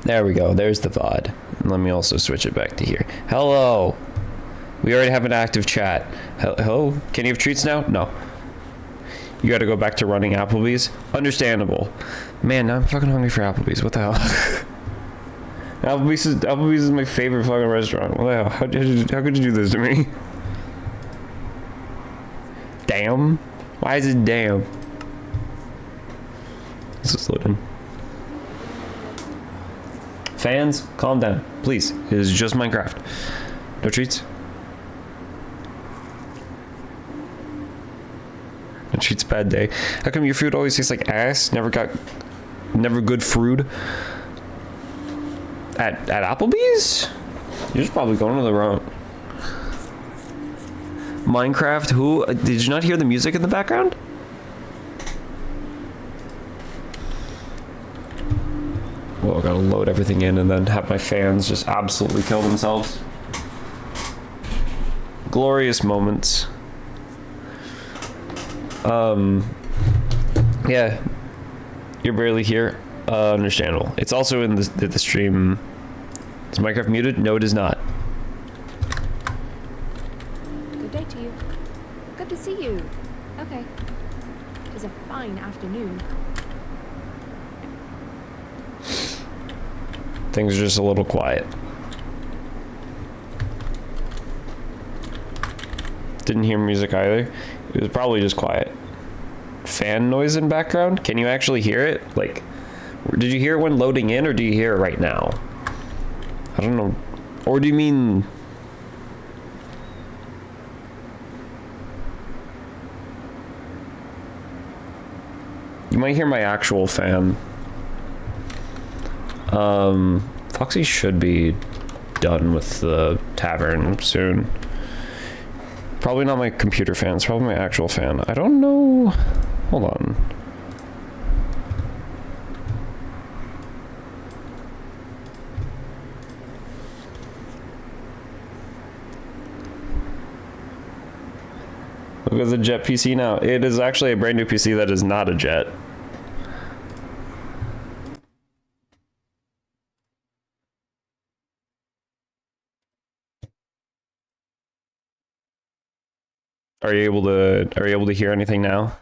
There we go. There's the VOD. And let me also switch it back to here. Hello. We already have an active chat. Hello? Can you have treats now? No. You gotta go back to running Applebee's? Understandable. Man, now I'm fucking hungry for Applebee's. What the hell? Applebee's is my favorite fucking restaurant. What the hell? How could you do this to me? Damn. Why is it damn? This is loading. Fans, calm down, please. It is just Minecraft. No treats. No treats, bad day. How come your food always tastes like ass? Never good food. At Applebee's? You're just probably going to the wrong. Minecraft, who? Did you not hear the music in the background? Well, I gotta load everything in and then have my fans just absolutely kill themselves. Glorious moments. Yeah. You're barely here. Understandable. It's also in the stream. Is Minecraft muted? No, it is not. Good day to you. Good to see you. Okay. It is a fine afternoon. Things are just a little quiet. Didn't hear music either. It was probably just quiet. Fan noise in background? Can you actually hear it? Like, did you hear it when loading in, or do you hear it right now? I don't know. Or do you mean... You might hear my actual fan. Foxy should be done with the tavern soon. Probably not my computer fan, it's probably my actual fan. I don't know. Hold on. Look at the Jet PC now. It is actually a brand new PC that is not a Jet. Are you able to hear anything now?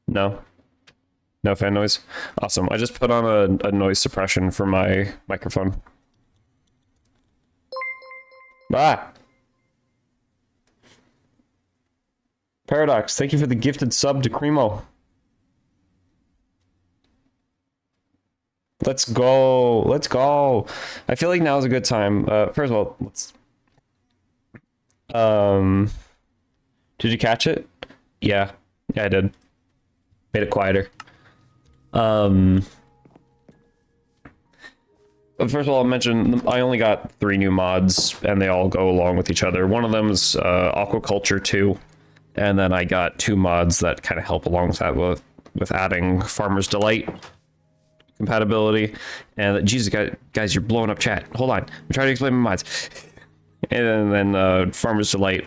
No. No fan noise. Awesome. I just put on a noise suppression for my microphone. Ah! Paradox, thank you for the gifted sub to Cremo. Let's go. Let's go. I feel like now is a good time. First of all, let's... Did you catch it? Yeah. Yeah, I did. Made it quieter. But first of all, I'll mention I only got 3 new mods, and they all go along with each other. One of them is Aquaculture 2, and then I got 2 mods that kind of help alongside with adding Farmer's Delight compatibility. And Jesus, guys, you're blowing up chat. Hold on, I'm trying to explain my mods. And then Farmer's Delight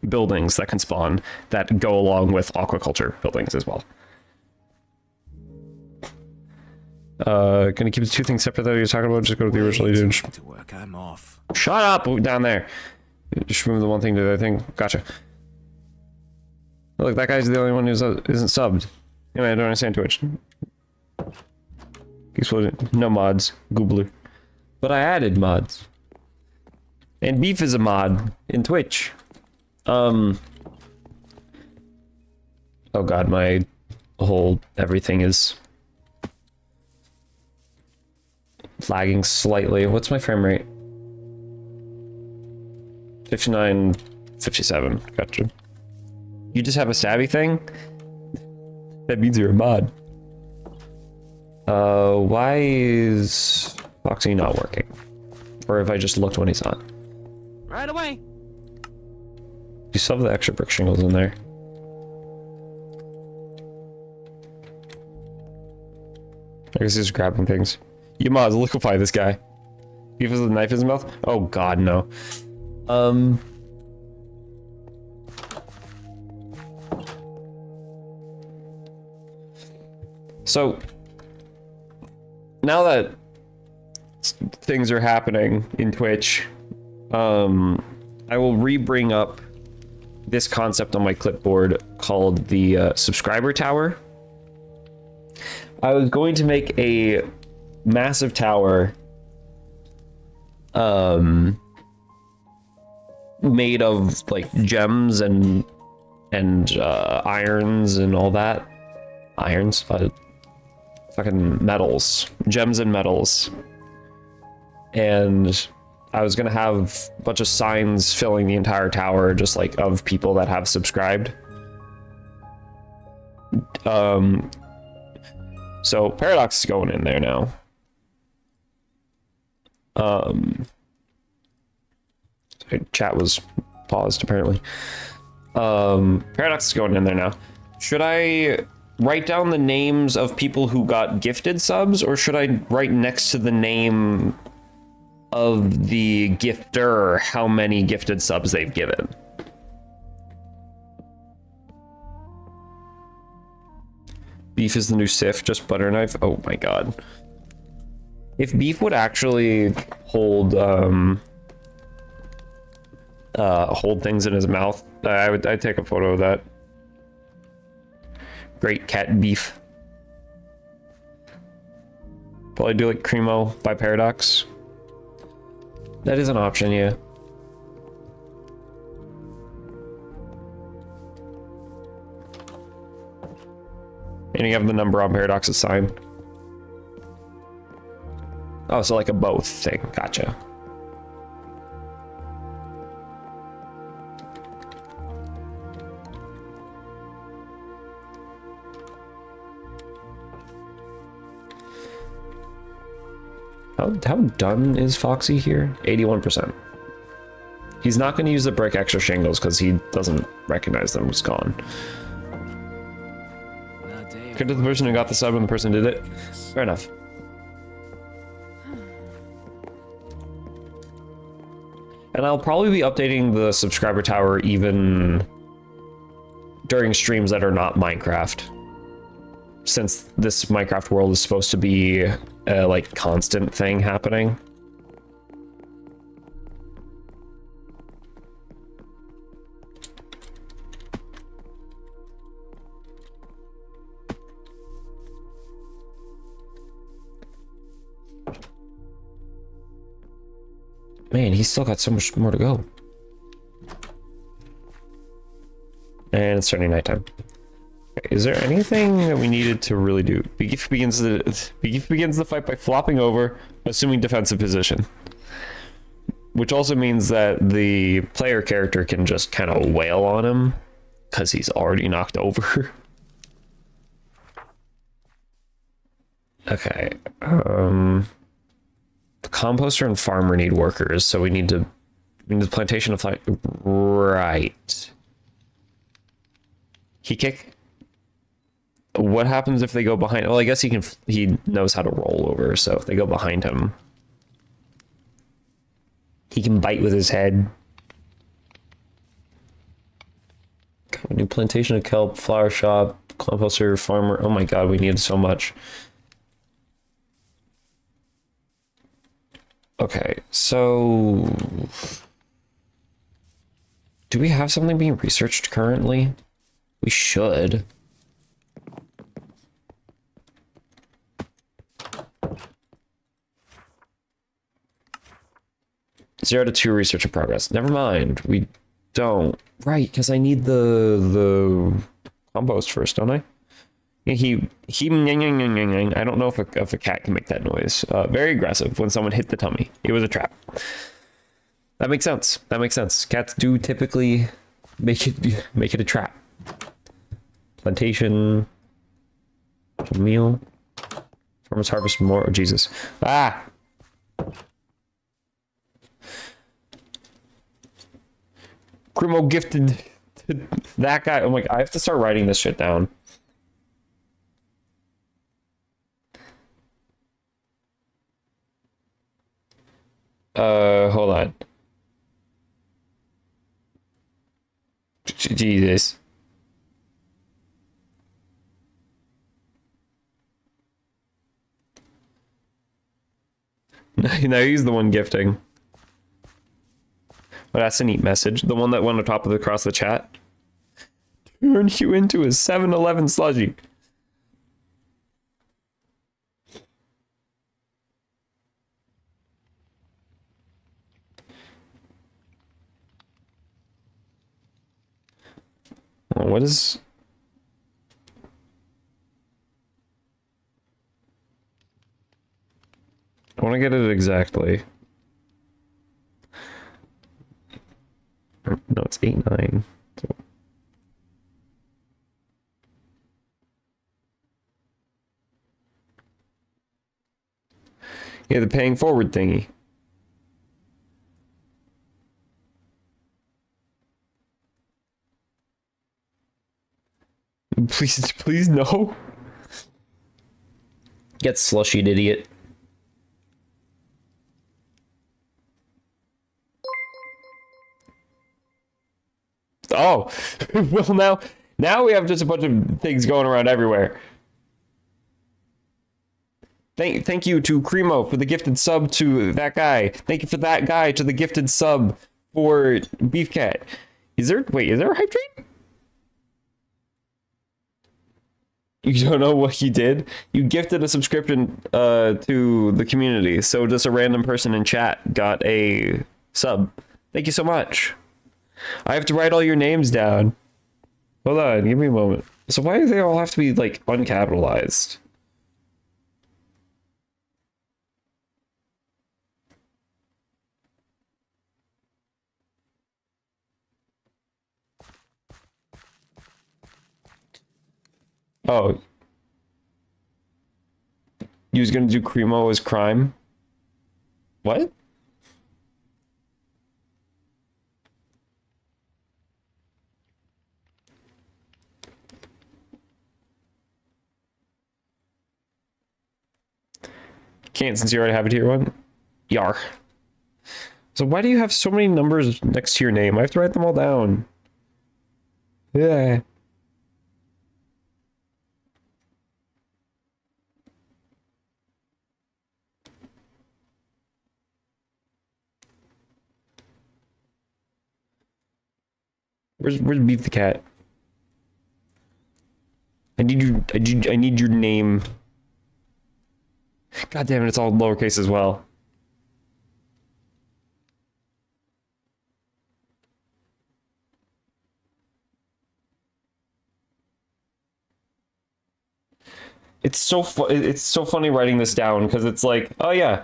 buildings that can spawn that go along with aquaculture buildings as well. Gonna keep the 2 things separate that you're talking about. Just go to the original dude. To work, I'm off. Shut up down there. Just remove the one thing to the other thing. Gotcha. Look, that guy's the only one who isn't subbed. Anyway, I don't understand Twitch. No mods. Goobler. But I added mods. And Beef is a mod in Twitch. Oh god, my whole everything is lagging slightly. What's my frame rate? 59, 57. Gotcha. You just have a stabby thing? That means you're a mod. Why is Foxy not working? Or if I just looked when he's on? Right away. You still have the extra brick shingles in there. I guess he's grabbing things. You mods, liquefy this guy. Beef has a knife in his mouth? Oh god, no. So now that things are happening in Twitch, I will re-bring up this concept on my clipboard called the subscriber tower. I was going to make a massive tower made of like gems and irons and all that. Irons? Fucking metals. Gems and metals. And I was gonna have a bunch of signs filling the entire tower, just like of people that have subscribed. So Paradox is going in there now. Sorry, chat was paused apparently. Paradox is going in there now. Should I write down the names of people who got gifted subs, or should I write next to the name of the gifter how many gifted subs they've given? Beef is the new Sif, just butter knife. Oh my god. If Beef would actually hold things in his mouth, I'd take a photo of that. Great cat Beef. Probably do like Cremo by Paradox. That is an option, yeah. And you have the number on Paradox's sign. Oh, so like a both thing. Gotcha. How done is Foxy here? 81%. He's not going to use the brick extra shingles because he doesn't recognize them. It's gone. Good to the person who got the sub when the person did it. Fair enough. And I'll probably be updating the subscriber tower even during streams that are not Minecraft, since this Minecraft world is supposed to be a like constant thing happening. Man, he's still got so much more to go. And it's starting nighttime. Okay, is there anything that we needed to really do? Beef begins the fight by flopping over, assuming defensive position. Which also means that the player character can just kind of wail on him because he's already knocked over. Okay. The composter and farmer need workers, so we need the plantation to fly. Right. Key kick. What happens if they go behind? Well, I guess he knows how to roll over, so if they go behind him, he can bite with his head. New plantation of kelp, flower shop, composter, farmer. Oh my god, we need so much. Okay, so do we have something being researched currently? We should. Zero to 2 research in progress. Never mind, we don't. Right, because I need the compost first, don't I? He I don't know if a cat can make that noise. Very aggressive when someone hit the tummy. It was a trap. That makes sense. That makes sense. Cats do typically make it a trap. Plantation. Meal. Farmers harvest more. Oh, Jesus. Ah! Cremo gifted to that guy. Oh my god, I have to start writing this shit down. Hold on. Jesus. No, he's the one gifting. But that's a neat message. The one that went on top of across the chat. Turn you into a 7-Eleven sludgy. Oh, what is... I want to get it exactly. No, it's 8-9. So... Yeah, the paying forward thingy. Please no. Get slushied, idiot. Oh, well now we have just a bunch of things going around everywhere. Thank you to Cremo for the gifted sub to that guy. Thank you for that guy to the gifted sub for Beefcat. Is there a hype train? You don't know what you did? You gifted a subscription to the community, so just a random person in chat got a sub. Thank you so much. I have to write all your names down. Hold on, give me a moment. So why do they all have to be, like, uncapitalized? Oh. You was gonna do Cremo as crime? What? Can't, since you already have a tier 1? Yar. So why do you have so many numbers next to your name? I have to write them all down. Yeah. Where's Beef the Cat? I need your name. God damn it, it's all lowercase as well. It's so funny writing this down because it's like, oh yeah,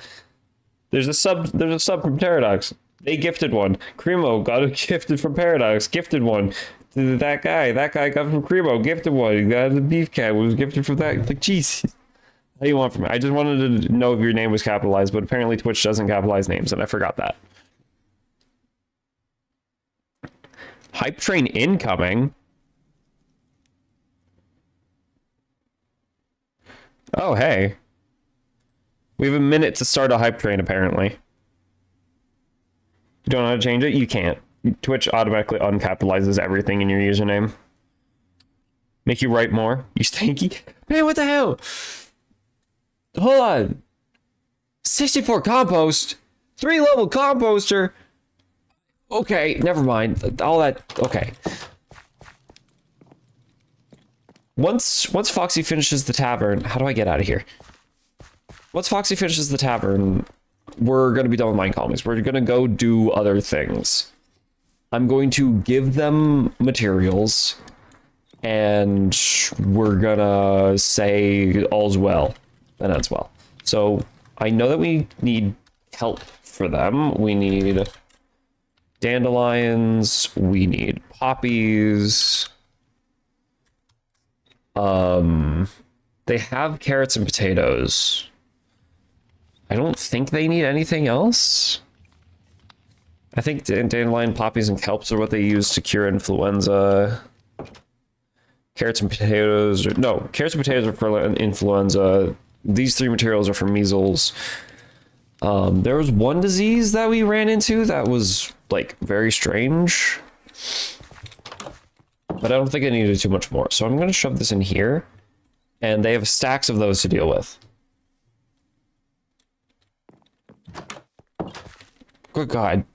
there's a sub from Paradox. They gifted one. Cremo got a gifted from Paradox. Gifted one. That guy got from Cremo. Gifted one. He got the Beef Cat. Was gifted from that. Like, jeez. What do you want from me? I just wanted to know if your name was capitalized, but apparently Twitch doesn't capitalize names, and I forgot that. Hype train incoming. Oh, hey. We have a minute to start a hype train, apparently. You don't know how to change it? You can't. Twitch automatically uncapitalizes everything in your username. Make you write more? You stanky? Man, what the hell? Hold on. 64 compost? 3-level composter? Okay, never mind. All that... Okay. Once Foxy finishes the tavern... How do I get out of here? Once Foxy finishes the tavern, we're going to be done with mine colonies. We're going to go do other things. I'm going to give them materials, and we're going to say all's well, and that's well. So I know that we need help for them. We need dandelions. We need poppies. They have carrots and potatoes. I don't think they need anything else. I think dandelion, poppies, and kelps are what they use to cure influenza. Carrots and potatoes... No, carrots and potatoes are for influenza. These 3 materials are for measles. There was one disease that we ran into that was, like, very strange. But I don't think I needed too much more. So I'm going to shove this in here. And they have stacks of those to deal with. Good God.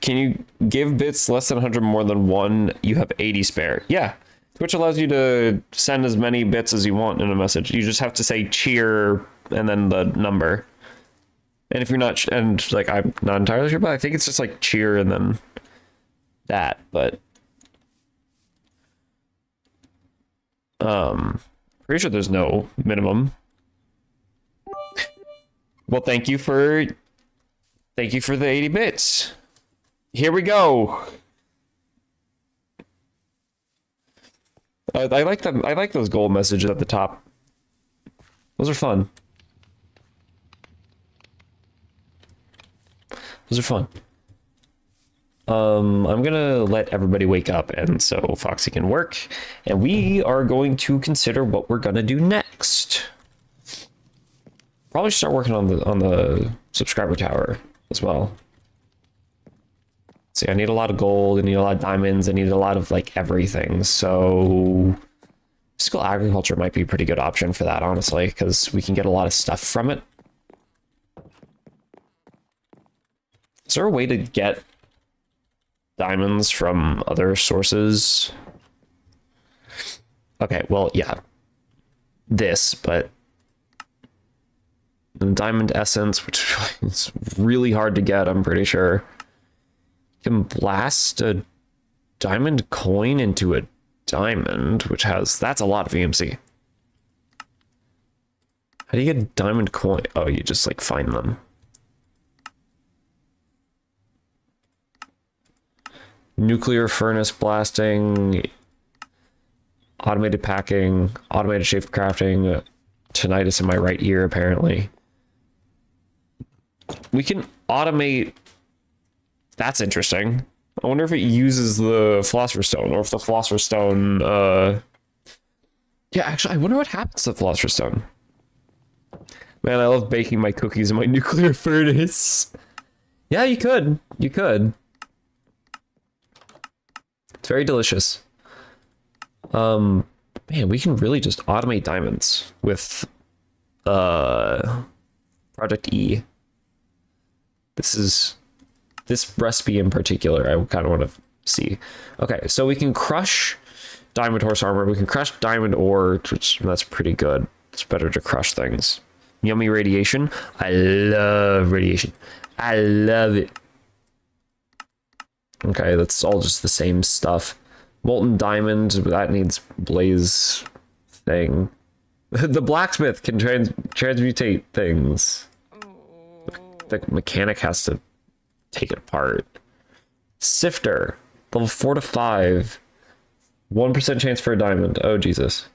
Can you give bits less than 100 more than one? You have 80 spare. Yeah. Twitch allows you to send as many bits as you want in a message. You just have to say cheer and then the number. And if you're not, and like, I'm not entirely sure, but I think it's just like cheer and then that, but pretty sure there's no minimum. Well, thank you for the 80 bits. Here we go. I like them. I like those gold messages at the top. Those are fun. Those are fun. I'm gonna let everybody wake up, and so Foxy can work, and we are going to consider what we're gonna do next. Probably start working on the subscriber tower as well. See, I need a lot of gold, I need a lot of diamonds, I need a lot of like everything. So physical agriculture might be a pretty good option for that, honestly, because we can get a lot of stuff from it. Is there a way to get diamonds from other sources? Okay, well, yeah. This, but the diamond essence, which is really hard to get, I'm pretty sure. You can blast a diamond coin into a diamond, which has, that's a lot of EMC. How do you get a diamond coin? Oh, you just like find them. Nuclear furnace blasting, automated packing, automated shape crafting, tinnitus in my right ear, apparently. We can automate. That's interesting. I wonder if it uses the philosopher's stone, or if the philosopher's stone, yeah, actually, I wonder what happens to the philosopher's stone. Man, I love baking my cookies in my nuclear furnace. Yeah, you could. You could. It's very delicious. Man, we can really just automate diamonds with Project E. This recipe in particular, I kind of want to see. Okay, so we can crush diamond horse armor. We can crush diamond ore, which that's pretty good. It's better to crush things. Yummy radiation. I love radiation. I love it. Okay, that's all just the same stuff. Molten diamond, that needs blaze thing. The blacksmith can transmutate things. The mechanic has to take it apart. Sifter, level 4 to 5. 1% chance for a diamond. Oh, Jesus.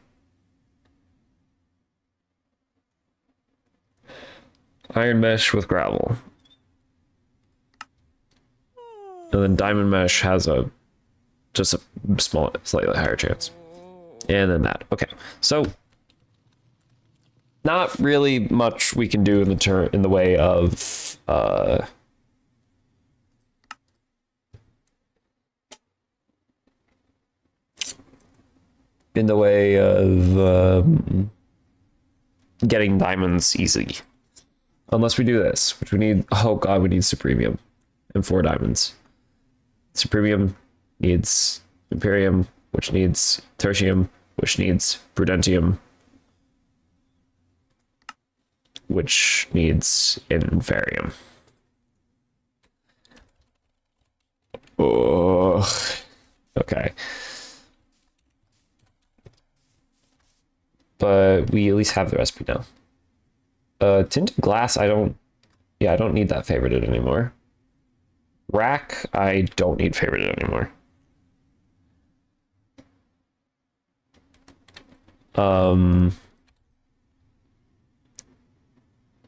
Iron mesh with gravel. And then diamond mesh has just a small, slightly higher chance. And then that. Okay, so not really much we can do in the way of getting diamonds easy, unless we do this, which we need. Oh god, we need supremium and 4 diamonds. Supremium needs Imperium, which needs Tertium, which needs Prudentium, which needs Inferium. Oh, okay. But we at least have the recipe now. Tinted glass, I don't need that favorited anymore. Rack, I don't need favorited anymore.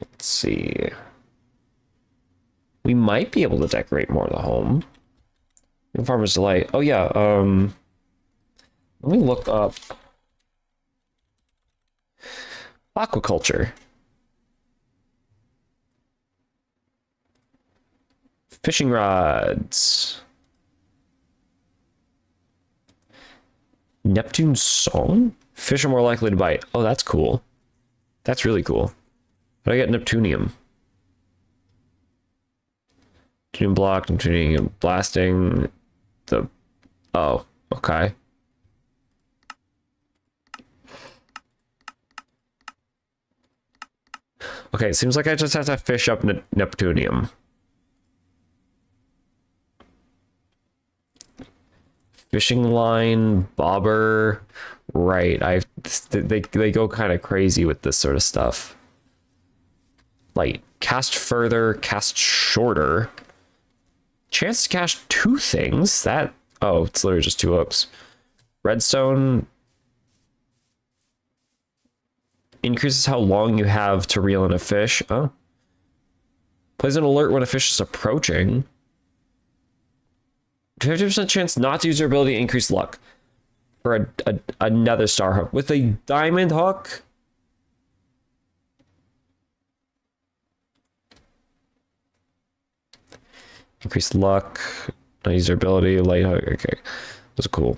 Let's see. We might be able to decorate more of the home. Farmer's Delight. Oh yeah, let me look up aquaculture. Fishing rods. Neptune's song? Fish are more likely to bite. Oh, that's cool. That's really cool. But I get Neptunium. Neptunium block, Neptunium blasting. The... Oh, okay. Okay, it seems like I just have to fish up Neptunium. Fishing line, bobber, right? They go kind of crazy with this sort of stuff. Like cast further, cast shorter. Chance to cast 2 things. That it's literally just 2 hooks. Redstone increases how long you have to reel in a fish. Oh, plays an alert when a fish is approaching. 50% chance not to use your ability to increase luck for another star hook with a diamond hook. Increase luck, not use your ability, light hook. Okay, that's cool.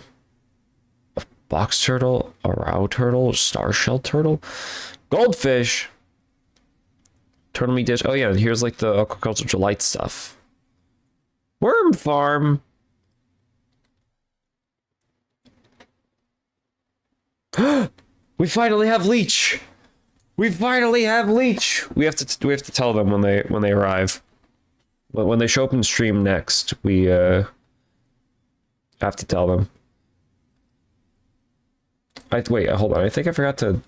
A box turtle, a row turtle, star shell turtle, goldfish, turtle meat dish. Oh yeah, here's like the aquaculture delight stuff. Worm farm. We finally have leech. We finally have leech. We have to tell them when they arrive. But when they show up in stream next, we have to tell them. Wait, hold on. I think I forgot to.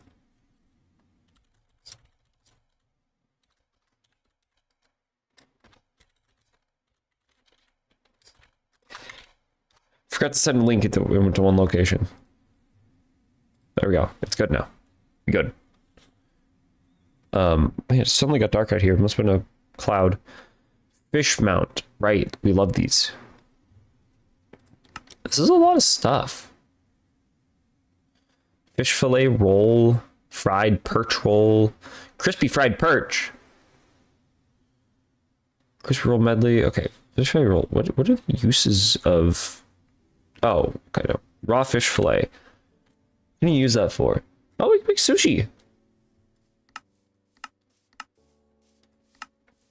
Forgot to send a link into one location. There we go. It's good now. Good. Man, it suddenly got dark out here. It must have been a cloud. Fish mount. Right. We love these. This is a lot of stuff. Fish fillet roll. Fried perch roll. Crispy fried perch. Crispy roll medley. Okay. Fish fillet roll. What are the uses of... Oh, kind of. Raw fish fillet. What can you use that for? Oh, we can make sushi.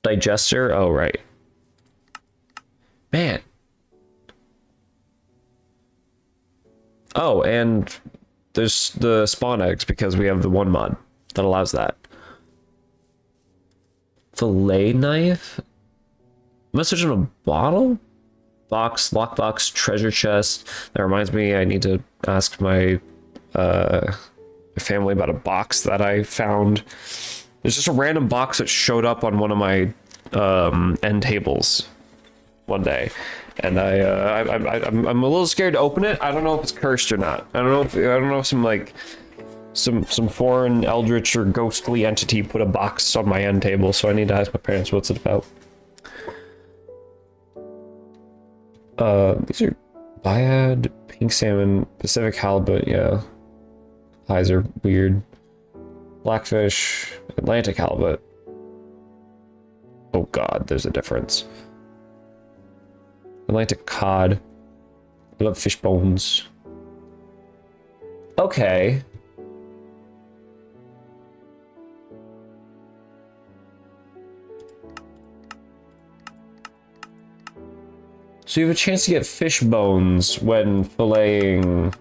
Digester. Oh, right. Man. Oh, and there's the spawn eggs because we have the 1 mod that allows that. Fillet knife? Message in a bottle? Box, lockbox, treasure chest. That reminds me, I need to ask my family about a box that I found. There's just a random box that showed up on one of my end tables one day, and I'm a little scared to open it. I don't know if it's cursed or not. I don't know if some foreign eldritch or ghostly entity put a box on my end table, so I need to ask my parents what's it about. These are Biad, pink salmon, Pacific halibut. Yeah, eyes are weird. Blackfish, Atlantic halibut. Oh god, there's a difference. Atlantic cod. I love fish bones. Okay. So you have a chance to get fish bones when filleting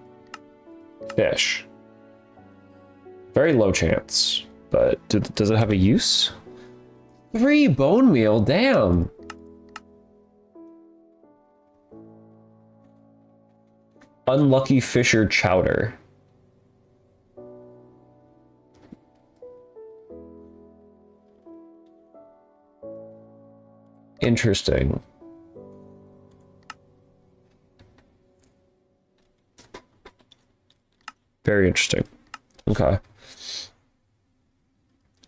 fish. Very low chance, but does it have a use? 3 bone meal, damn. Unlucky fisher chowder. Interesting. Very interesting. Okay.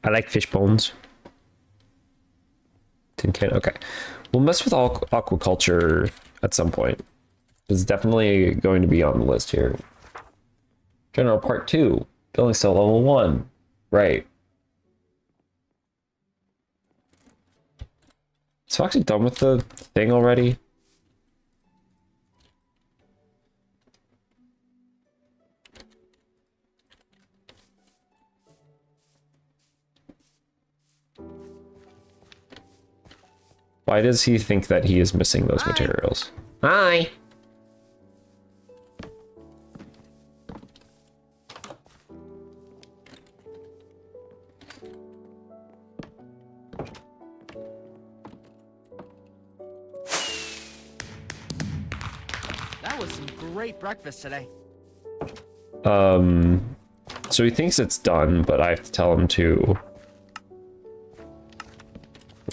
I like fish bones. Tin can. Okay. We'll mess with aquaculture at some point. It's definitely going to be on the list here. General part 2. Building cell level 1. Right. Is Foxy done with the thing already? Why does he think that he is missing those materials? Hi. That was some great breakfast today. So he thinks it's done, but I have to tell him to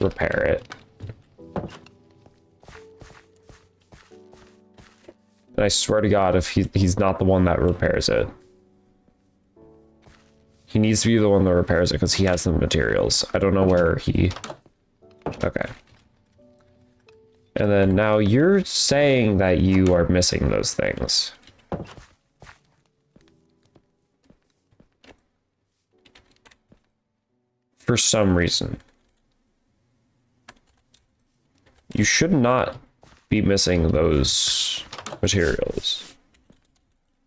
repair it. And I swear to God, if he's not the one that repairs it. He needs to be the one that repairs it because he has the materials. I don't know where he... Okay. And then now you're saying that you are missing those things. For some reason. You should not be missing those materials.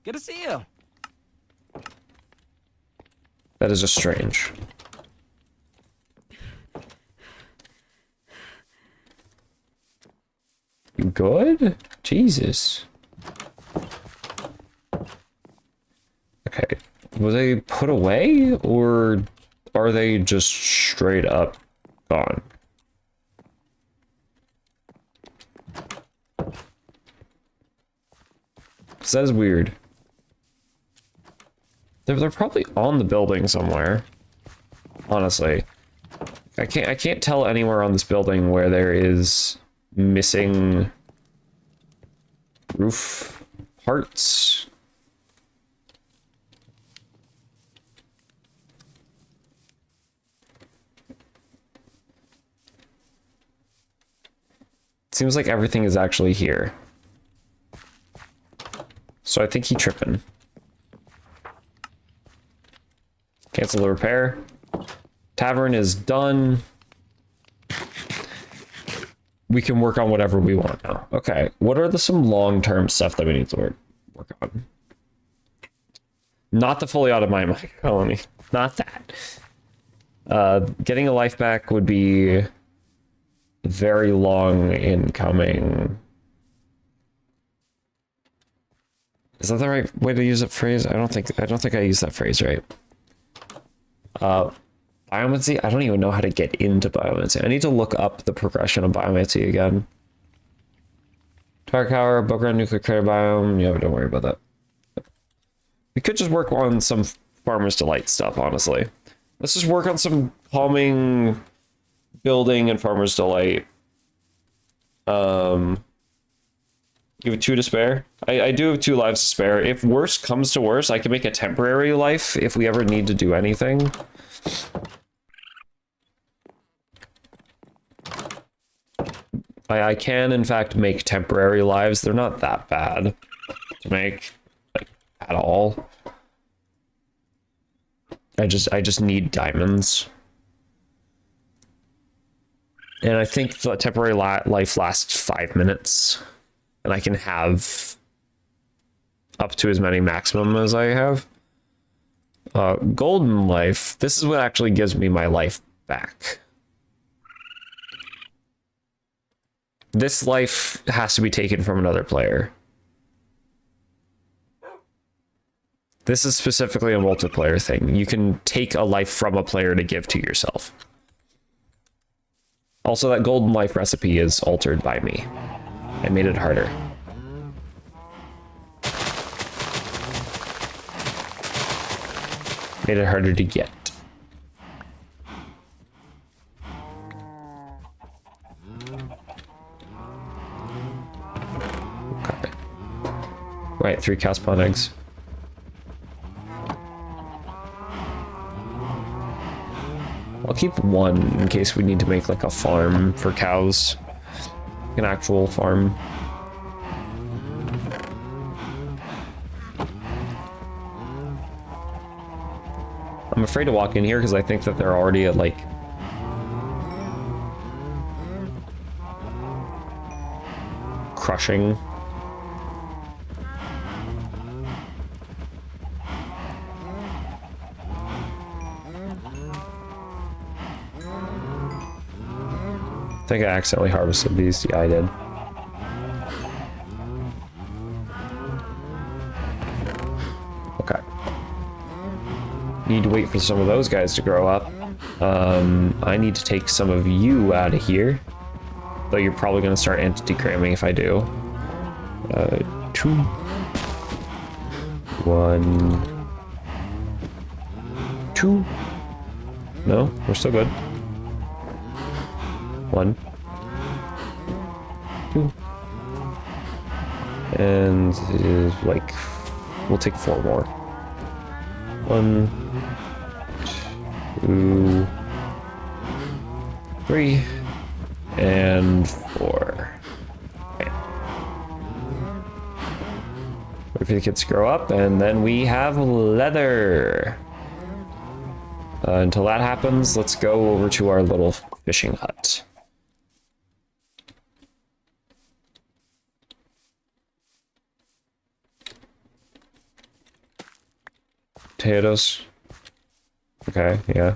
Good to see you. That is just strange. You good? Jesus. Okay. Were they put away, or are they just straight up gone? That is weird. They're probably on the building somewhere. Honestly, I can't tell anywhere on this building where there is missing roof parts. Seems like everything is actually here. So I think he tripping. Cancel the repair. Tavern is done. We can work on whatever we want now. Okay, what are some long-term stuff that we need to work on? Not the fully automated colony. Not that. Getting a life back would be very long in coming. Is that the right way to use that phrase? I don't think I used that phrase right. Biomancy? I don't even know how to get into biomancy. I need to look up the progression of biomancy again. Dark Tower, Boground Nuclear Crater Biome. Yeah, don't worry about that. We could just work on some Farmer's Delight stuff, honestly. Let's just work on some calming building and Farmer's Delight. You have 2 to spare? I do have 2 lives to spare. If worse comes to worse, I can make a temporary life if we ever need to do anything. I can, in fact, make temporary lives. They're not that bad to make, like, at all. I just need diamonds. And I think the temporary life lasts 5 minutes. And I can have up to as many maximum as I have. Golden life. This is what actually gives me my life back. This life has to be taken from another player. This is specifically a multiplayer thing. You can take a life from a player to give to yourself. Also, that golden life recipe is altered by me. I made it harder. Made it harder to get. Okay. Right, 3 cow spawn eggs. I'll keep 1 in case we need to make like a farm for cows. An actual farm. I'm afraid to walk in here because I think that they're already at like crushing. I think I accidentally harvested these. Yeah, I did. Okay. Need to wait for some of those guys to grow up. I need to take some of you out of here. Though you're probably going to start entity cramming if I do. 2. 1. 2. No, we're still good. 1. 2. And like, we'll take 4 more. 1, 2, 3, and 4. Okay. Wait for the kids to grow up, and then we have leather. Until that happens, let's go over to our little fishing hut. Potatoes. Okay, yeah.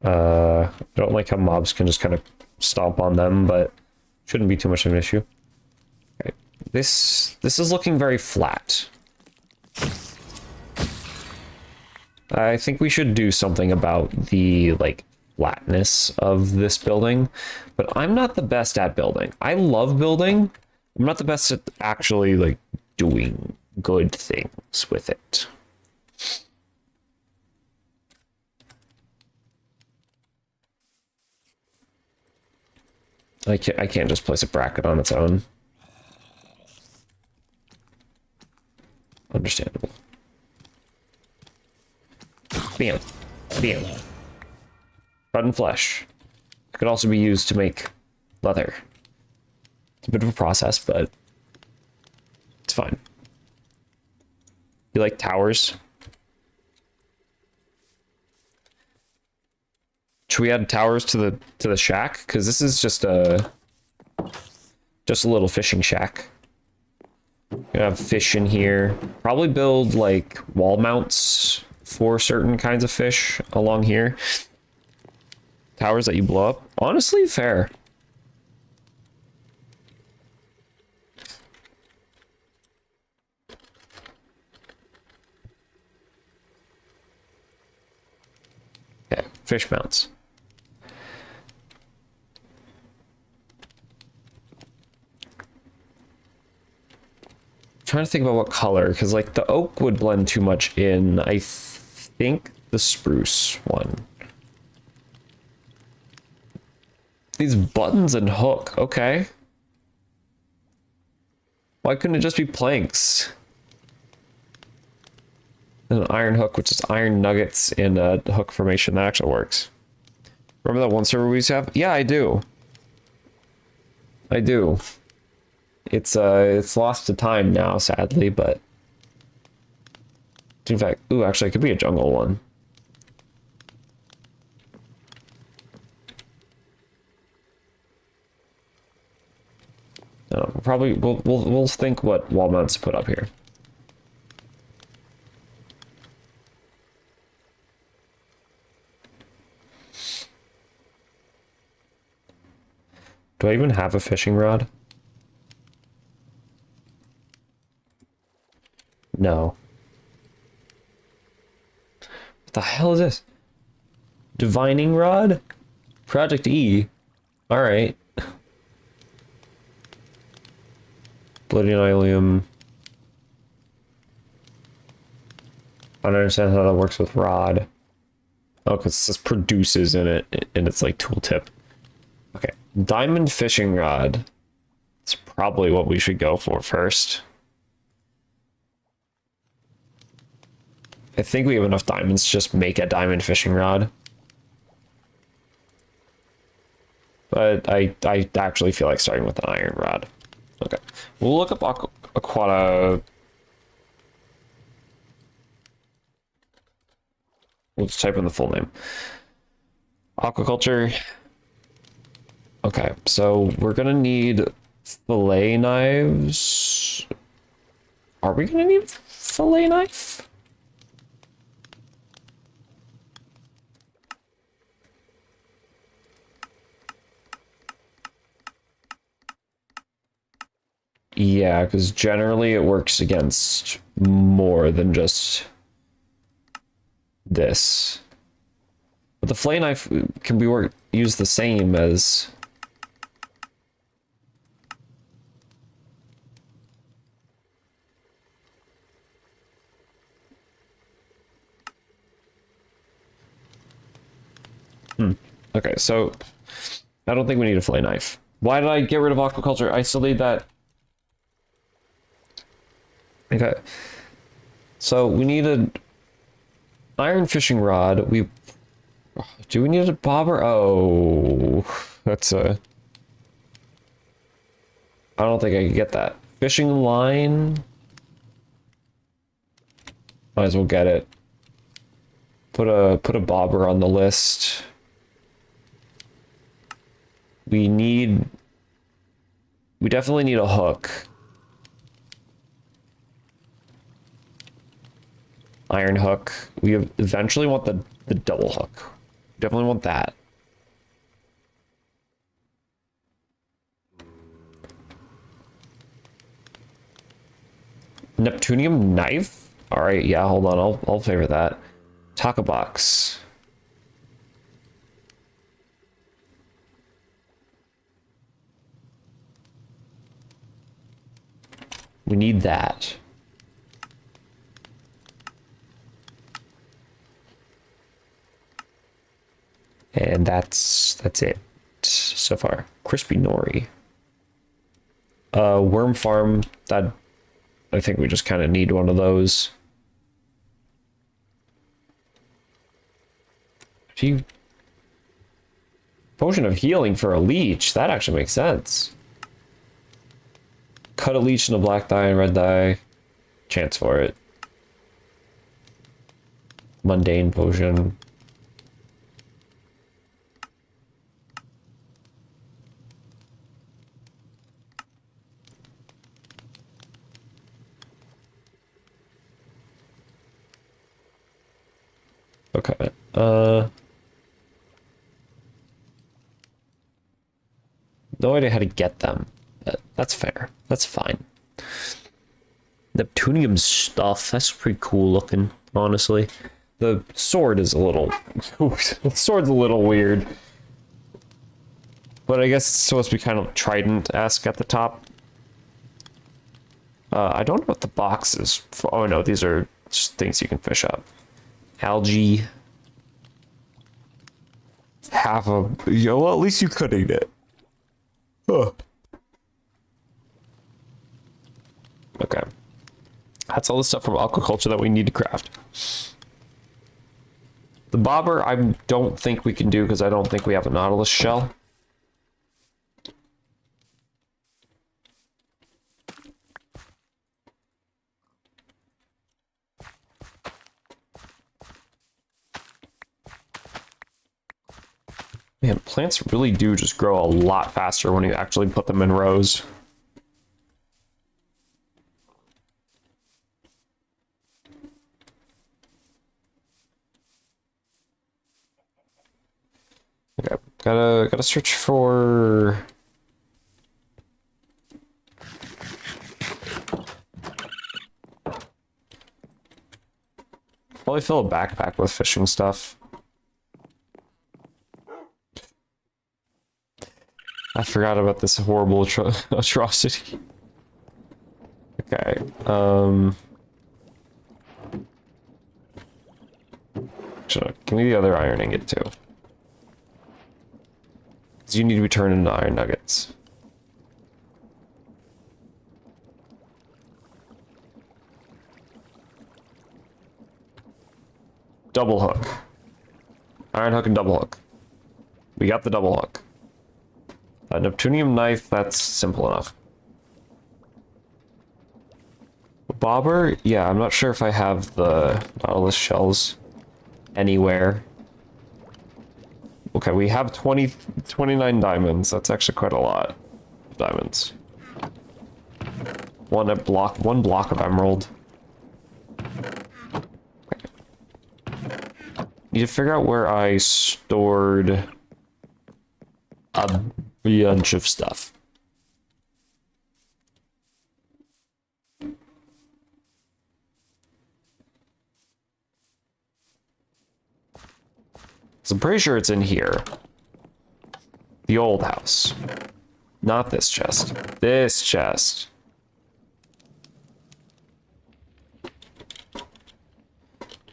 I don't like how mobs can just kind of stomp on them, but shouldn't be too much of an issue. Okay. This is looking very flat. I think we should do something about the, like, flatness of this building, but I'm not the best at building. I love building. I'm not the best at actually, like, doing good things with it. I can't just place a bracket on its own. Understandable. Bam. Bam. Rotten flesh. It could also be used to make leather. It's a bit of a process, but it's fine. You like towers? Should we add towers to the shack? Because this is just a little fishing shack. Gonna have fish in here. Probably build like wall mounts for certain kinds of fish along here. Towers that you blow up. Honestly, fair. Okay, fish mounts. Trying to think about what color, because like the oak would blend too much in. I think the spruce one. These buttons and hook, okay. Why couldn't it just be planks? And an iron hook, which is iron nuggets in a hook formation. That actually works. Remember that one server we used to have? Yeah, I do. I do. It's lost to time now, sadly, but in fact, ooh, actually, it could be a jungle one. No, probably we'll think what wall mounts to put up here. Do I even have a fishing rod? No. What the hell is this? Divining rod? Project E. Alright. Palladium. I don't understand how that works with rod. Oh, because it says produces in it, and it's like tooltip. Okay. Diamond fishing rod. It's probably what we should go for first. I think we have enough diamonds to just make a diamond fishing rod. But I actually feel like starting with an iron rod. Okay. We'll look up Aquata. We'll just type in the full name. Aquaculture. Okay, so we're gonna need Fillet knives. Are we gonna need a fillet knife? Yeah, because generally it works against more than just this. But the fillet knife can be used the same as... Okay, so I don't think we need a fillet knife. Why did I get rid of aquaculture? I still need that. Okay. So we need an iron fishing rod. Do we need a bobber? Oh, that's a... I don't think I can get that. Fishing line. Might as well get it. Put a bobber on the list. We definitely need a hook. Iron hook. We eventually want the double hook. Definitely want that. Neptunium knife? Alright, yeah, hold on, I'll favor that. Taco box. We need that. And that's it so far. Crispy nori. Worm farm, that I think we just kind of need one of those. Potion of healing for a leech, that actually makes sense. Cut a leech in a black dye and red dye. Chance for it. Mundane potion. Okay. No idea how to get them. But that's fair. That's fine. Neptunium stuff. That's pretty cool looking, honestly. The sword is a little... the sword's a little weird. But I guess it's supposed to be kind of trident-esque at the top. I don't know what the box is for. Oh no, these are just things you can fish up. Algae. Half of... well, at least you could eat it. Huh. Okay. That's all the stuff from aquaculture that we need to craft. The bobber, I don't think we can do because I don't think we have a nautilus shell. Man, plants really do just grow a lot faster when you actually put them in rows. Okay, gotta search for... Probably fill a backpack with fishing stuff. I forgot about this horrible atrocity. Okay, give me the other iron ingot too. Because you need to be turned into iron nuggets. Double hook. Iron hook and double hook. We got the double hook. A Neptunium knife, that's simple enough. Bobber, yeah, I'm not sure if I have the nautilus shells anywhere. Okay, we have 29 diamonds. That's actually quite a lot of diamonds. one block of emerald. Need to figure out where I stored a bunch of stuff. So I'm pretty sure it's in here. The old house. Not this chest. This chest.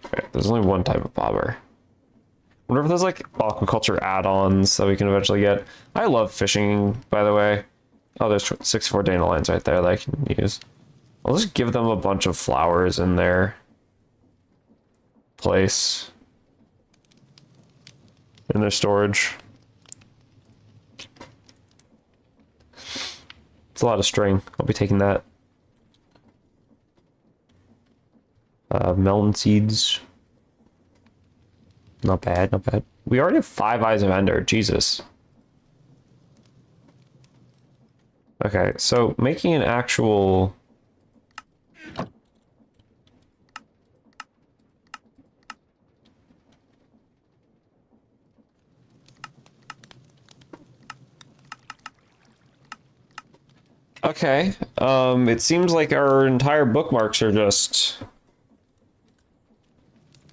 Okay, there's only one type of bobber. Wonder if there's like aquaculture add-ons that we can eventually get. I love fishing, by the way. Oh, there's 64 dandelions right there that I can use. I'll just give them a bunch of flowers in their place. In their storage. It's a lot of string. I'll be taking that. Melon seeds. Not bad, not bad. We already have 5 eyes of Ender. Jesus. Okay, so making an actual... Okay, it seems like our entire bookmarks are just...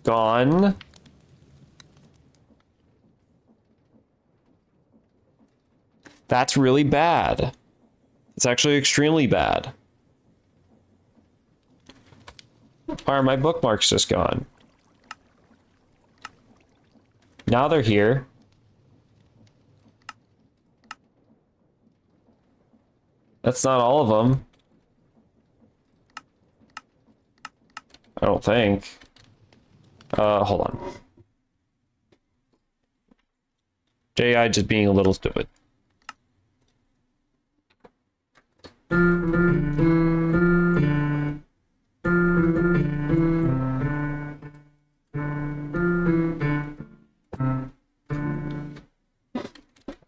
gone. That's really bad. It's actually extremely bad. Why are my bookmarks just gone? Now they're here. That's not all of them. I don't think. Hold on. JI just being a little stupid.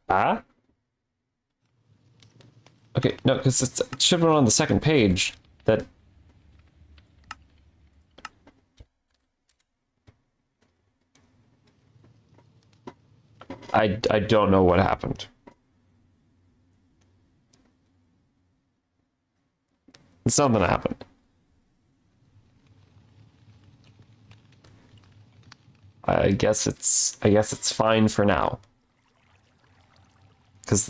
Ah? Okay, no, because it should have been on the second page. That... I don't know what happened. Something happened. I guess it's fine for now. Because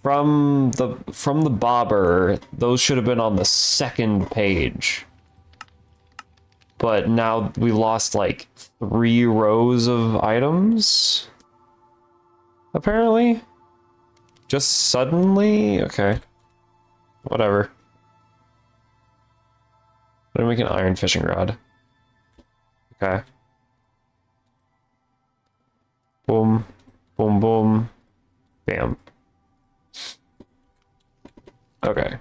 from the bobber, those should have been on the second page. But now we lost like 3 rows of items. Apparently. Just suddenly? Okay. Whatever. I'm gonna make an iron fishing rod. Okay. Boom. Boom, boom. Bam. Okay.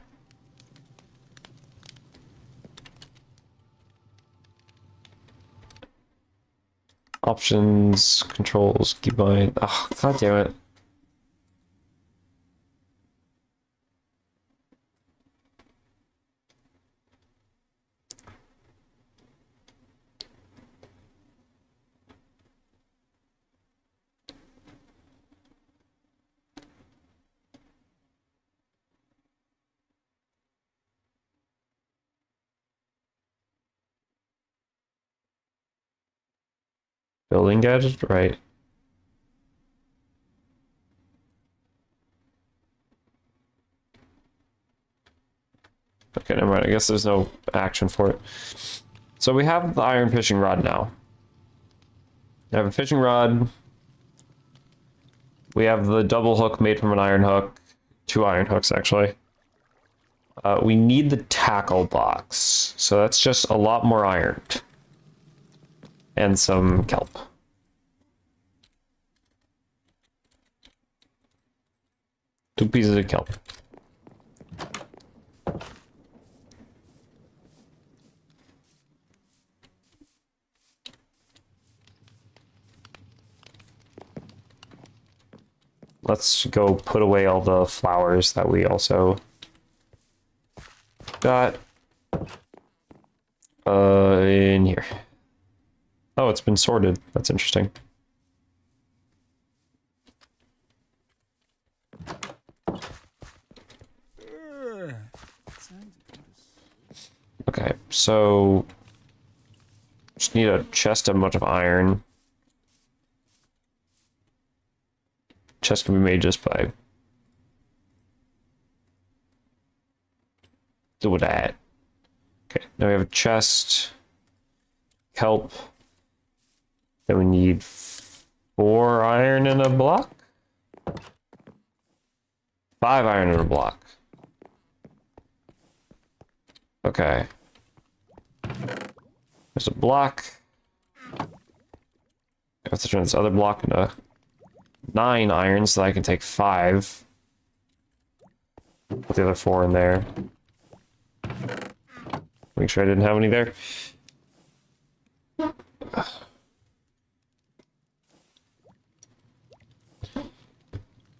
Options, controls, keybind. Oh, god damn it. Building gadget, right. Okay, never mind. I guess there's no action for it. So we have the iron fishing rod now. We have a fishing rod. We have the double hook made from an iron hook. 2 iron hooks, actually. We need the tackle box. So that's just a lot more iron. And some kelp. Two pieces of kelp. Let's go put away all the flowers that we also that in here. Oh, it's been sorted. That's interesting. Okay, so just need a chest and a bunch of iron. Chest can be made just by do that. Okay, now we have a chest, kelp. Then we need 4 iron in a block. 5 iron in a block. Okay. There's a block. I have to turn this other block into 9 iron so that I can take 5. Put the other 4 in there. Make sure I didn't have any there.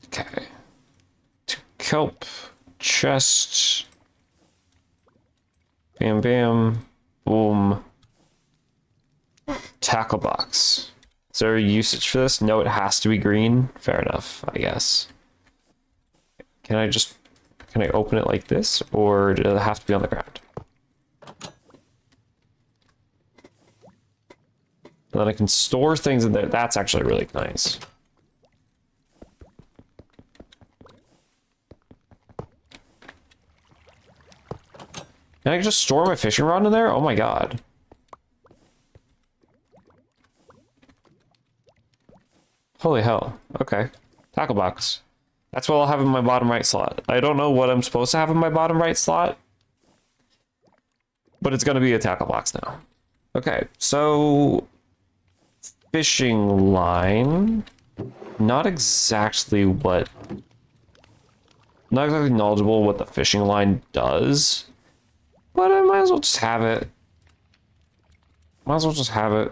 Okay. 2 kelp, chest. Bam, bam, boom. Tackle box. Is there a usage for this? No, it has to be green. Fair enough, I guess. Can I open it like this, or does it have to be on the ground? And then I can store things in there. That's actually really nice. Can I just store my fishing rod in there? Oh my god. Holy hell. Okay. Tackle box. That's what I'll have in my bottom right slot. I don't know what I'm supposed to have in my bottom right slot, but it's going to be a tackle box now. Okay, so fishing line. Not exactly knowledgeable what the fishing line does. But I might as well just have it. Might as well just have it.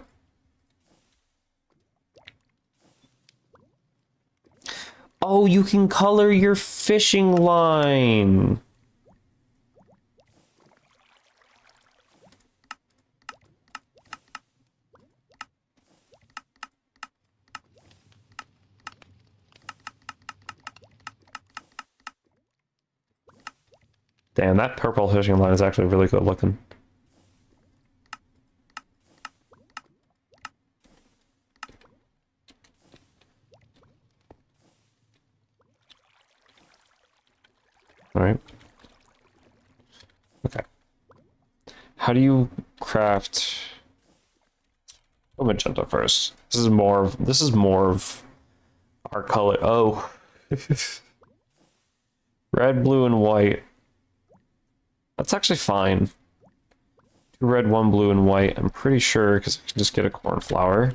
Oh, you can color your fishing line. Damn, that purple fishing line is actually really good looking. All right. Okay. How do you craft? Oh, magenta first. This is more of our color. Oh. Red, blue, and white. That's actually fine. 2 red, 1 blue, and white. I'm pretty sure, because I can just get a cornflower.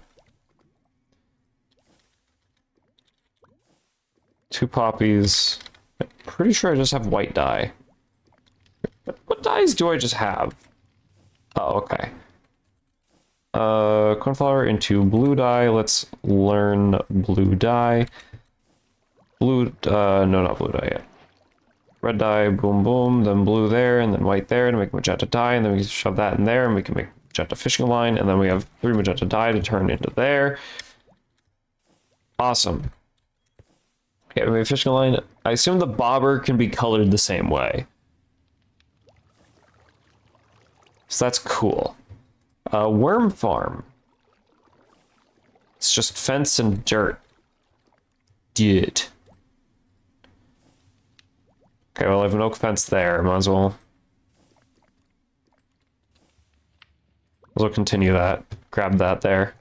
2 poppies. I'm pretty sure I just have white dye. What dyes do I just have? Oh, okay. Cornflower into blue dye. Let's learn blue dye. Blue, no, not blue dye yet. Red dye, boom, boom, then blue there, and then white there to make magenta dye, and then we can shove that in there, and we can make magenta fishing line, and then we have 3 magenta dye to turn into there. Awesome. Okay, we have fishing line. I assume the bobber can be colored the same way. So that's cool. Worm farm. It's just fence and dirt. Dude. Okay, well, I have an oak fence there. Might as well continue that. Grab that there.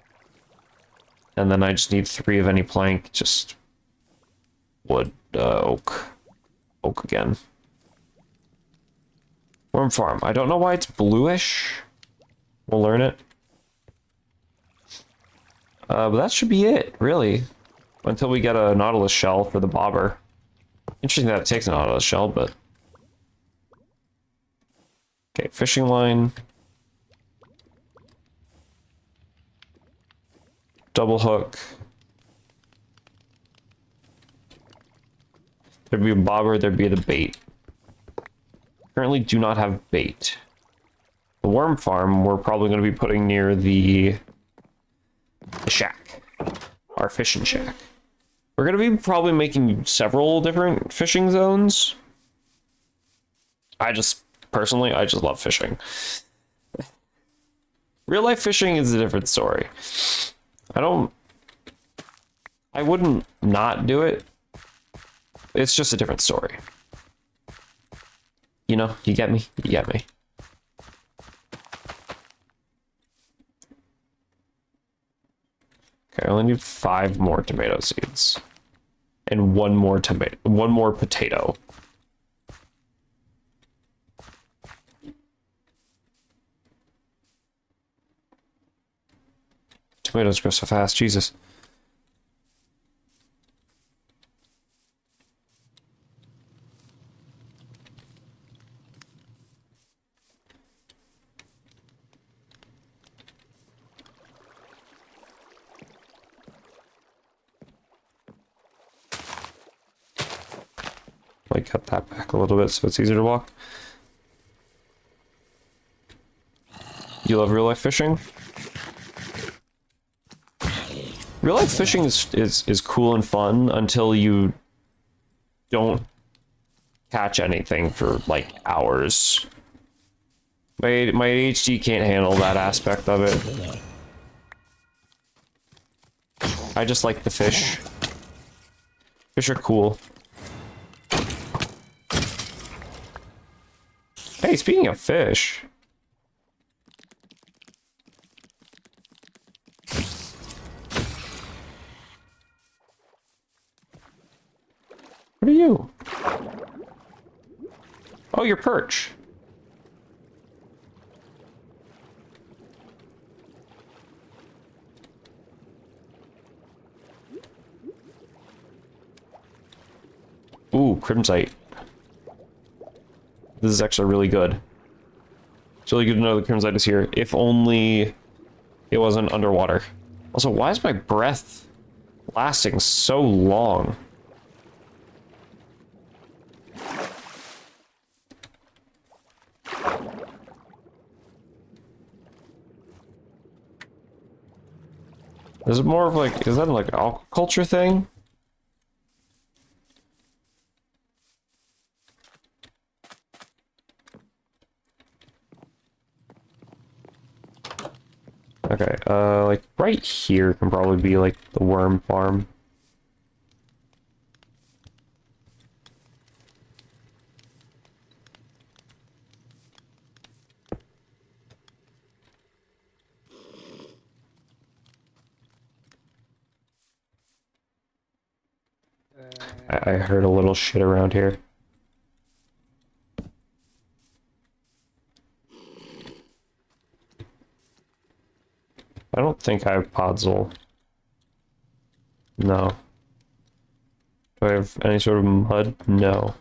And then I just need 3 of any plank. Just wood, oak. Oak again. Worm farm. I don't know why it's bluish. We'll learn it. But that should be it, really. Until we get a nautilus shell for the bobber. Interesting that it takes an nautilus shell, but... Okay, fishing line. Double hook. There'd be a bobber, there'd be the bait. currently do not have bait. The worm farm we're probably going to be putting near the shack, our fishing shack. We're going to be probably making several different fishing zones. Personally, I just love fishing. Real life fishing is a different story. I wouldn't not do it. It's just a different story. You know, you get me? You get me. Okay, I only need 5 more tomato seeds. And one more potato. Tomatoes grow so fast, Jesus. Like cut that back a little bit so it's easier to walk. You love real life fishing? Real life fishing is cool and fun until you don't catch anything for like hours. My ADHD can't handle that aspect of it. I just like the fish. Fish are cool. Hey, speaking of fish. What are you? Oh, you're perch. Ooh, crimsite. This is actually really good. It's really good to know the crimsite is here. If only it wasn't underwater. Also, why is my breath lasting so long? Is it more of like, is that like an aquaculture thing? Okay, like right here can probably be like the worm farm. I heard a little shit around here. I don't think I have podzol. No. Do I have any sort of mud? No.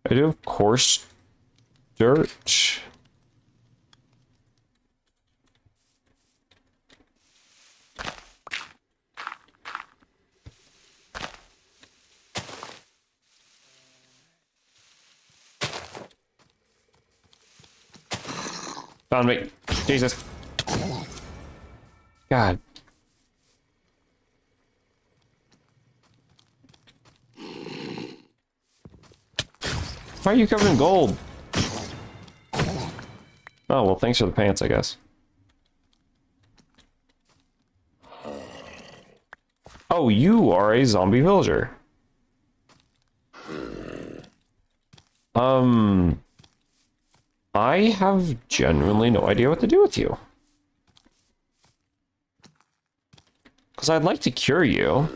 I do have coarse dirt. Found me. Jesus. God. Why are you covered in gold? Oh, well, thanks for the pants, I guess. Oh, you are a zombie villager. I have genuinely no idea what to do with you. Because I'd like to cure you.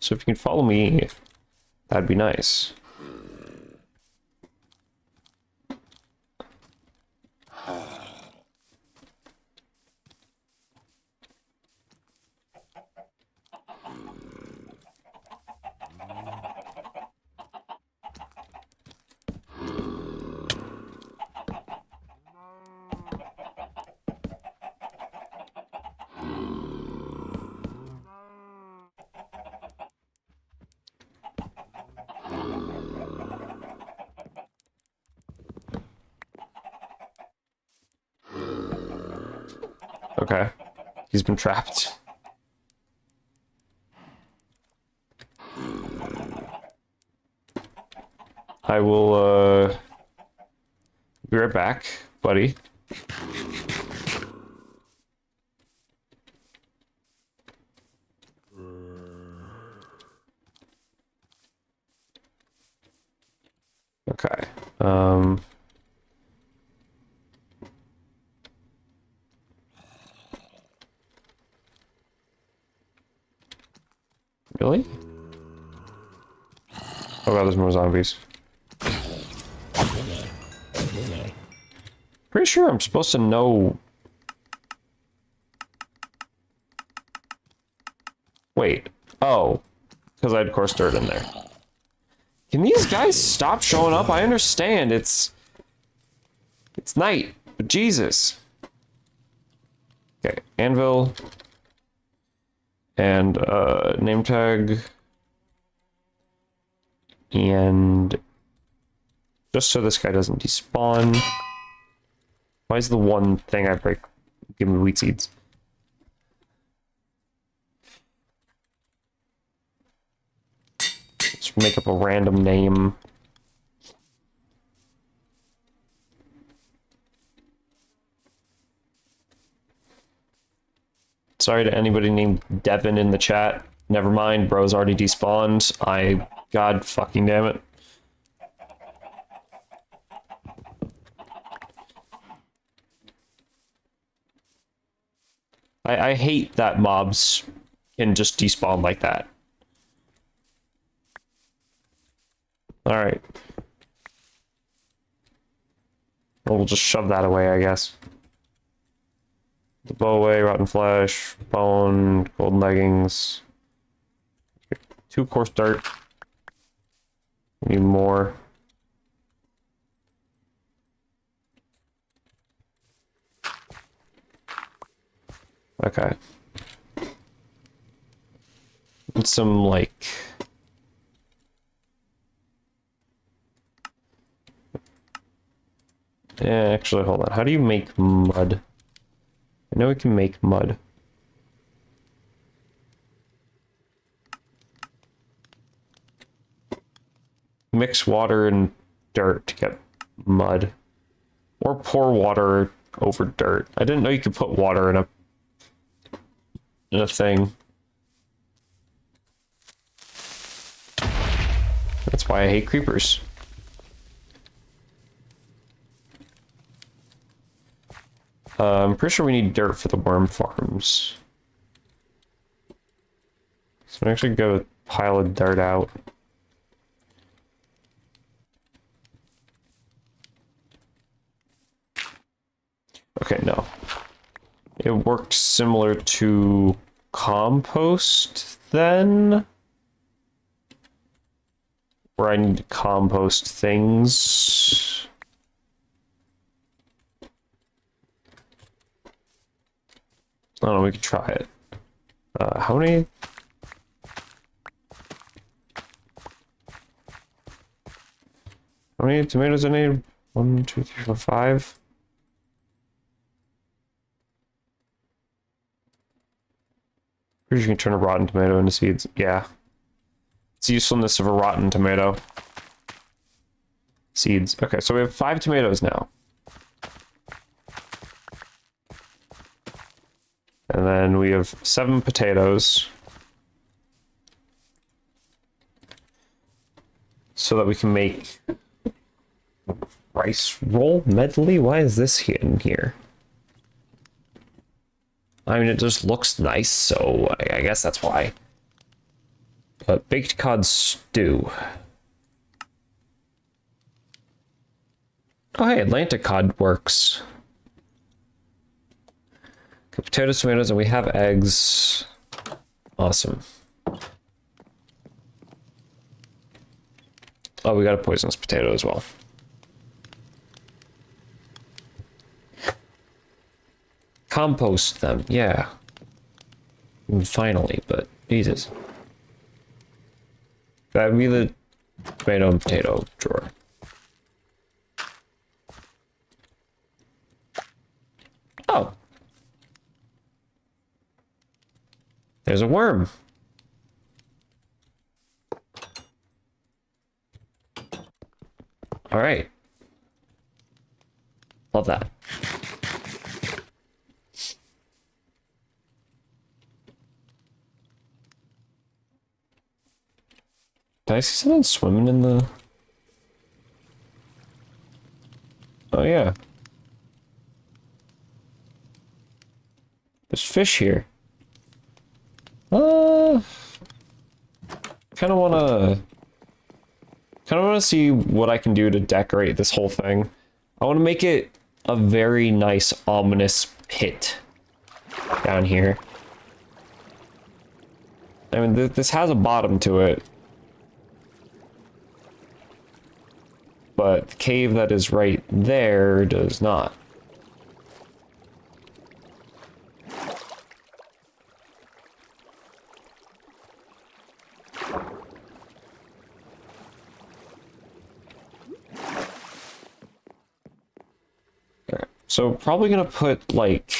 So if you can follow me, that'd be nice. Okay. He's been trapped. I will, be right back, buddy. Okay. Really? Oh god, there's more zombies. Pretty sure I'm supposed to know... Wait. Oh. Because I had coarse dirt in there. Can these guys stop showing up? I understand, it's night, but Jesus. Okay, anvil. And, name tag. And... just so this guy doesn't despawn. Why is the one thing I break give me wheat seeds? Let's make up a random name. Sorry to anybody named Devin in the chat. Never mind, bro's already despawned. God fucking damn it. I hate that mobs can just despawn like that. Alright. Well, we'll just shove that away, I guess. The bow away, rotten flesh, bone, golden leggings. 2 coarse dirt. Need more. Okay. And some, like... yeah, actually, hold on. How do you make mud? I know we can make mud. Mix water and dirt to get mud. Or pour water over dirt. I didn't know you could put water in a thing. That's why I hate creepers. I'm pretty sure we need dirt for the worm farms. So I'm actually go a pile of dirt out. Okay, no. It worked similar to compost then, where I need to compost things. I don't know, we could try it. How many? How many tomatoes I need? 1, 2, 3, 4, 5. Pretty sure you can turn a rotten tomato into seeds. Yeah. It's the usefulness of a rotten tomato. Seeds. Okay, so we have 5 tomatoes now. And then we have 7 potatoes. So that we can make rice roll medley? Why is this in here? I mean, it just looks nice, so I guess that's why. But baked cod stew. Oh, hey, Atlantic cod works. Okay, potatoes, tomatoes, and we have eggs. Awesome. Oh, we got a poisonous potato as well. Compost them, yeah. Finally, but Jesus. That would be the tomato and potato drawer. Oh. There's a worm. All right. Love that. Did I see someone swimming in the... Oh, yeah. There's fish here. Kind of want to see what I can do to decorate this whole thing. I want to make it a very nice, ominous pit down here. I mean, this has a bottom to it. But the cave that is right there does not. So probably gonna put, like,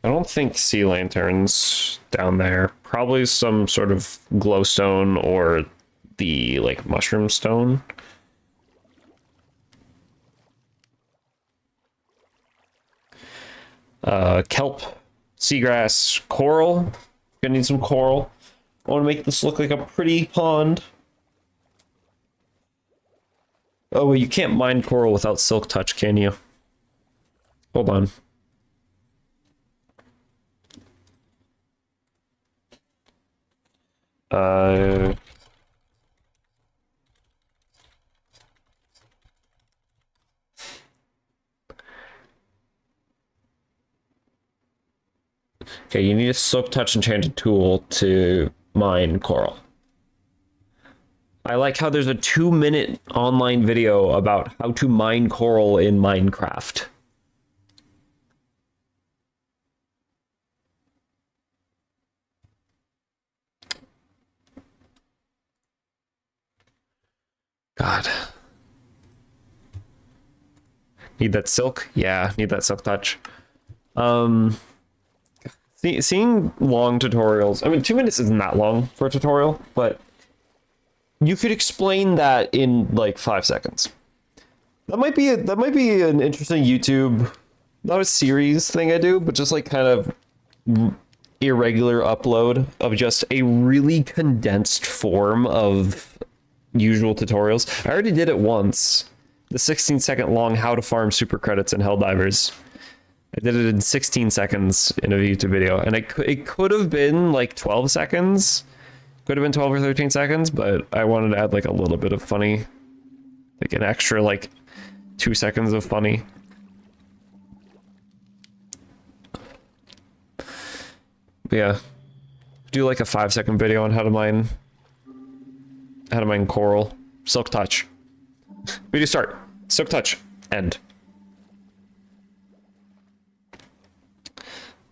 I don't think sea lanterns down there. Probably some sort of glowstone or the, like, mushroom stone. Kelp, seagrass, coral. Gonna need some coral. I want to make this look like a pretty pond. Oh, well, you can't mine coral without silk touch, can you? Hold on. Okay, you need a silk touch enchanted tool to mine coral. I like how there's a 2-minute online video about how to mine coral in Minecraft. God. Need that silk? Yeah, need that silk touch. Seeing long tutorials, I mean, 2 minutes isn't that long for a tutorial, but you could explain that in like 5 seconds. That might be an interesting YouTube, not a series thing I do, but just like kind of irregular upload of just a really condensed form of usual tutorials. I already did it once. The 16-second long how to farm super credits in Helldivers. I did it in 16 seconds in a YouTube video, and it could have been like 12 seconds. Could have been 12 or 13 seconds, but I wanted to add like a little bit of funny, like an extra like 2 seconds of funny. But yeah, do like a 5-second video on how to mine coral. Silk touch. Video start. Silk touch. End.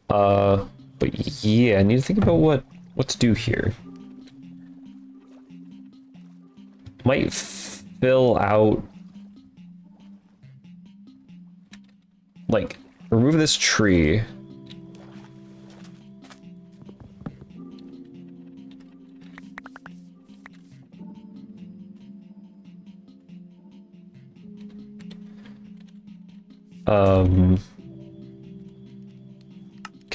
But yeah, I need to think about what to do here. Might fill out, like, remove this tree.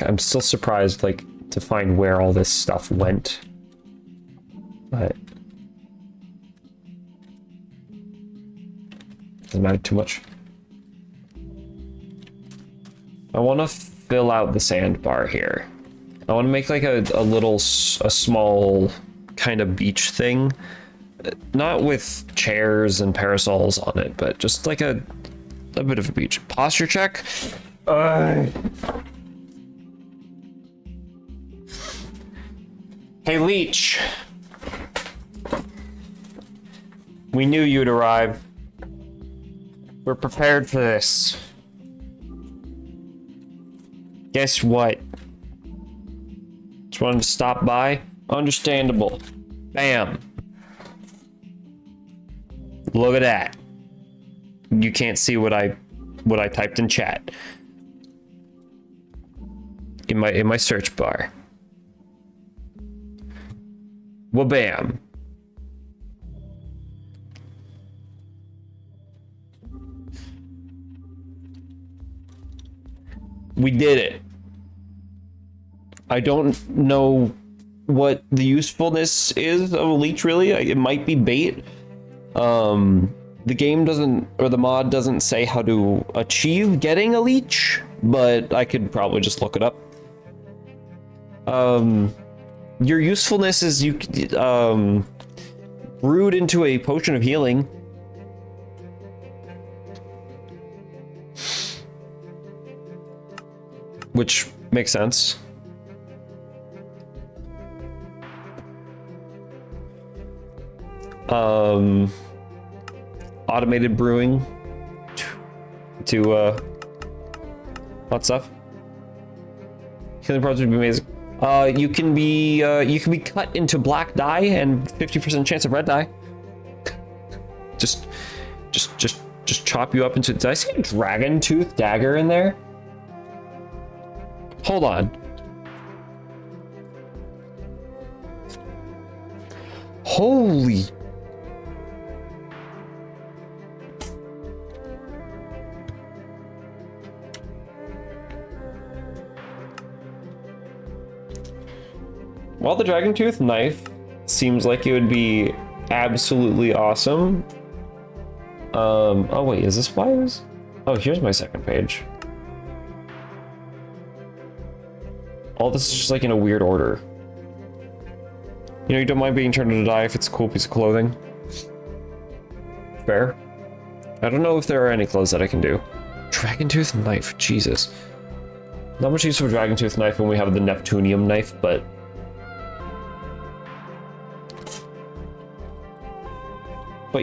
I'm still surprised, like, to find where all this stuff went. But doesn't matter too much. I want to fill out the sandbar here. I want to make like a small kind of beach thing. Not with chairs and parasols on it, but just like a bit of a beach. Posture check. Hey, Leech. We knew you'd arrive. We're prepared for this. Guess what? Just wanted to stop by. Understandable. Bam. Look at that. You can't see what I typed in chat. In my search bar. Wabam. We did it. I don't know what the usefulness is of a leech, really. It might be bait. The game doesn't, or the mod doesn't say how to achieve getting a leech, but I could probably just look it up. Your usefulness is you brewed into a potion of healing. Which makes sense. Automated brewing to hot stuff. Healing process would be amazing. You can be cut into black dye and 50% chance of red dye. just chop you up into. Did I see a dragon tooth dagger in there? Hold on. Holy. While the dragon tooth knife seems like it would be absolutely awesome. Oh wait, is this wires? Oh, here's my second page. All this is just like in a weird order. You know, you don't mind being turned into dye if it's a cool piece of clothing. Fair. I don't know if there are any clothes that I can do. Dragon tooth knife, Jesus. Not much use for a dragon tooth knife when we have the Neptunium knife, but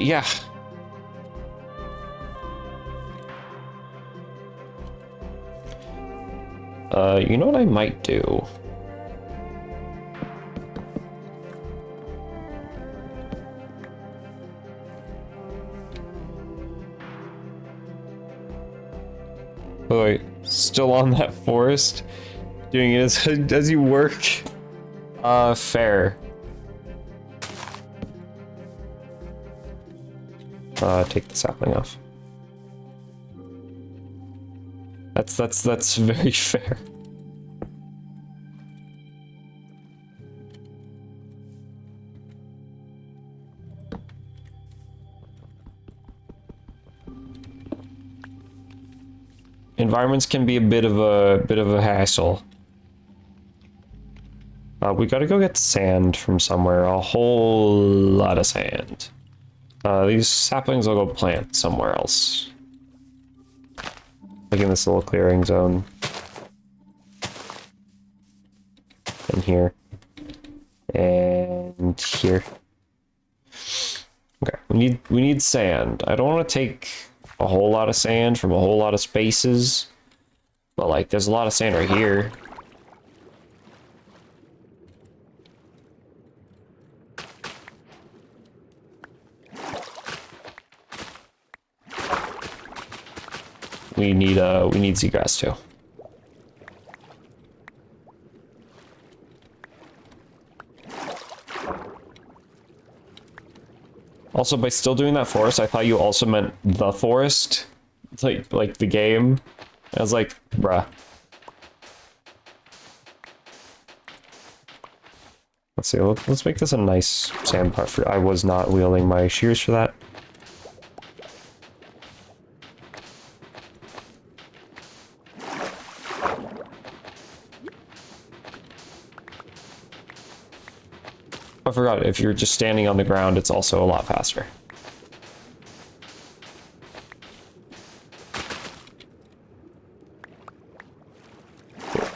yeah. You know what I might do? Oh wait, still on that forest? Doing it as you work? Fair. Take the sapling off. That's very fair. Environments can be a bit of a hassle. We gotta go get sand from somewhere. A whole lot of sand. These saplings will go plant somewhere else. Like in this little clearing zone. And here. And here. Okay, we need sand. I don't want to take a whole lot of sand from a whole lot of spaces. But like there's a lot of sand right here. We need seagrass too. Also, by still doing that forest, I thought you also meant the forest, like the game. I was like, bruh. Let's see. Let's make this a nice sand part. I was not wielding my shears for that. I forgot, if you're just standing on the ground, it's also a lot faster.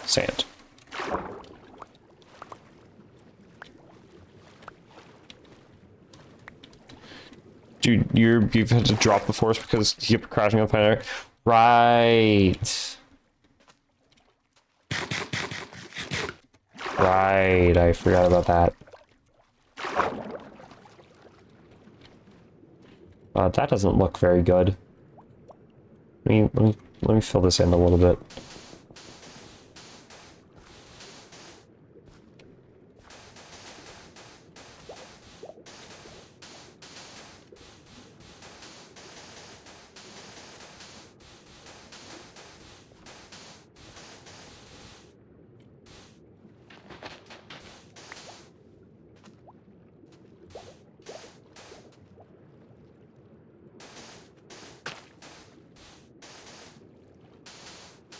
Sand. Dude, you've had to drop the force because you keep crashing on planet. Right. Right, I forgot about that. That doesn't look very good. Let me fill this in a little bit.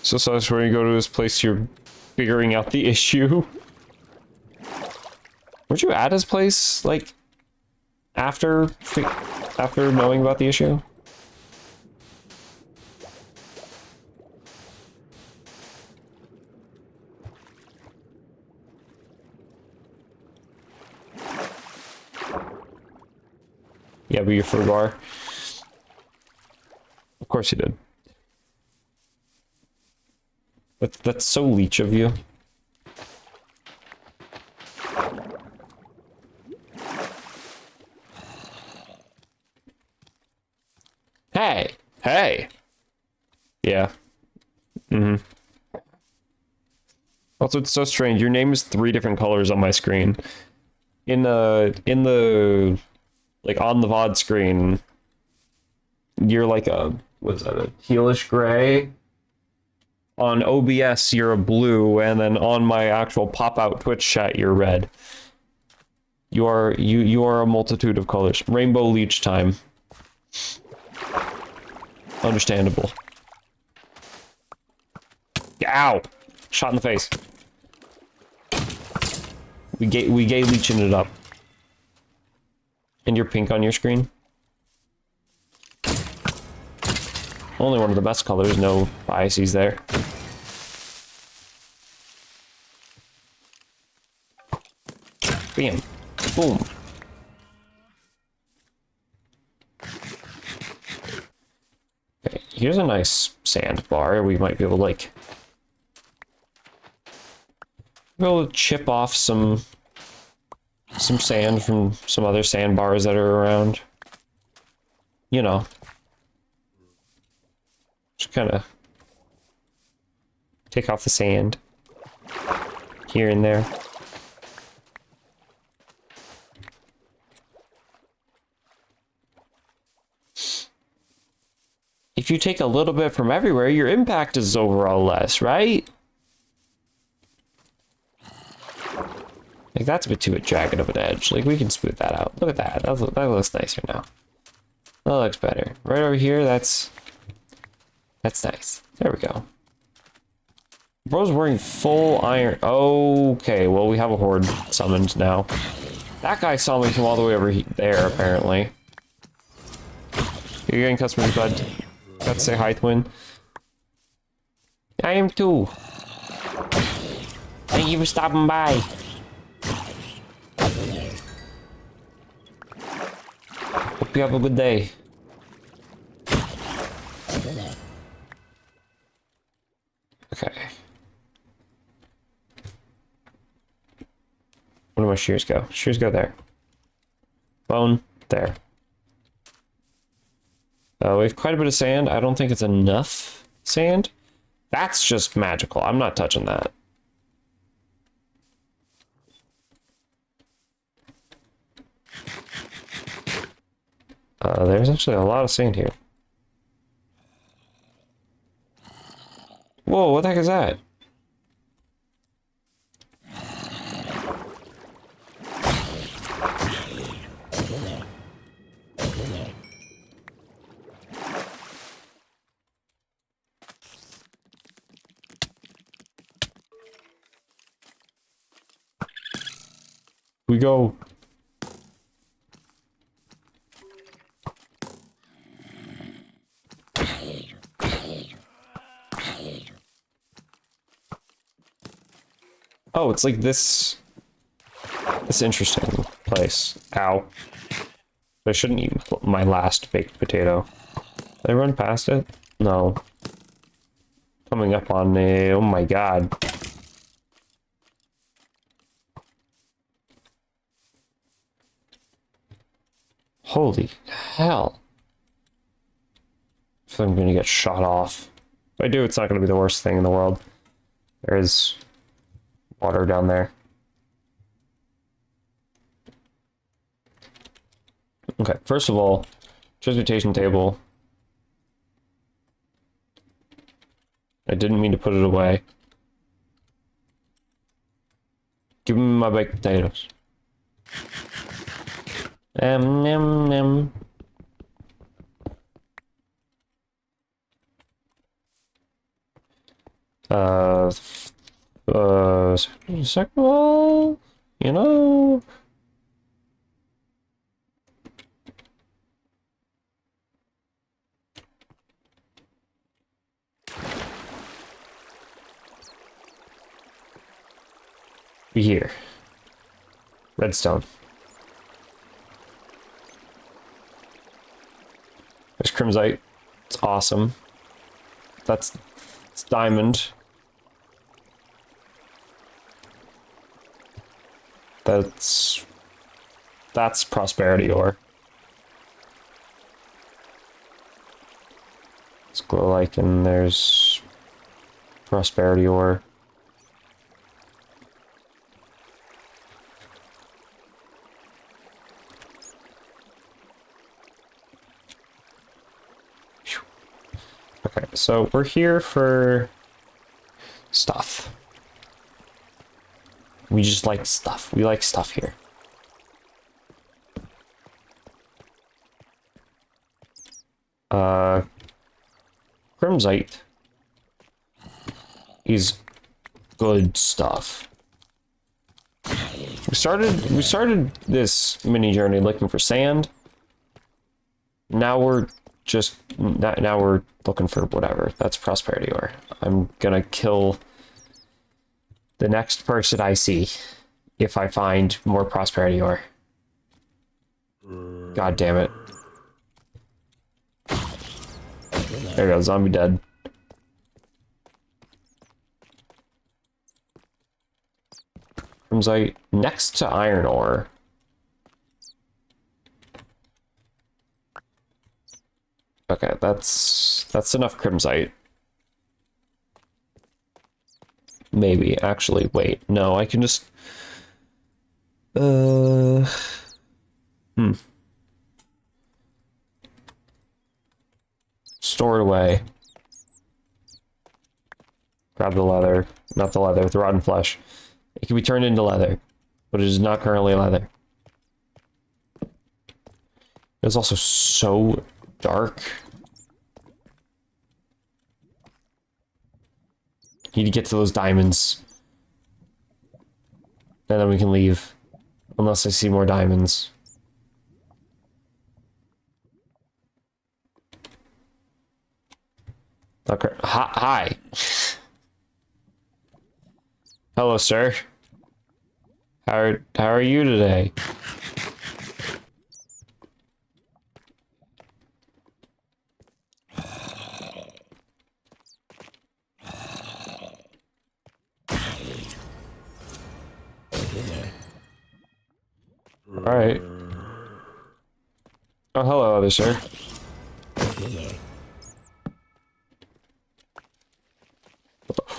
So when you go to this place, you're figuring out the issue. Weren't you at his place, like, after knowing about the issue? Yeah, but your fruit bar. Of course you did. That's so leech of you. Hey! Hey! Yeah. Mm-hmm. Also, it's so strange. Your name is 3 different colors on my screen. In the like on the VOD screen, you're like a, what's that, a tealish gray. On OBS, you're a blue, and then on my actual pop-out Twitch chat, you're red. You are a multitude of colors. Rainbow leech time. Understandable. Ow! Shot in the face. We gay leeching it up. And you're pink on your screen? Only one of the best colors, no biases there. Bam. Boom. Okay, here's a nice sandbar. We might be able to, like, chip off some sand from some other sandbars that are around. You know. Just kind of take off the sand here and there. If you take a little bit from everywhere, your impact is overall less, right? Like, that's a bit too jagged of an edge. Like, we can smooth that out. Look at that. That looks nicer now. That looks better. Right over here, that's nice. There we go. Bro's wearing full iron. Okay, well, we have a horde summoned now. That guy saw me from all the way over there, apparently. You're getting customers, bud. Got to say hi, Twin. I am too. Thank you for stopping by. Hope you have a good day. Okay. Where do my shears go? Shears go there. Bone, there. We have quite a bit of sand. I don't think it's enough sand. That's just magical. I'm not touching that. There's actually a lot of sand here. Whoa, what the heck is that? We go. Oh, it's like this interesting place. Ow. I shouldn't eat my last baked potato. Did I run past it? No. Coming up on me. Oh my god. Holy hell. I feel like I'm gonna get shot off. If I do, it's not gonna be the worst thing in the world. There is water down there. Okay, first of all, transmutation table. I didn't mean to put it away. Give me my baked potatoes. Nem. Second wall, you know. Here. Redstone. There's crimsite. It's awesome. It's diamond. That's prosperity ore. It's glow lichen. There's prosperity ore. Okay, so we're here for stuff. We just like stuff. We like stuff here. Crimsite is good stuff. We started this mini journey looking for sand. Now we're looking for whatever. That's prosperity ore. I'm gonna kill the next person I see if I find more prosperity ore. God damn it. There we go, zombie dead. Crimsite next to iron ore. Okay, that's enough crimsite. Maybe, actually, wait. No, I can just... Store it away. Grab the leather. Not the leather, the rotten flesh. It can be turned into leather, but it is not currently leather. It's also so dark. Need to get to those diamonds. And then we can leave. Unless I see more diamonds. Okay. Hi. Hello, sir. How are you today? All right. Oh, hello, other sir.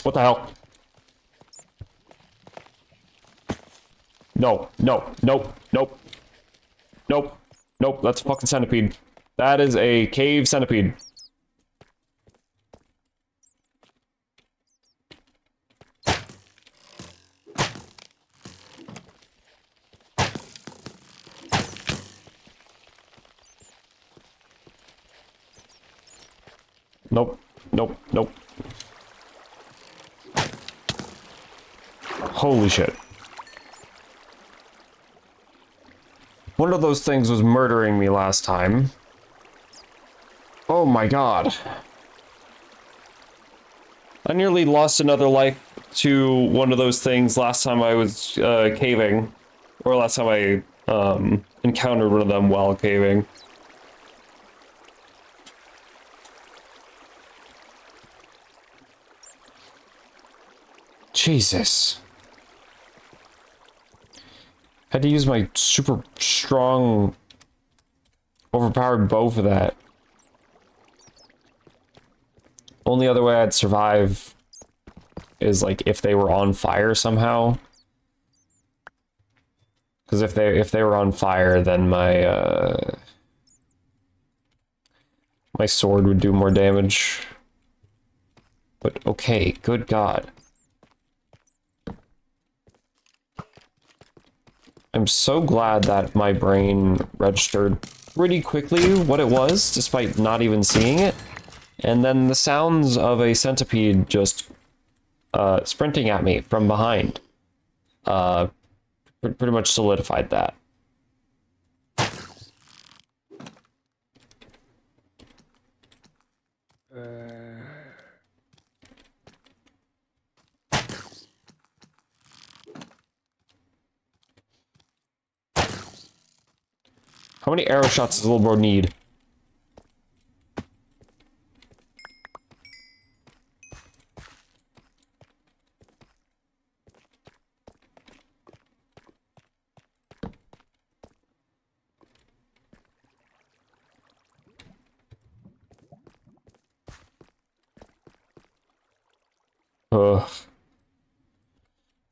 What the hell? No, no, nope, nope. Nope, nope, that's a fucking centipede. That is a cave centipede. Nope, nope, nope. Holy shit. One of those things was murdering me last time. Oh my god. I nearly lost another life to one of those things last time I was caving. Or last time I encountered one of them while caving. Jesus. Had to use my super strong, overpowered bow for that. Only other way I'd survive is like if they were on fire somehow. Because if they were on fire, then my my sword would do more damage. But okay, good God. I'm so glad that my brain registered pretty quickly what it was, despite not even seeing it. And then the sounds of a centipede just sprinting at me from behind. Pretty much solidified that. How many arrow shots does the little bro need? Ugh.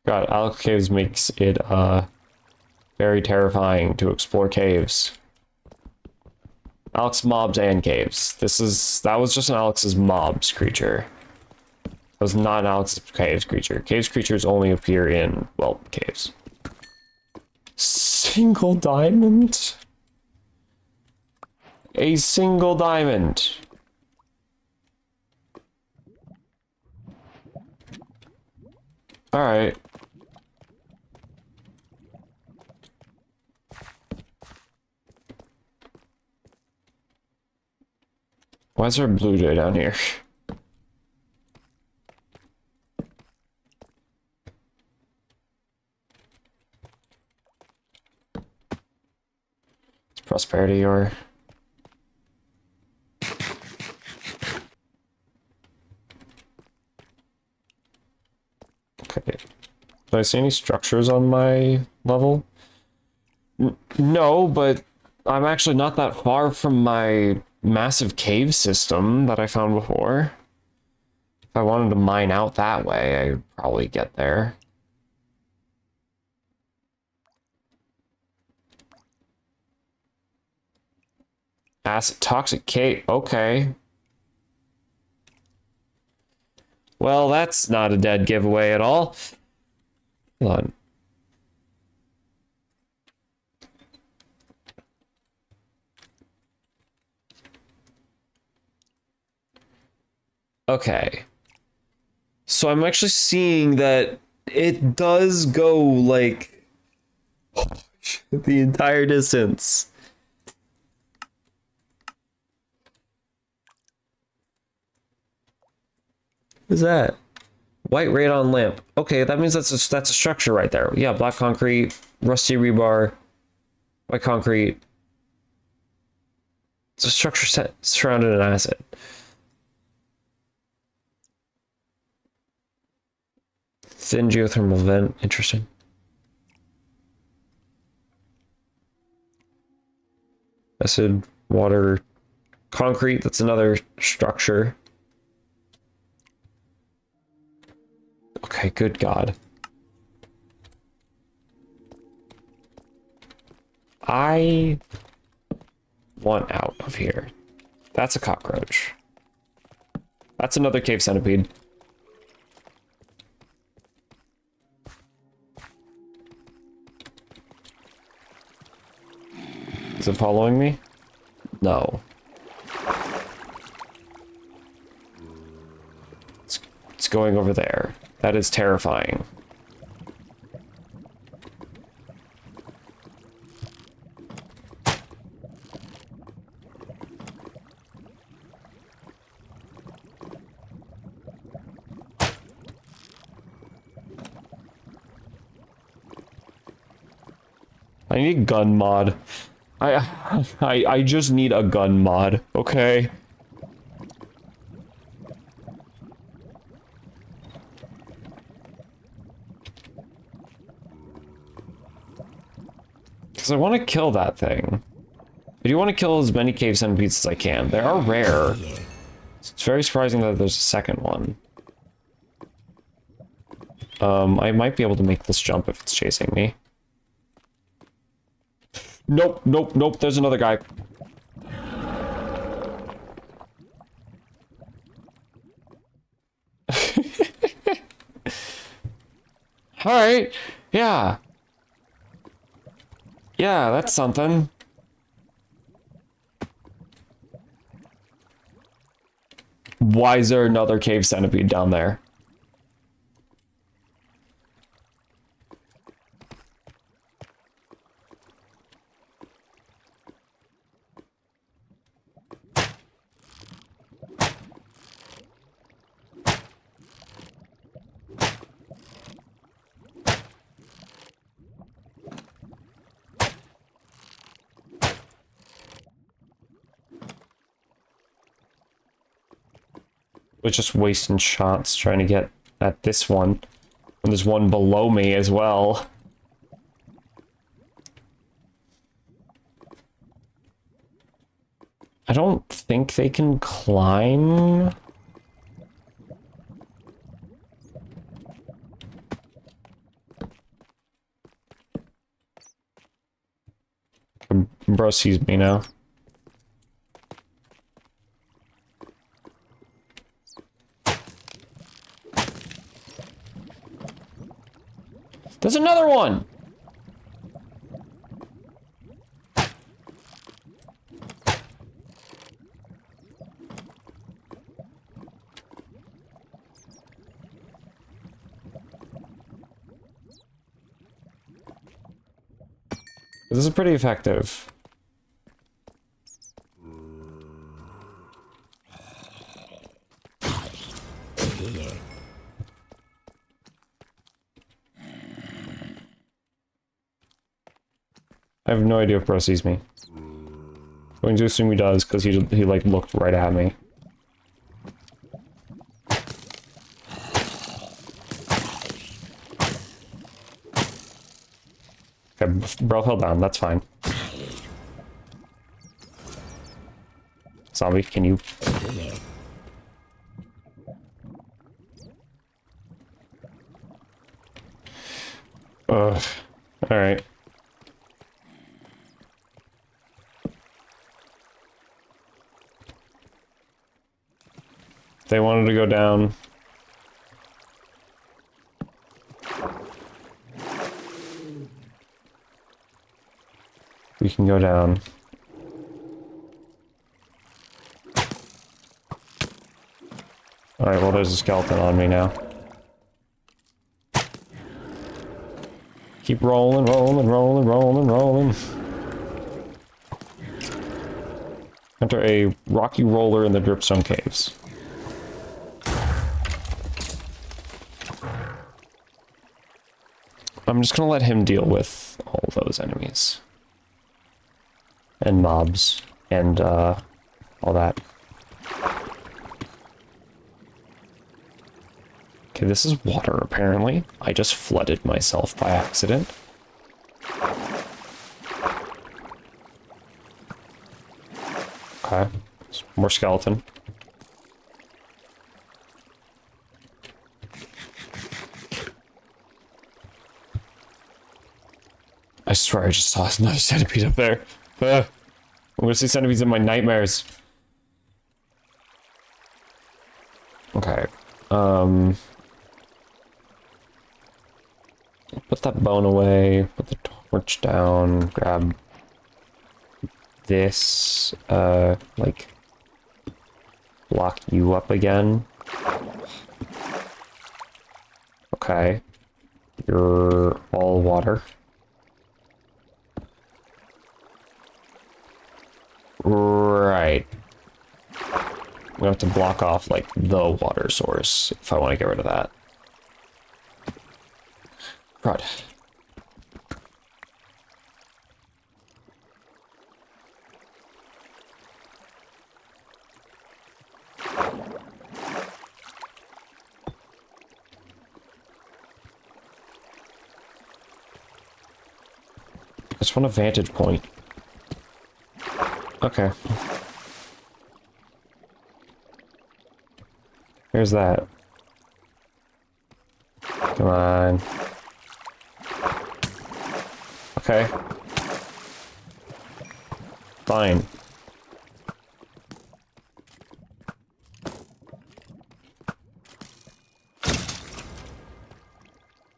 God, Alex Caves makes it, very terrifying to explore caves. Alex mobs and caves. That was just an Alex's mobs creature. That was not an Alex's caves creature. Caves creatures only appear in, well, caves. Single diamond? A single diamond. Alright. Why is there a blue jay down here? It's prosperity or... Okay. Do I see any structures on my level? No, but I'm actually not that far from my massive cave system that I found before. If I wanted to mine out that way, I'd probably get there. Acid toxic cave. Okay. Well, that's not a dead giveaway at all. Hold on. Okay. So I'm actually seeing that it does go like the entire distance. What is that? White radon lamp. Okay, that means that's a structure right there. Yeah, black concrete, rusty rebar, white concrete. It's a structure surrounded in acid. Thin geothermal vent. Interesting. Acid, water, concrete. That's another structure. Okay, good God. I want out of here. That's a cockroach. That's another cave centipede. Is it following me? No. It's going over there. That is terrifying. I need a gun mod. I just need a gun mod, okay? Because I want to kill that thing. I do want to kill as many cave centipedes as I can. They are rare. It's very surprising that there's a second one. I might be able to make this jump if it's chasing me. Nope, nope, nope, there's another guy. Alright, yeah. Yeah, that's something. Why is there another cave centipede down there? was just wasting shots trying to get at this one. And there's one below me as well. I don't think they can climb. Bro sees me now. There's another one! This is pretty effective. I have no idea if bro sees me. I'm going to assume he does, because he like looked right at me. Okay, bro fell down, that's fine. Zombie, can you... Ugh. Alright. They wanted to go down. We can go down. Alright, well there's a skeleton on me now. Keep rolling, rolling, rolling, rolling, rolling. Enter a rocky roller in the dripstone caves. I'm just gonna let him deal with all those enemies. And mobs. And, all that. Okay, this is water, apparently. I just flooded myself by accident. Okay. More skeleton. I swear I just saw another centipede up there. I'm gonna see centipedes in my nightmares. Okay. Put that bone away, put the torch down, grab this, like, block you up again. Okay. You're all water. Right. We have to block off, like, the water source if I want to get rid of that. Crud. I just want a vantage point. Okay. Here's that. Come on. Okay. Fine.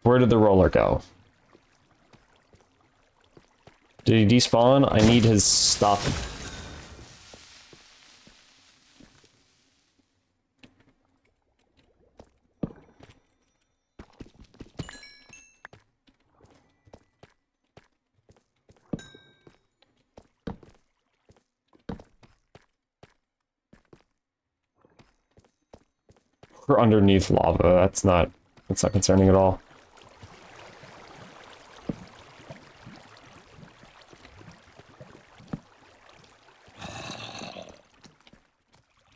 Where did the roller go? Did he despawn? I need his stuff. We're underneath lava. That's not concerning at all.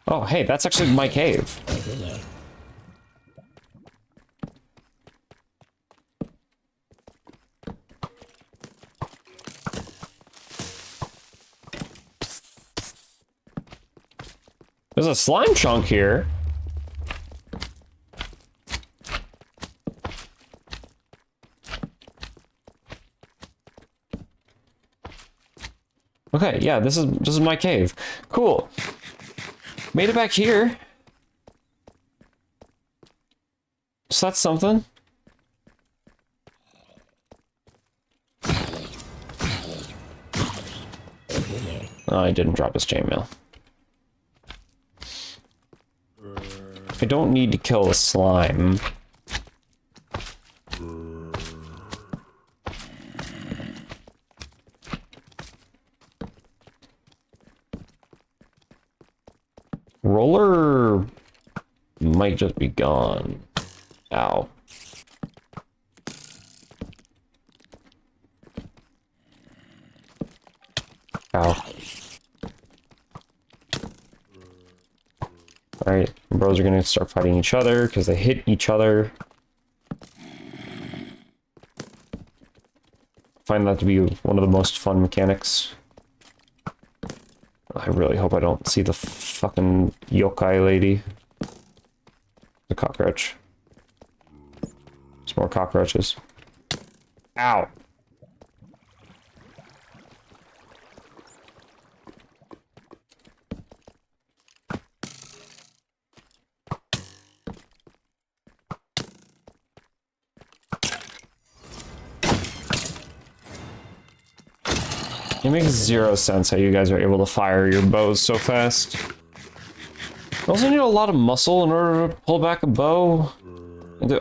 Oh, hey, that's actually my cave. There's a slime chunk here. Okay, yeah, this is my cave. Cool. Made it back here. So that's something. Oh, I didn't drop his chainmail. I don't need to kill the slime. Roller might just be gone. Ow. Ow. Alright, bros are gonna start fighting each other because they hit each other. Find that to be one of the most fun mechanics. I really hope I don't see the fucking yokai lady. The cockroach. There's more cockroaches. Ow! It makes zero sense how you guys are able to fire your bows so fast. You also need a lot of muscle in order to pull back a bow.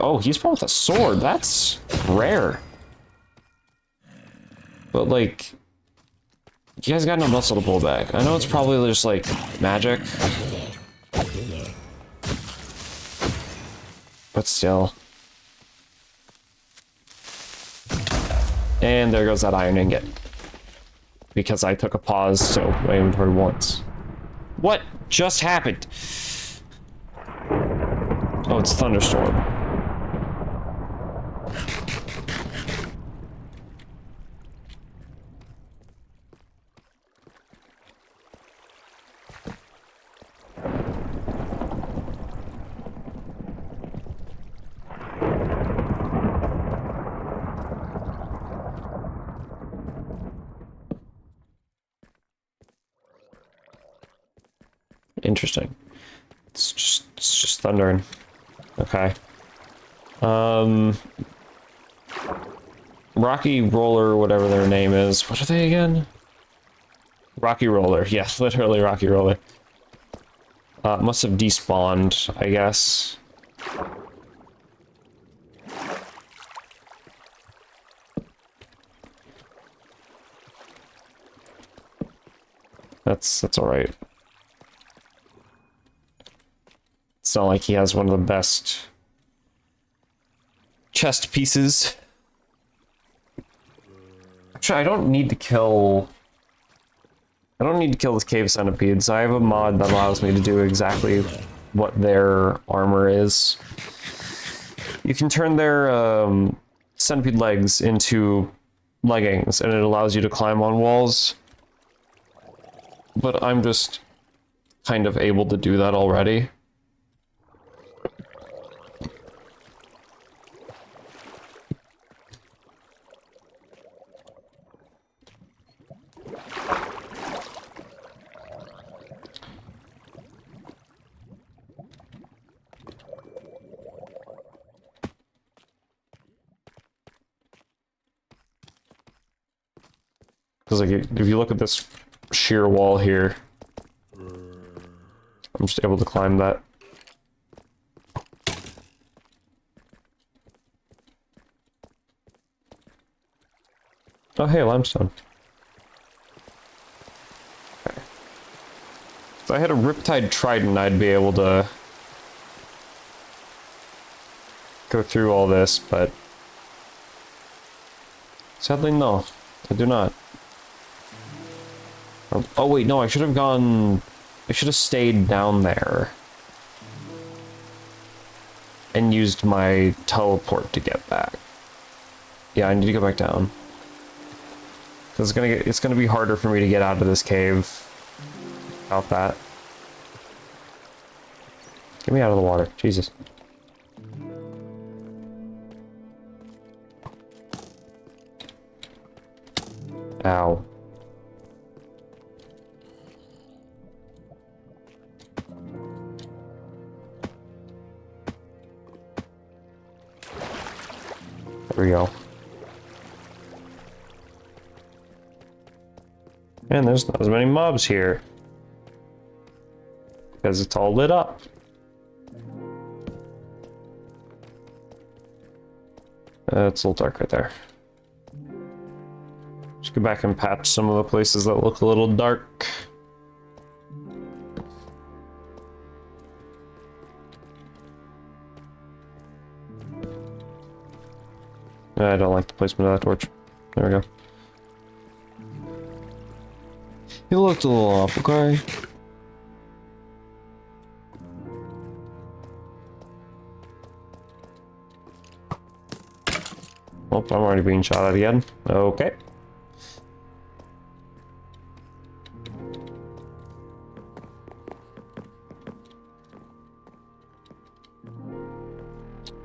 Oh, he's pulling with a sword. That's rare. But, like, you guys got no muscle to pull back. I know it's probably just, like, magic. But still. And there goes that iron ingot. Because I took a pause to open my inventory once. What just happened? Oh, it's a thunderstorm. Interesting. It's just thundering. Okay. Rocky Roller, whatever their name is. What are they again? Rocky Roller. Yes, literally Rocky Roller. Must have despawned, I guess. That's all right. It's not like he has one of the best chest pieces. Actually, I don't need to kill this cave centipedes. I have a mod that allows me to do exactly what their armor is. You can turn their centipede legs into leggings, and it allows you to climb on walls. But I'm just kind of able to do that already. Because like, if you look at this sheer wall here, I'm just able to climb that. Oh hey, limestone. Okay. If I had a Riptide Trident, I'd be able to go through all this, but sadly no, I do not. Oh wait, no, I should have stayed down there. and used my teleport to get back. Yeah, I need to go back down. Cause it's gonna be harder for me to get out of this cave without that. Get me out of the water, Jesus. Ow. There we go. Man, there's not as many mobs here. Because it's all lit up. It's a little dark right there. Just go back and patch some of the places that look a little dark. I don't like the placement of that torch. There we go. It looked a little off, okay? Oh, I'm already being shot at again. Okay.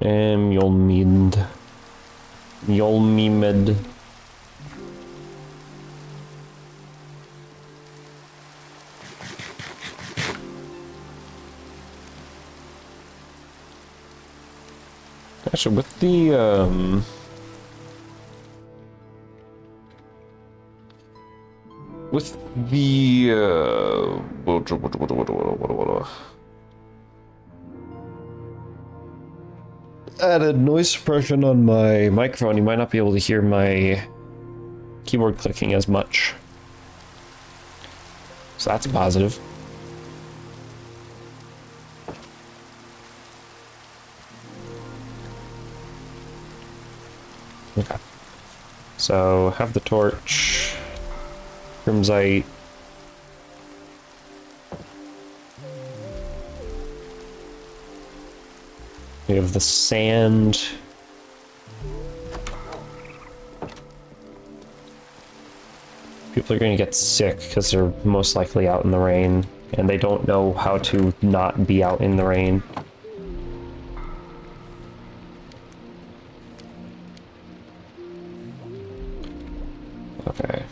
Yolmid. Yolmimed. Actually, with the added noise suppression on my microphone, you might not be able to hear my keyboard clicking as much. So that's a positive. Okay. So have the torch, crimsite. We have the sand. People are going to get sick because they're most likely out in the rain, and they don't know how to not be out in the rain. Okay.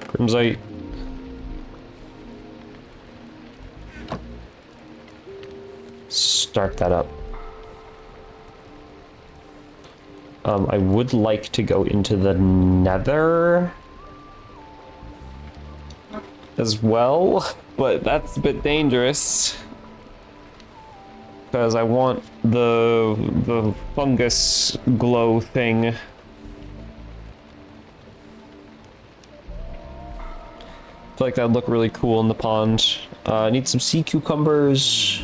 Crimsite. Start that up. I would like to go into the Nether as well, but that's a bit dangerous because I want the fungus glow thing. I feel like that'd look really cool in the pond. I need some sea cucumbers.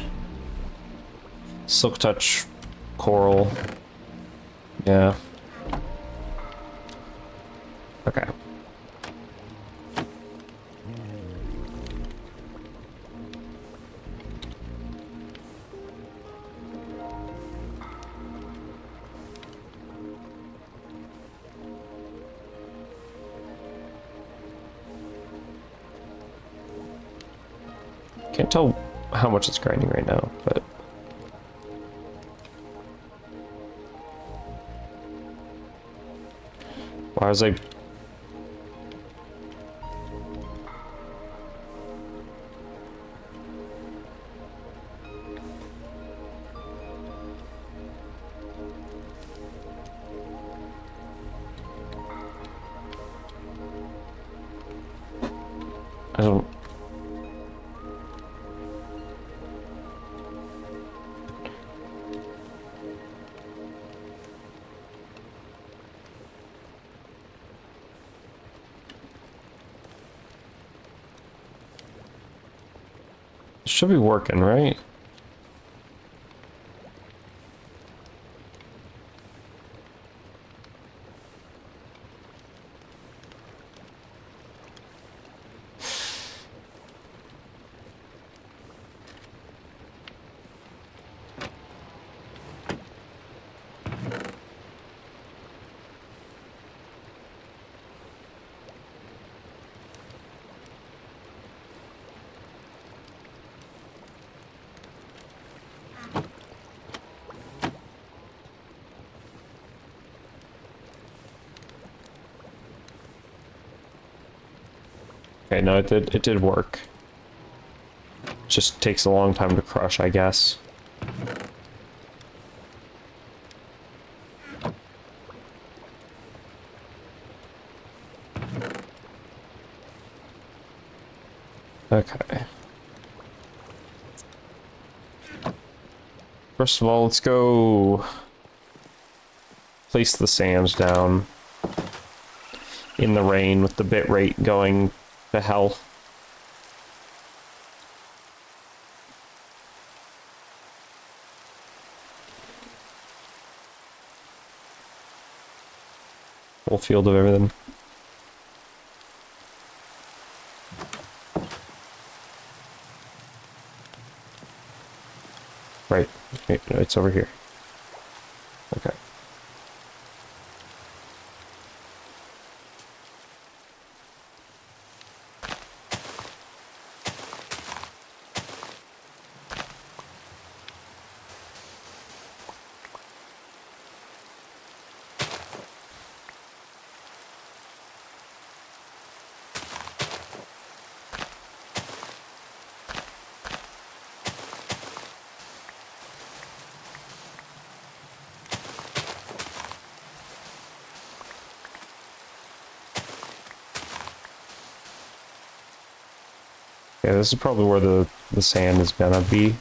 Silk touch coral. Yeah. Okay. Can't tell how much it's grinding right now, but why was I? I don't. Should be working, right? Okay, no, it did work. Just takes a long time to crush, I guess. Okay. First of all, let's go place the sand down in the rain with the bit rate going to hell. Full field of everything. Right. Okay, no, it's over here. Okay. Yeah, this is probably where the sand is gonna be.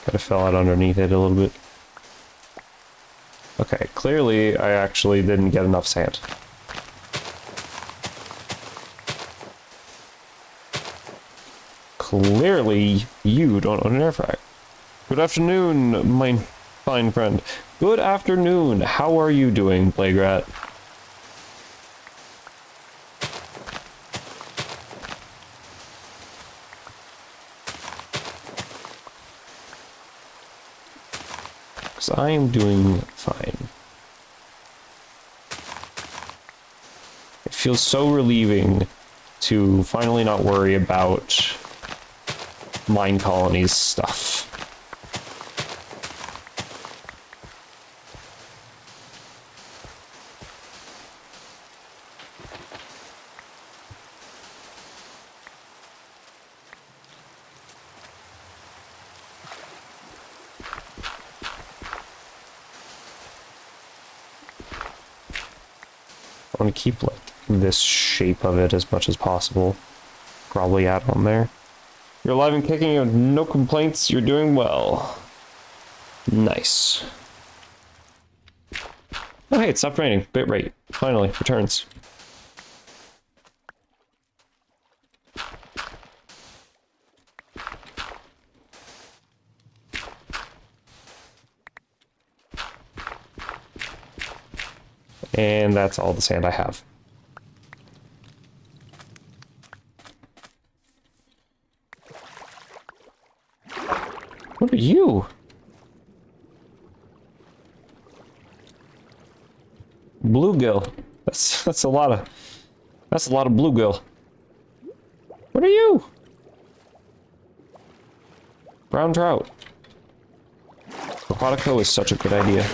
Gotta fill out underneath it a little bit. Okay, clearly I actually didn't get enough sand. Clearly you don't own an air fryer. Good afternoon, my fine friend. Good afternoon. How are you doing, Plague Rat? Because I am doing fine. It feels so relieving to finally not worry about mine colonies stuff. I want to keep like this shape of it as much as possible. Probably add on there. You're alive and kicking, you have no complaints, you're doing well. Nice. Oh hey, it stopped raining. Bitrate. Finally, returns. And that's all the sand I have. What are you? Bluegill. That's a lot of bluegill. What are you? Brown trout. Aquatico is such a good idea.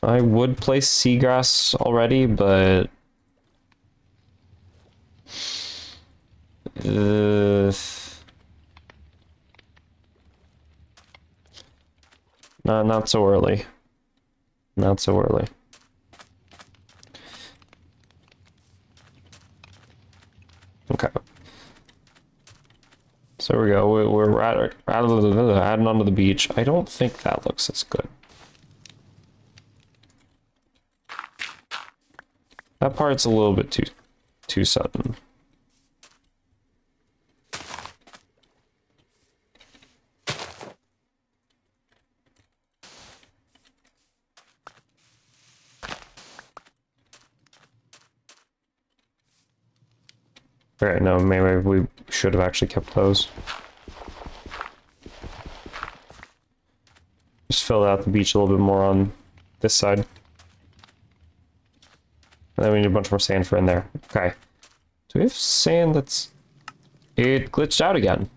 I would place seagrass already, but not so early. Not so early. Okay. So there we go. We're adding onto the beach. I don't think that looks as good. That part's a little bit too sudden. Alright, no, maybe we should have actually kept those. Just fill out the beach a little bit more on this side. And then we need a bunch more sand for in there. Okay. Do we have sand that's... It glitched out again.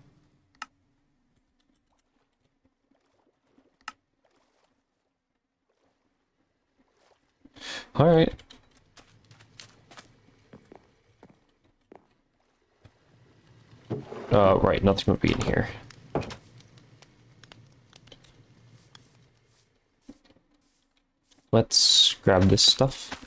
Alright. Right, nothing would be in here. Let's grab this stuff.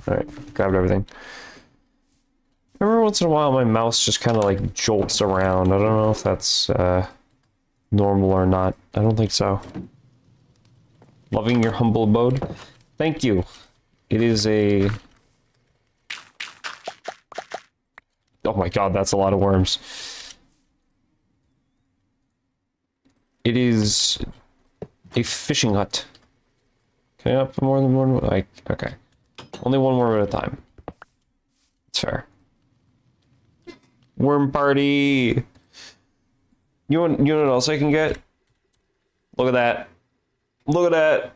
Alright, grabbed everything. Every once in a while my mouse just kind of like jolts around. I don't know if that's normal or not. I don't think so. Loving your humble abode. Thank you. It is a... Oh my god, that's a lot of worms. It is a fishing hut. Can I not put more than one? Like, okay. Only one worm at a time. It's fair. Worm party! You know what else I can get? Look at that. Look at that.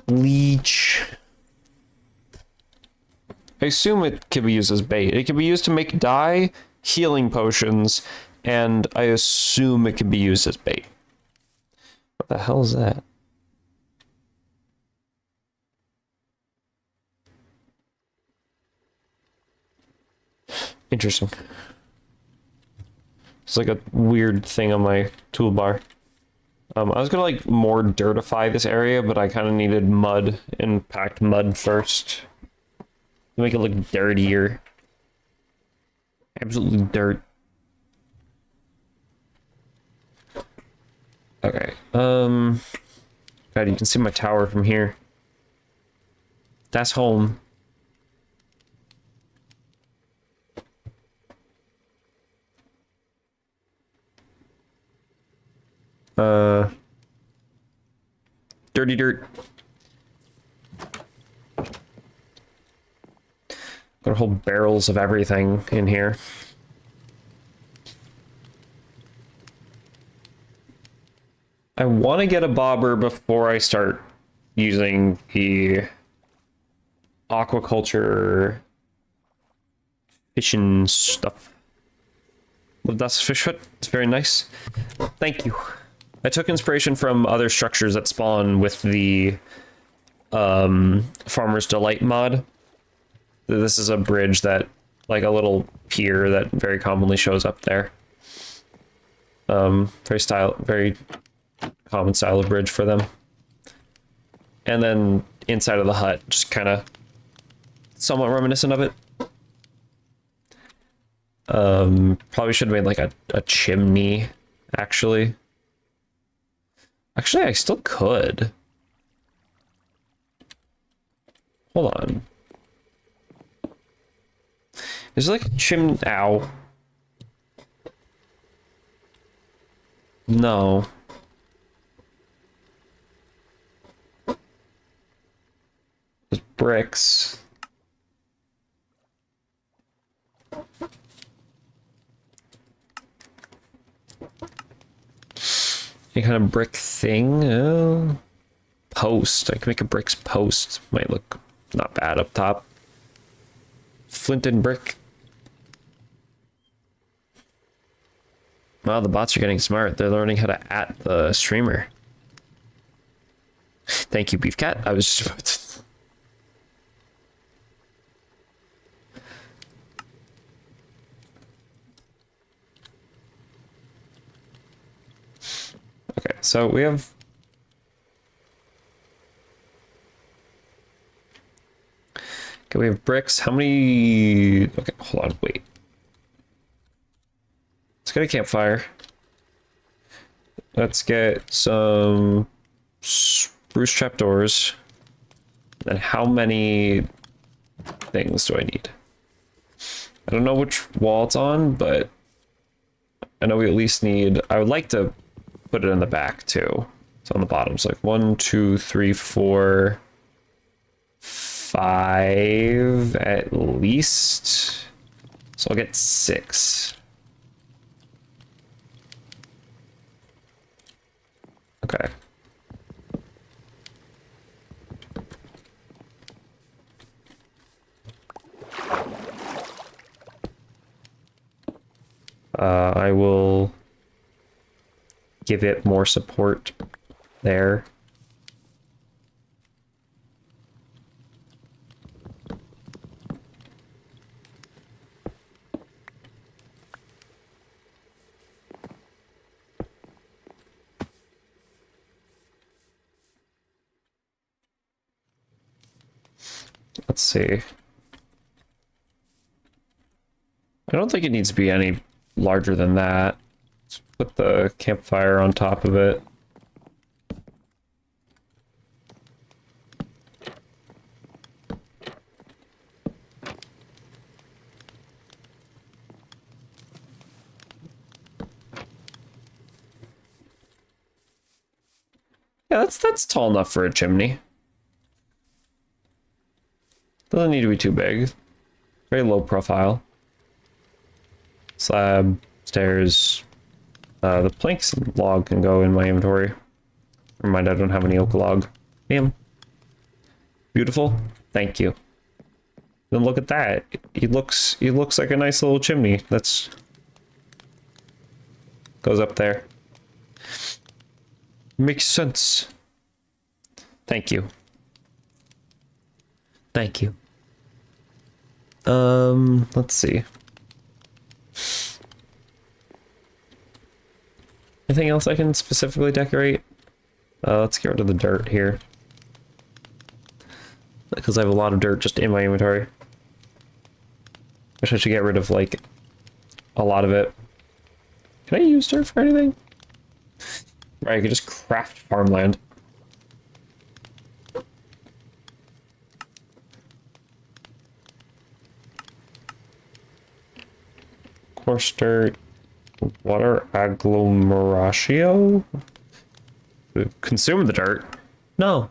Leech. I assume it can be used as bait. It can be used to make dye, healing potions, and I assume it can be used as bait. What the hell is that? Interesting. It's like a weird thing on my toolbar. I was gonna like more dirtify this area, but I kind of needed mud and packed mud first to make it look dirtier. Absolutely dirt. Okay. God, you can see my tower from here. That's home. Dirty dirt. Got whole barrels of everything in here. I want to get a bobber before I start using the aquaculture fishing stuff. Well, that's a fish hut. It's very nice. Thank you. I took inspiration from other structures that spawn with the Farmer's Delight mod. This is a bridge that, like a little pier that very commonly shows up there. Very common style of bridge for them. And then inside of the hut, just kind of somewhat reminiscent of it. Probably should have made like a chimney, actually. Actually, I still could. Hold on. Is there like a chimney? Ow. No. There's bricks. Any kind of brick thing? Post. I can make a bricks post. Might look not bad up top. Flint and brick. Wow, the bots are getting smart. They're learning how to at the streamer. Thank you, Beefcat. I was just about to... Okay, so we have... Okay, we have bricks. How many... Okay, hold on, wait. Let's get a campfire. Let's get some spruce trapdoors. And how many things do I need? I don't know which wall it's on, but I know we at least need, I would like to put it in the back too. So on the bottom, it's like 1, 2, 3, 4, 5 at least. So I'll get 6. Okay. I will give it more support there. Let's see. I don't think it needs to be any larger than that. Let's put the campfire on top of it. Yeah, that's tall enough for a chimney. Doesn't need to be too big. Very low profile. Slab, stairs. The planks and log can go in my inventory. Never mind, I don't have any oak log. Damn. Beautiful. Thank you. Then look at that. It looks like a nice little chimney. That's goes up there. Makes sense. Thank you. Thank you. Let's see. Anything else I can specifically decorate? Let's get rid of the dirt here. Because I have a lot of dirt just in my inventory. Wish I should get rid of, like, a lot of it. Can I use dirt for anything? Right, I could just craft farmland. Coarse dirt. Water agglomeratio? Consume the dirt? No.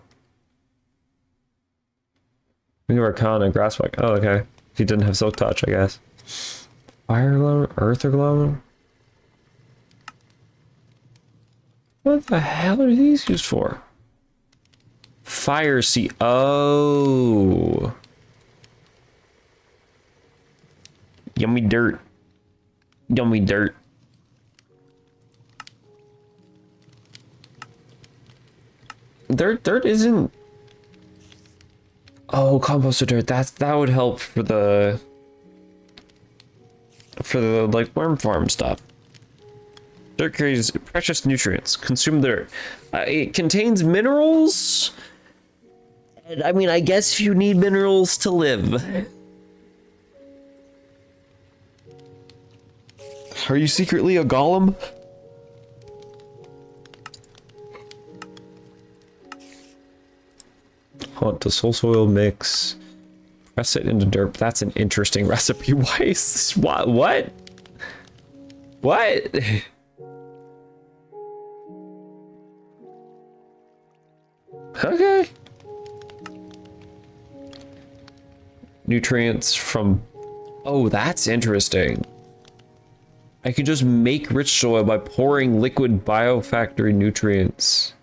We have Arcana, Grassback. Oh, okay. He didn't have Silk Touch, I guess. Fire Glow? Earth Glow? What the hell are these used for? Fire Sea. Oh. Yummy dirt. Yummy dirt. Dirt isn't. Oh, composted dirt. That would help for the like worm farm stuff. Dirt carries precious nutrients. Consume dirt. It contains minerals. And I mean, I guess you need minerals to live. Are you secretly a golem? Hunt the soul soil mix. Press it into dirt. That's an interesting recipe. Why is this? What? What? What? Okay. Nutrients from... Oh, that's interesting. I could just make rich soil by pouring liquid biofactory nutrients.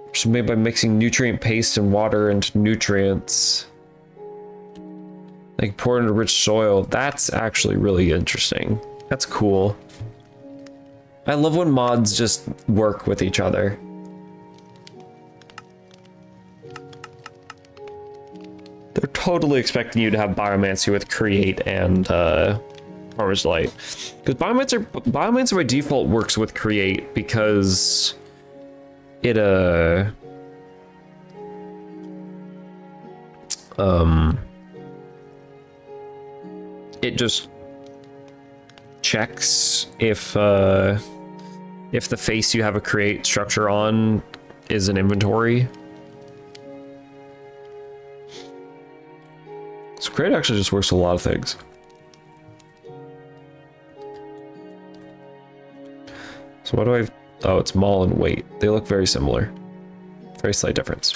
Which is made by mixing nutrient paste and water into nutrients. Like pour it into rich soil. That's actually really interesting. That's cool. I love when mods just work with each other. They're totally expecting you to have Biomancy with Create and Farmer's Light. Because Biomancer by default works with Create because it it just checks if the face you have a create structure on is an inventory. So crate actually just works with a lot of things. So what do I... Oh, it's maul and weight. They look very similar. Very slight difference.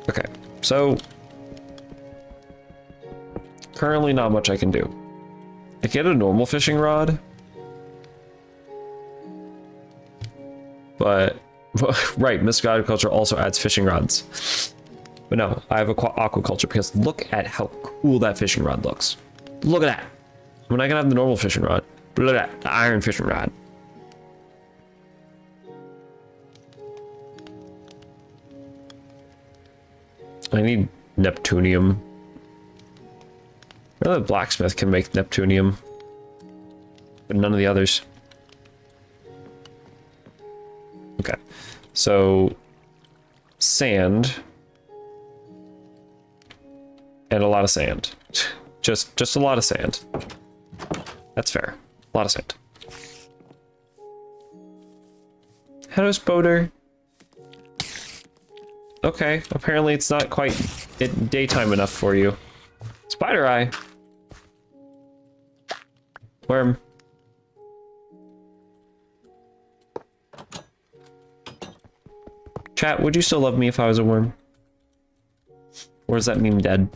Okay, so... currently not much I can do. I get a normal fishing rod. But... right, Mystic Aquaculture also adds fishing rods. But no, I have aquaculture because look at how cool that fishing rod looks. Look at that. I'm not gonna have the normal fishing rod. But look at that, the iron fishing rod. I need Neptunium. I know the blacksmith can make Neptunium, but none of the others. Okay, so sand and a lot of sand. Just a lot of sand. That's fair. A lot of sand. Hello, Spoder. Okay, apparently it's not quite daytime enough for you. Spider eye. Worm. Chat, would you still love me if I was a worm? Or is that meme dead?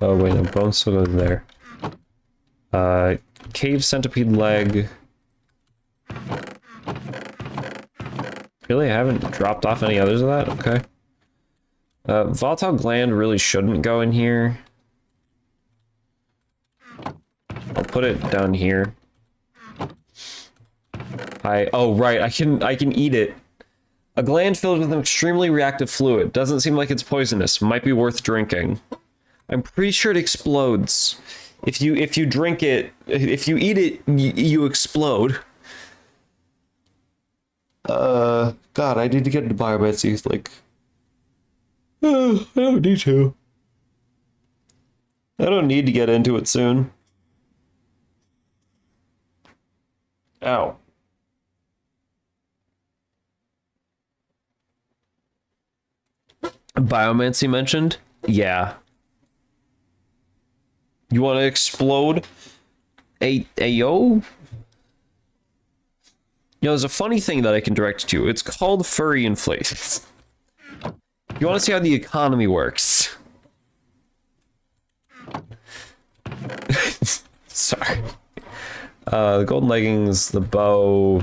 Oh wait, no, bone still goes there. Cave centipede leg. Really, I haven't dropped off any others of that? Okay. Volatile gland really shouldn't go in here. I'll put it down here. Oh right, I can eat it. A gland filled with an extremely reactive fluid. Doesn't seem like it's poisonous. Might be worth drinking. I'm pretty sure it explodes. If you drink it, if you eat it, you explode. God, I need to get into biomancy. Like, I don't need to. I don't need to get into it soon. Ow. Biomancy mentioned? Yeah. You want to explode? Yo? You know, there's a funny thing that I can direct you to. It's called furry inflation. You want to see how the economy works? Sorry. The golden leggings, the bow.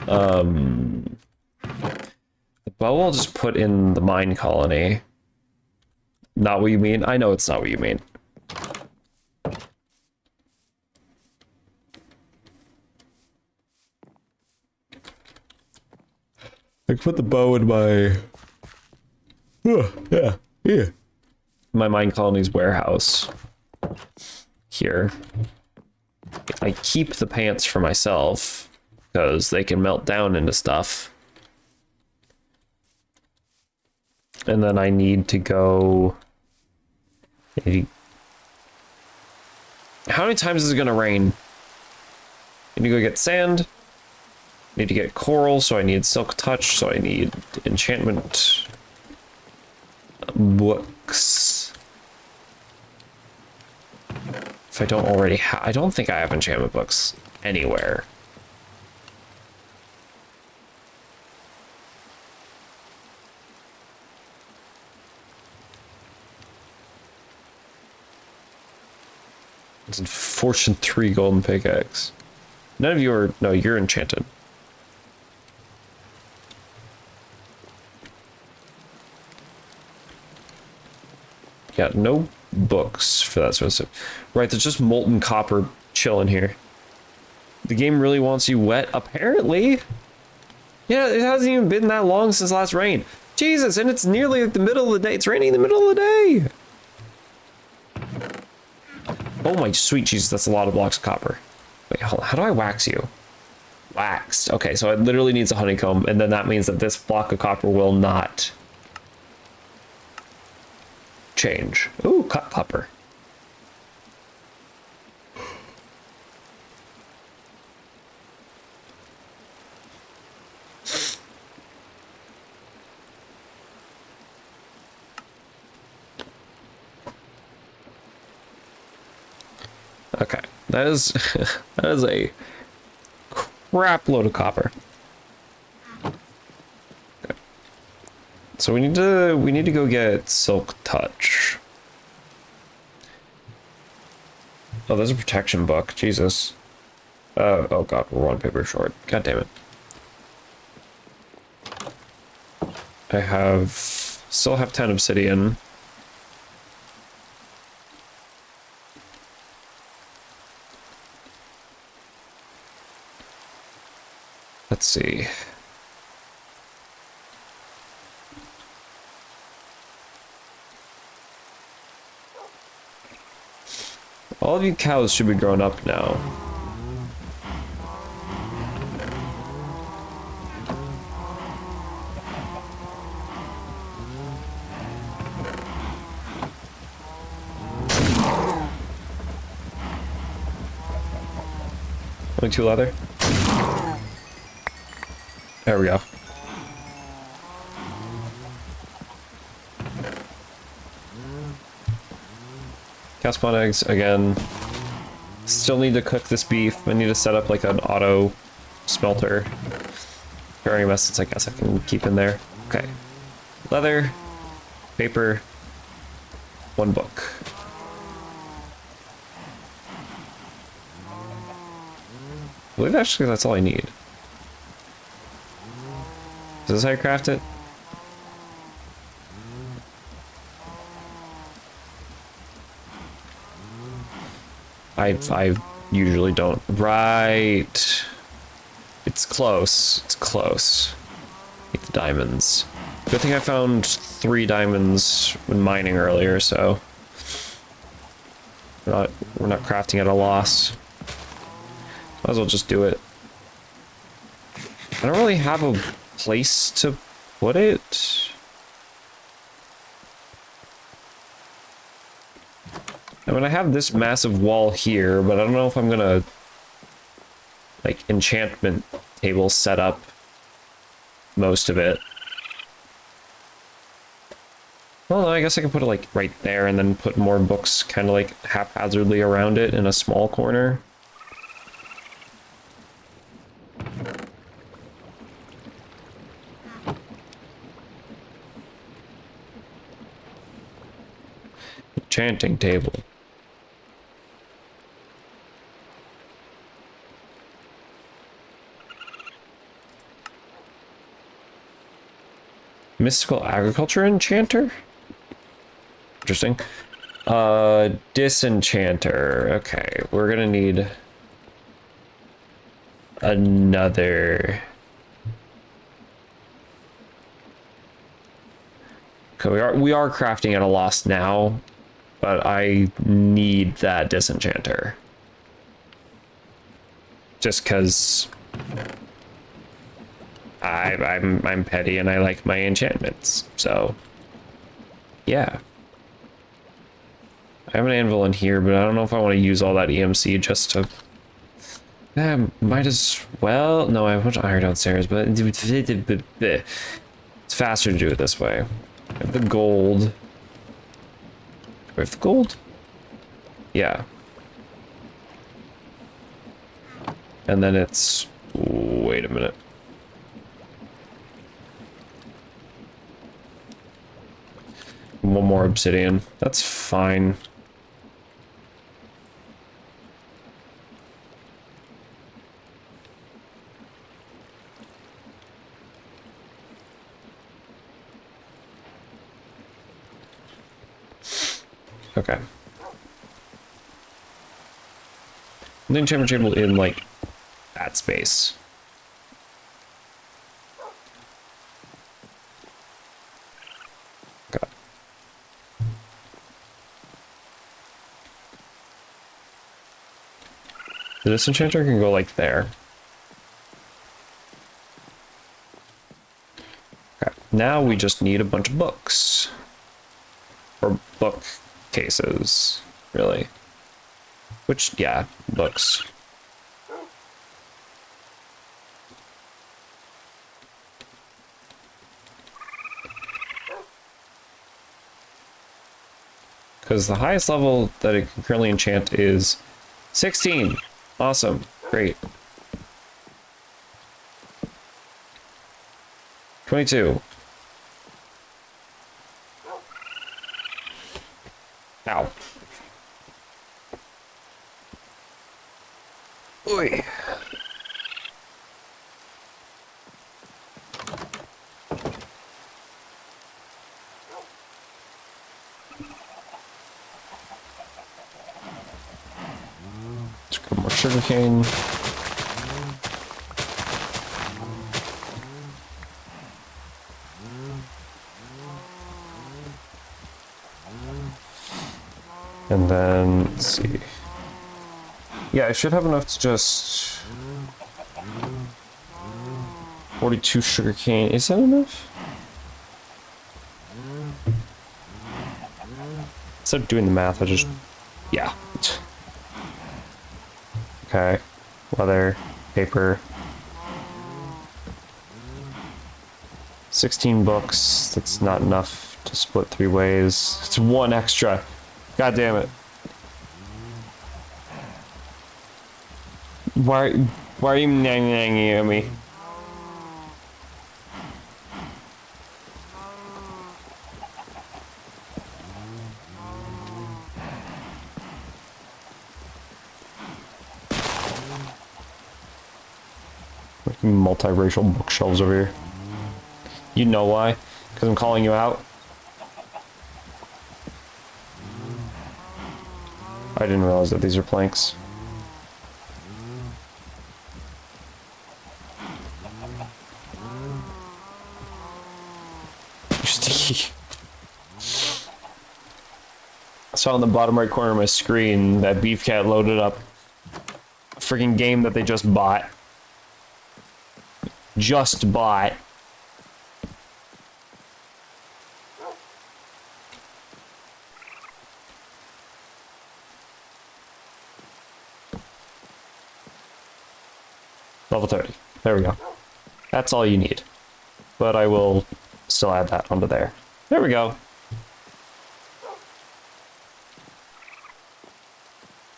The bow I'll just put in the mine colony. Not what you mean? I know it's not what you mean. I put the bow in my... yeah. My mine colony's warehouse. Here. I keep the pants for myself, because they can melt down into stuff. And then I need to go... How many times is it gonna rain? I need to go get sand. Need to get coral, so I need silk touch, so I need enchantment books. If I don't already have, I don't think I have enchantment books anywhere. It's in Fortune 3 golden pickaxe. None of you are, no, you're enchanted. Yeah, no books for that sort of stuff. Right, there's just molten copper chilling here. The game really wants you wet, apparently. Yeah, it hasn't even been that long since last rain. Jesus, and it's nearly like the middle of the day. It's raining in the middle of the day. Oh my sweet Jesus, that's a lot of blocks of copper. Wait, hold on. How do I wax you? Waxed. Okay, so it literally needs a honeycomb, and then that means that this block of copper will not change. Ooh, cut copper. Okay, that is that is a crap load of copper. Okay. So we need to go get Silk Touch. Oh, there's a protection book. Jesus. Oh god, we're one paper short. God damn it. Still have 10 obsidian. Let's see. All of you cows should be grown up now. Only 2 leather. There we go. Cow spawn eggs again. Still need to cook this beef. I need to set up like an auto smelter. Carrying methods, I guess I can keep in there. Okay. Leather, paper, 1 book. I believe actually that's all I need. Is this how you craft it? I usually don't. Right. It's close. It's close. Get the diamonds. Good thing I found 3 diamonds when mining earlier, so we're not crafting at a loss. Might as well just do it. I don't really have a place to put it. I mean, I have this massive wall here, but I don't know if I'm gonna like enchantment table set up most of it. Well, no, I guess I can put it like right there and then put more books kind of like haphazardly around it in a small corner. Enchanting table. Mystical agriculture enchanter? Interesting. Disenchanter. Okay, we're gonna need another. Okay, we are crafting at a loss now, but I need that disenchanter. Just because I'm petty and I like my enchantments, so yeah. I have an anvil in here, but I don't know if I want to use all that EMC just to. Might as well. No, I have a bunch of iron downstairs, but it's faster to do it this way. I have the gold. Do I have the gold? Yeah. And then it's. Wait a minute. One more obsidian. That's fine. Okay. The enchantment table in like that space. The disenchanter can go like there. Okay, now we just need a bunch of books. Or book cases, really. Which, yeah, books. Because the highest level that it can currently enchant is 16. Awesome. Great. 22. Ow. Oy. Let's grab more sugarcane. And then, let's see. Yeah, I should have enough to just... 42 sugarcane. Is that enough? Instead of doing the math, I just... Yeah. Okay. Leather, paper. 16 books. That's not enough to split 3 ways. It's 1 extra. God damn it. Why are you nagging at me? Multiracial bookshelves over here. You know why? Because I'm calling you out. I didn't realize that these are planks. Sticky. I saw in the bottom right corner of my screen that Beefcat loaded up a freaking game that they just bought. Just bought. Level 30. There we go. That's all you need. But I will still add that onto there. There we go.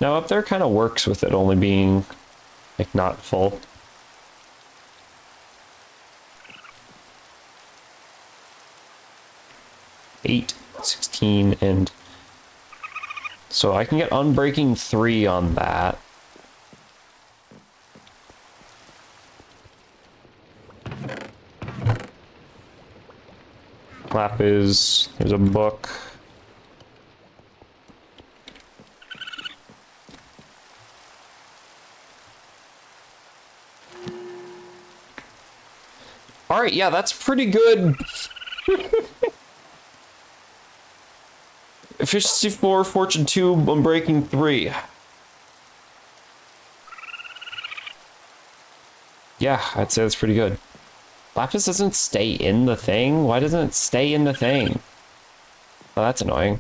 Now up there kind of works with it only being like not full. Eight, 16, and so I can get Unbreaking 3 on that. Lapis, there's a book. All right, yeah, that's pretty good. Efficiency 4, Fortune 2, Unbreaking 3. Yeah, I'd say that's pretty good. Lapis doesn't stay in the thing? Why doesn't it stay in the thing? Oh, that's annoying.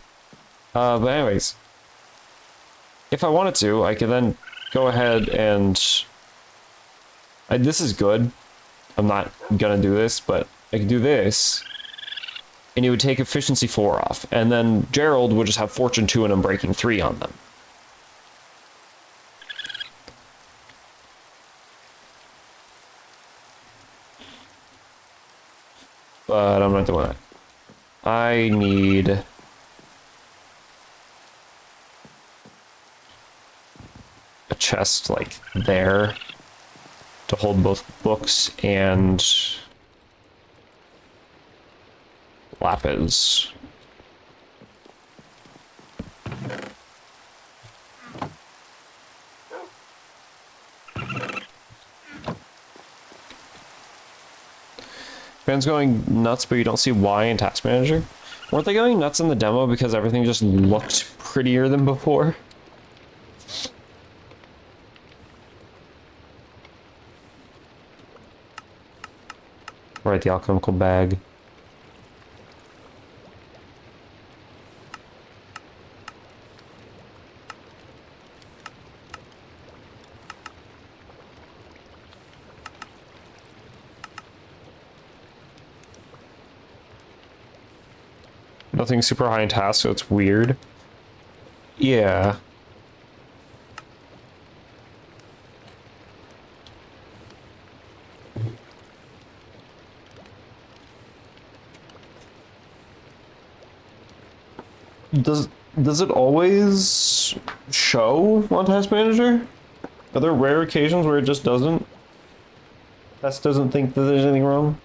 But anyways. If I wanted to, I could then go ahead and... this is good. I'm not gonna do this, but I could do this. And it would take Efficiency 4 off. And then Gerald would just have Fortune 2 and Unbreaking 3 on them. But I'm not doing that. I need... a chest, like, there. To hold both books and... lapis. Ben's going nuts, but you don't see why in Task Manager. Weren't they going nuts in the demo because everything just looked prettier than before? Right, the alchemical bag. Nothing super high in task, so it's weird. Yeah. Does it always show on Task Manager? Are there rare occasions where it just doesn't? Task doesn't think that there's anything wrong?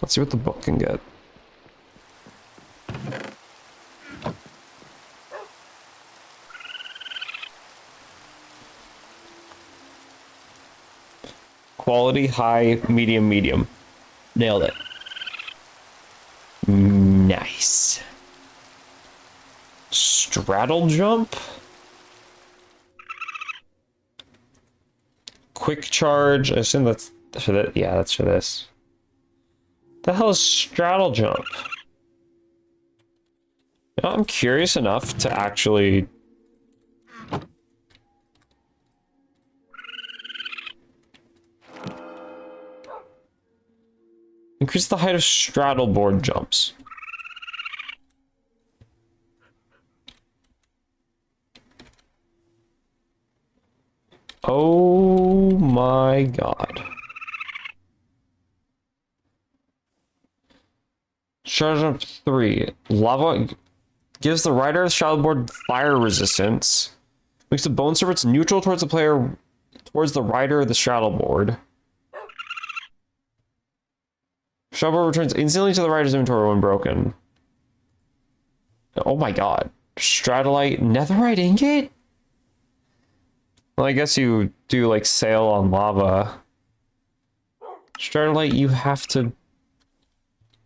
Let's see what the book can get. Quality, high, medium, medium. Nailed it. Nice. Straddle jump? Quick charge. I assume that's for that. Yeah, that's for this. The hell is straddle jump? You know, I'm curious enough to actually increase the height of straddle board jumps. Oh my god. Straddle jump 3. Lava gives the rider of the straddle board fire resistance. Makes the bone surface neutral towards the player, towards the rider of the straddle board. Straddle board returns instantly to the rider's inventory when broken. Oh my god. Stradolite netherite ingot? Well, I guess you do like sail on lava. Stradolite you have to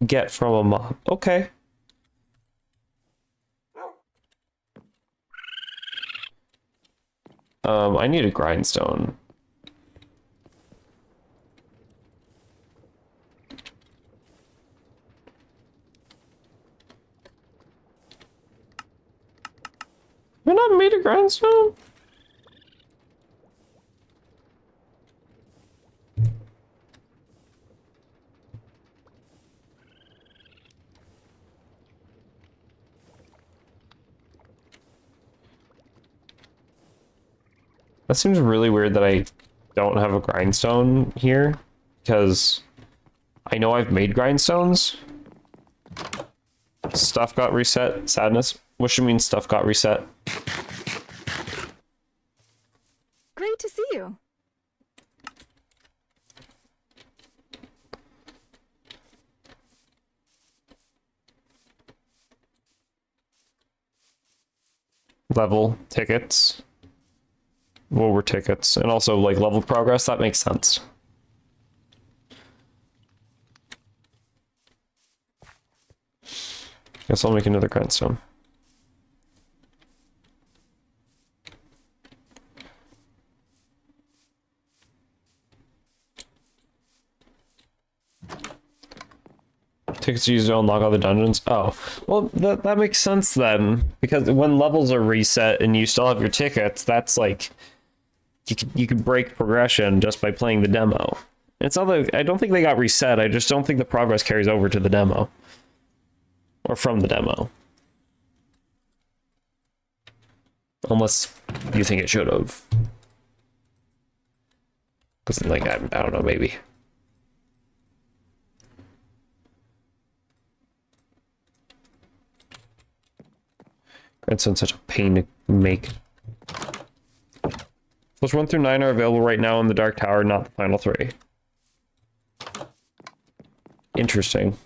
get from a mob. Okay. I need a grindstone. Have I not made a grindstone? That seems really weird that I don't have a grindstone here, because I know I've made grindstones. Stuff got reset. Sadness. What should mean stuff got reset? Great to see you. Level tickets. What were tickets? And also like level progress, that makes sense. Guess I'll make another grindstone. Tickets used to unlock all the dungeons. Oh, well, that makes sense then, because when levels are reset and you still have your tickets, that's like you could break progression just by playing the demo. It's not that I don't think they got reset. I just don't think the progress carries over to the demo or from the demo, unless you think it should have. Because like I don't know, maybe. Grindstone's such a pain to make. Plus 1 through 9 are available right now in the Dark Tower, not the final 3. Interesting.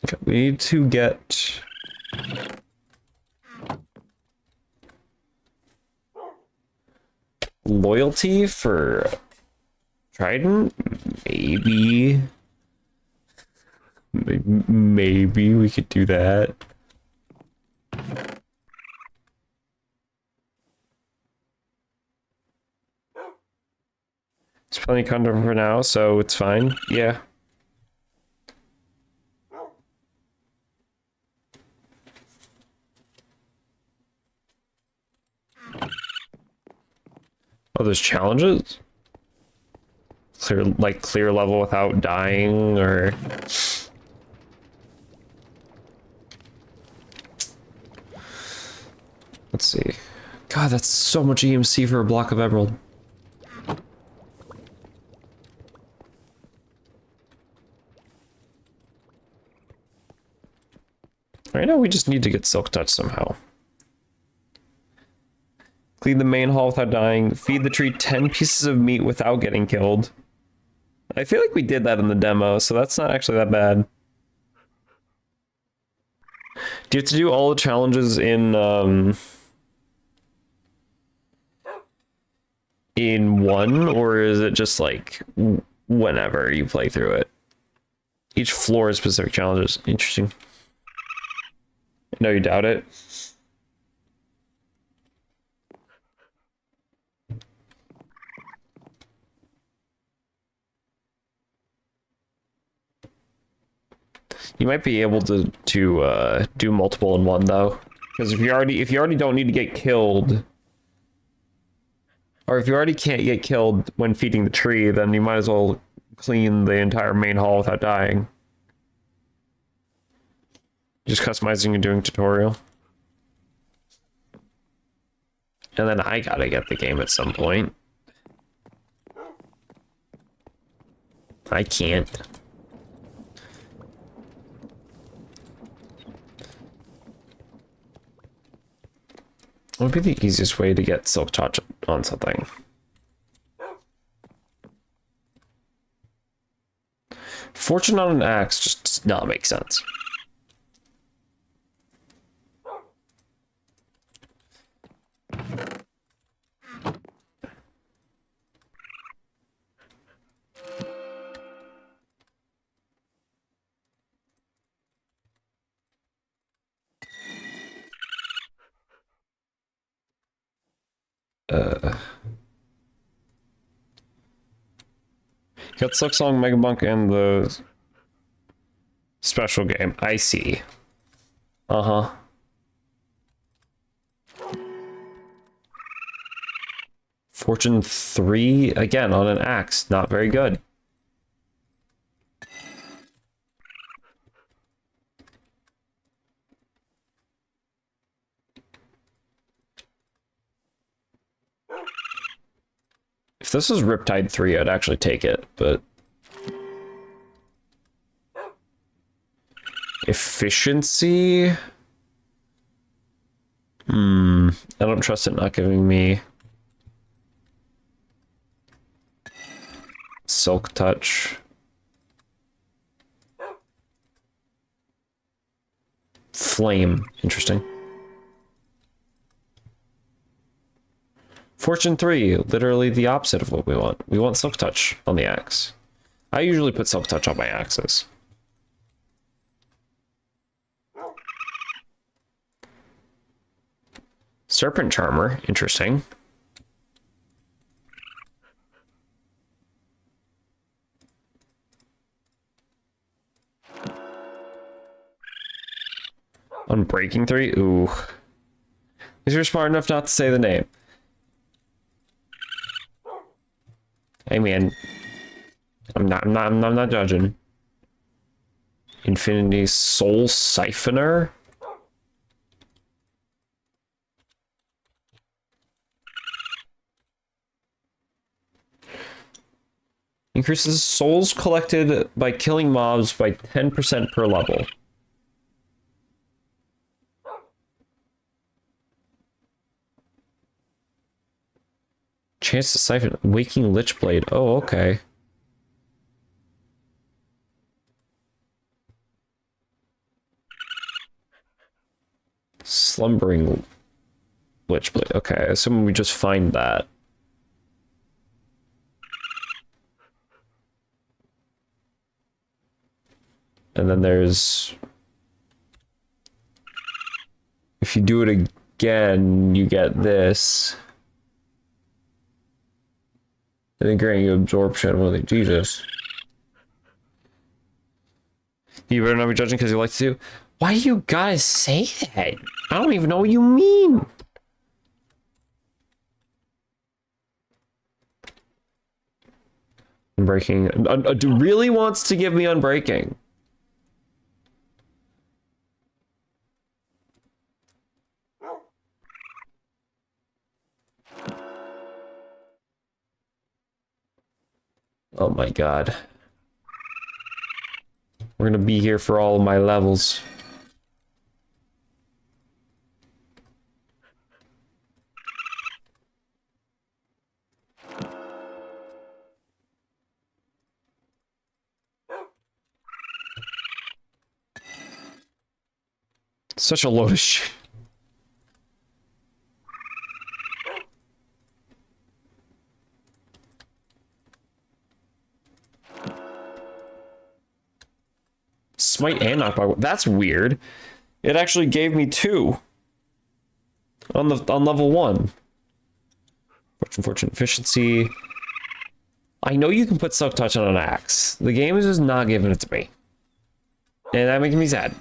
Okay, we need to get... Loyalty for Trident? Maybe. Maybe we could do that. There's plenty of content for now, so it's fine. Yeah. Oh, there's challenges? Clear level without dying, or... Let's see. God, that's so much EMC for a block of emerald. Right now, we just need to get Silk Touch somehow. Clean the main hall without dying. Feed the tree 10 pieces of meat without getting killed. I feel like we did that in the demo, so that's not actually that bad. Do you have to do all the challenges in one, or is it just like whenever you play through it? Each floor has specific challenges. Interesting. No, you doubt it? You might be able to do multiple in one though, because if you already don't need to get killed, or if you already can't get killed when feeding the tree, then you might as well clean the entire main hall without dying. Just customizing and doing tutorial. And then I gotta get the game at some point. I can't. What would be the easiest way to get Silk Touch on something? Fortune on an axe just does not make sense. Got Silk Song, Mega Bunk, and the special game. I see. Uh-huh. Fortune 3, again, on an axe. Not very good. If this was Riptide 3, I'd actually take it, but... Efficiency? I don't trust it not giving me... Silk Touch. Flame. Interesting. Fortune 3, literally the opposite of what we want. We want Silk Touch on the axe. I usually put Silk Touch on my axes. Serpent Charmer, interesting. Unbreaking 3, ooh. Because you're smart enough not to say the name. Hey man, I'm not judging. Infinity Soul Siphoner? Increases souls collected by killing mobs by 10% per level. Chance to siphon Waking Lichblade. Oh, okay. Slumbering Lichblade. Okay, I assume we just find that. And then there's... If you do it again, you get this. And then grant you absorption. Well, Jesus. You better not be judging because you like to. Why do you gotta say that? I don't even know what you mean. Unbreaking. Really wants to give me unbreaking. Oh my god. We're gonna be here for all of my levels. Such a load of shit. Smite and knockback. That's weird. It actually gave me 2 on level 1. Fortune, efficiency. I know you can put Silk Touch on an axe. The game is just not giving it to me, and that makes me sad.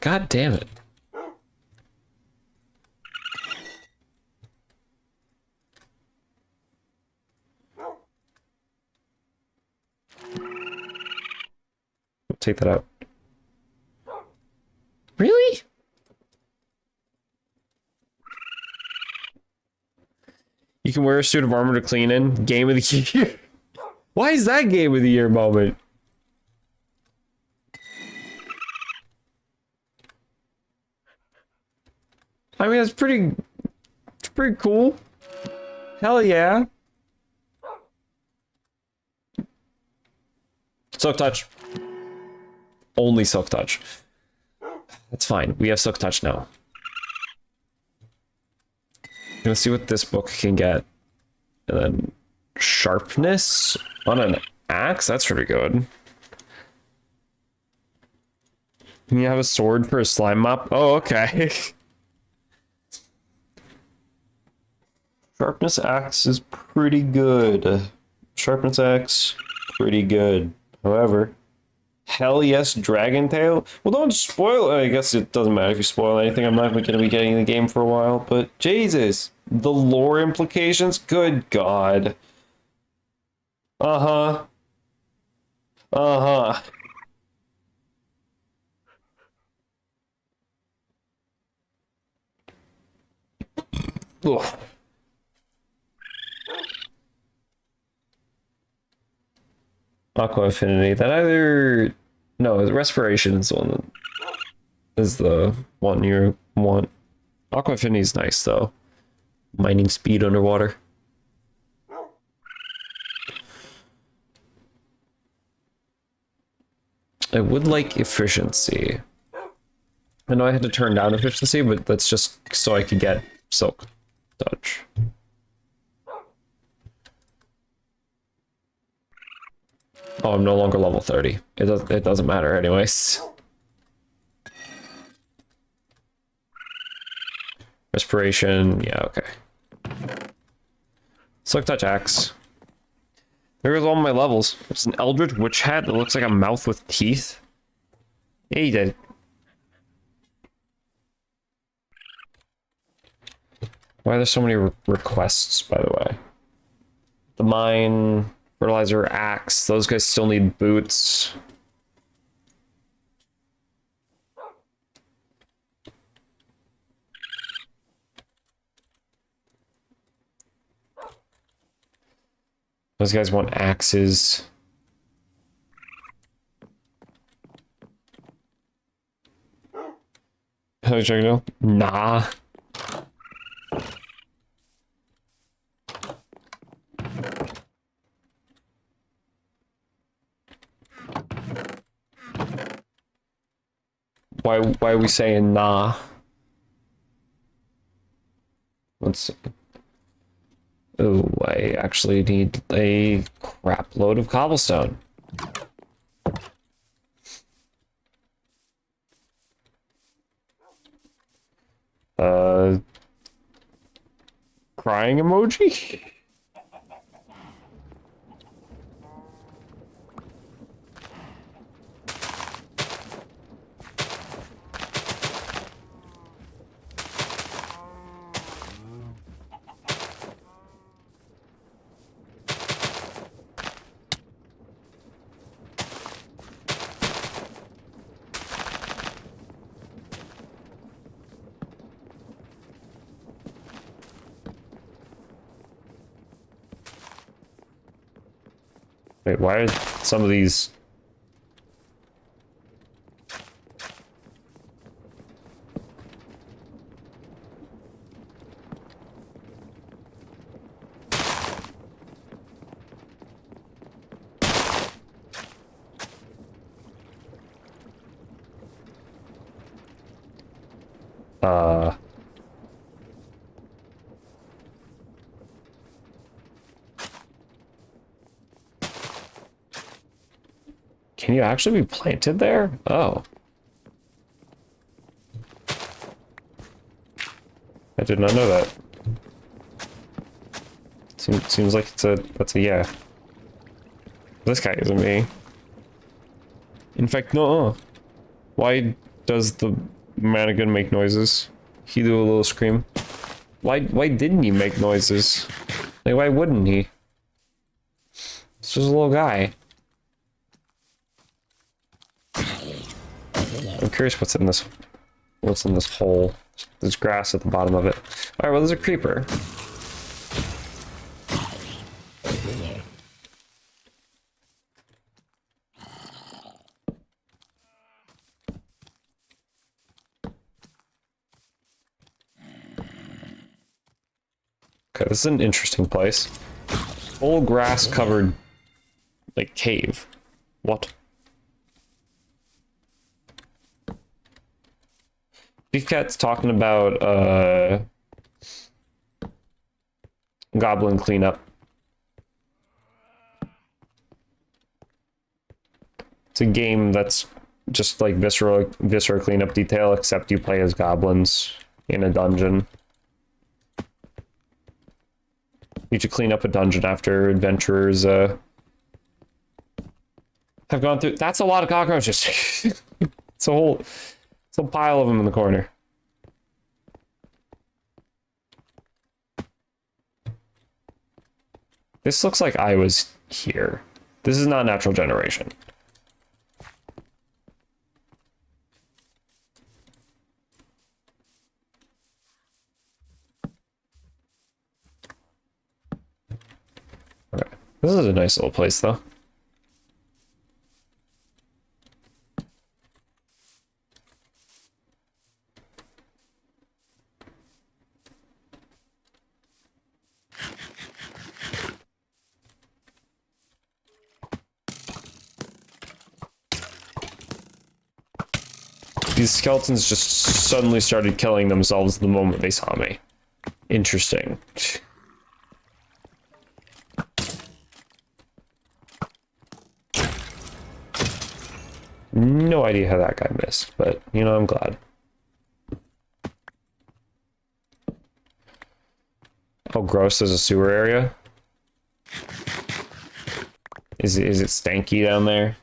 God damn it. Take that out. Really? You can wear a suit of armor to clean in. Game of the year. Why is that game of the year moment? I mean, it's pretty cool. Hell yeah. Silk Touch. Only Silk Touch. That's fine. We have Silk Touch now. Let's see what this book can get. And then sharpness on an axe? That's pretty good. Can you have a sword for a slime mop? Oh, okay. Sharpness axe is pretty good. Sharpness axe, pretty good. However, hell yes, Dragon Tail. Well, don't spoil it. I guess it doesn't matter if you spoil anything. I'm not going to be getting in the game for a while, but Jesus, the lore implications. Good God. Uh-huh. Uh-huh. Ugh. Aqua Affinity. That either... No, Respiration is the one that is the one you want. Aqua Affinity is nice, though. Mining speed underwater. I would like efficiency. I know I had to turn down efficiency, but that's just so I could get Silk Touch. Oh, I'm no longer level 30. It doesn't matter anyways. Respiration, yeah, okay. Silk Touch Axe. There goes all my levels. It's an Eldritch Witch Hat that looks like a mouth with teeth. Yeah, you did. Why are there so many requests, by the way? The mine... Fertilizer, axe. Those guys still need boots. Those guys want axes. How you checking out? Nah. Why are we saying nah? Let's. Oh, I actually need a crap load of cobblestone. Crying emoji? Wait, why are some of these... Can you actually be planted there? Oh. I did not know that. Seems like that's a yeah. This guy isn't me. In fact, no. Why does the mannequin make noises? He do a little scream. Why didn't he make noises? Like, why wouldn't he? It's just a little guy. I'm curious what's in this hole. There's grass at the bottom of it. Alright, well, there's a creeper. Okay, this is an interesting place. Full grass covered, like, cave. What? Beef Cat's talking about, goblin cleanup. It's a game that's just like Viscera cleanup detail, except you play as goblins in a dungeon. You should clean up a dungeon after adventurers have gone through. That's a lot of cockroaches. It's a pile of them in the corner. This looks like I was here. This is not natural generation. Okay. This is a nice little place, though. These skeletons just suddenly started killing themselves the moment they saw me. Interesting. No idea how that guy missed, but, you know, I'm glad. Oh, gross, there's a sewer area? Is it stanky down there?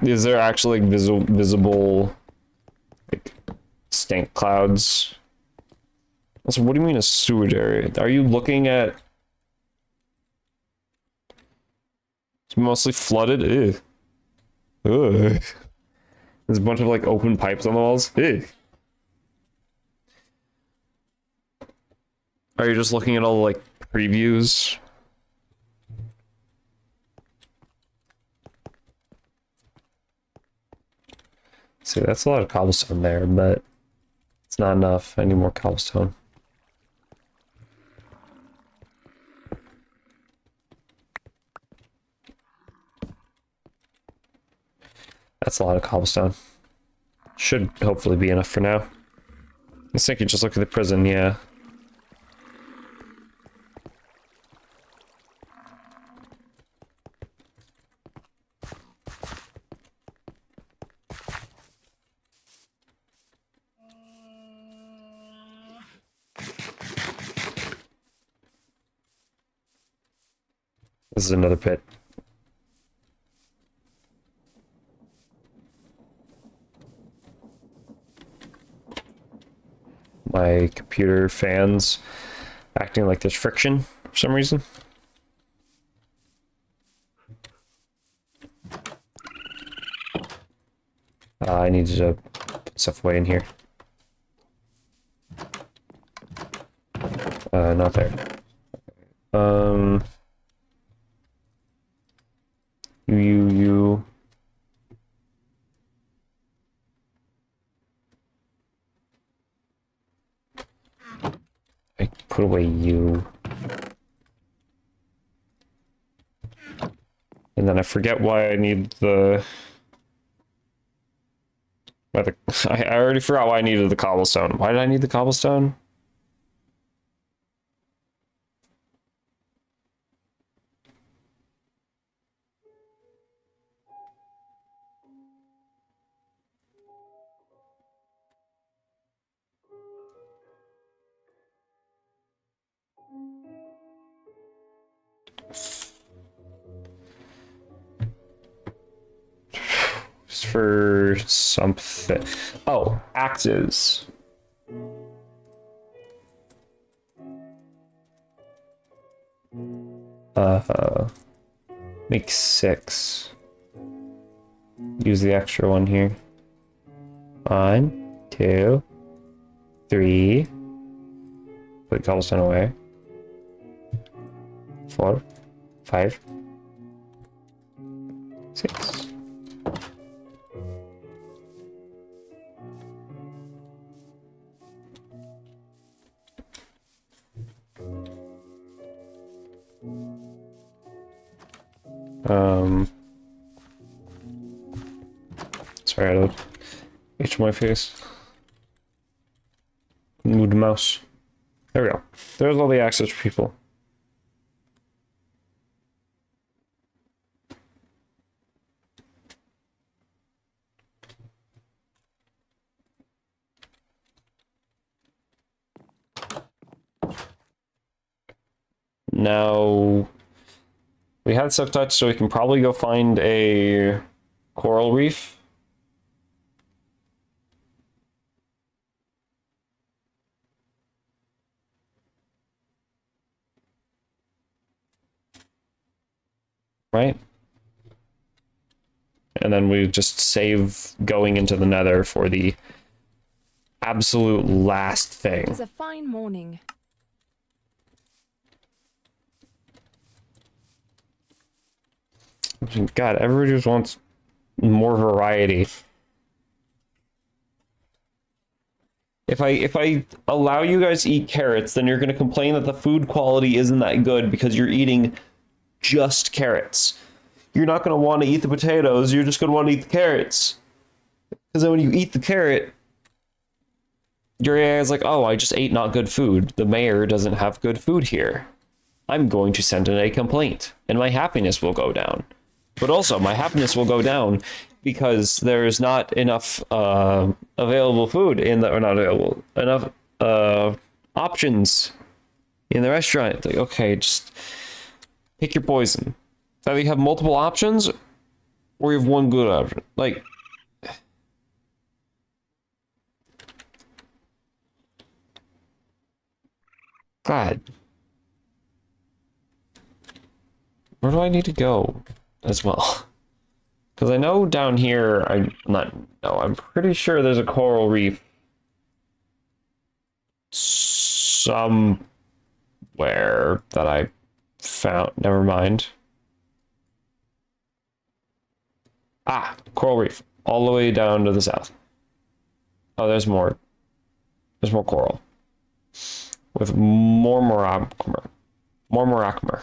Is there actually like visible like stank clouds? Also, what do you mean a sewage area? Are you looking at? It's mostly flooded. Ew. Ugh. There's a bunch of like open pipes on the walls. Ew. Are you just looking at all the like previews? See, that's a lot of cobblestone there, but it's not enough. I need more cobblestone. That's a lot of cobblestone. Should hopefully be enough for now. I was thinking just look at the prison, yeah. This is another pit. My computer fans acting like there's friction for some reason. I needed to put stuff away in here. Not there. You. I put away you. And then I forget why I need the... I already forgot why I needed the cobblestone. Why did I need the cobblestone? For something. Oh, axes. Make 6. Use the extra one here. 1, 2, 3. Put cobblestone away. 4, 5, 6. Sorry, I don't itch my face. Move the mouse. There we go. There's all the access for people. Now, we had Silk Touch, so we can probably go find a coral reef. Right? And then we just save going into the Nether for the absolute last thing. It's a fine morning. God, everybody just wants more variety. If I allow you guys to eat carrots, then you're going to complain that the food quality isn't that good because you're eating just carrots. You're not going to want to eat the potatoes, you're just going to want to eat the carrots. Because then when you eat the carrot, your AI is like, oh, I just ate not good food. The mayor doesn't have good food here. I'm going to send in a complaint, and my happiness will go down. But also, my happiness will go down because there's not enough available food in the, or not available, enough options in the restaurant. It's like, okay, just pick your poison. Either you have multiple options, or you have one good option. Like, God. Where do I need to go as well? Because I know down here, I'm pretty sure there's a coral reef somewhere that I found. Never mind. Ah, coral reef. All the way down to the south. Oh, there's more. There's more coral. With more Morocmer. More Morocmer.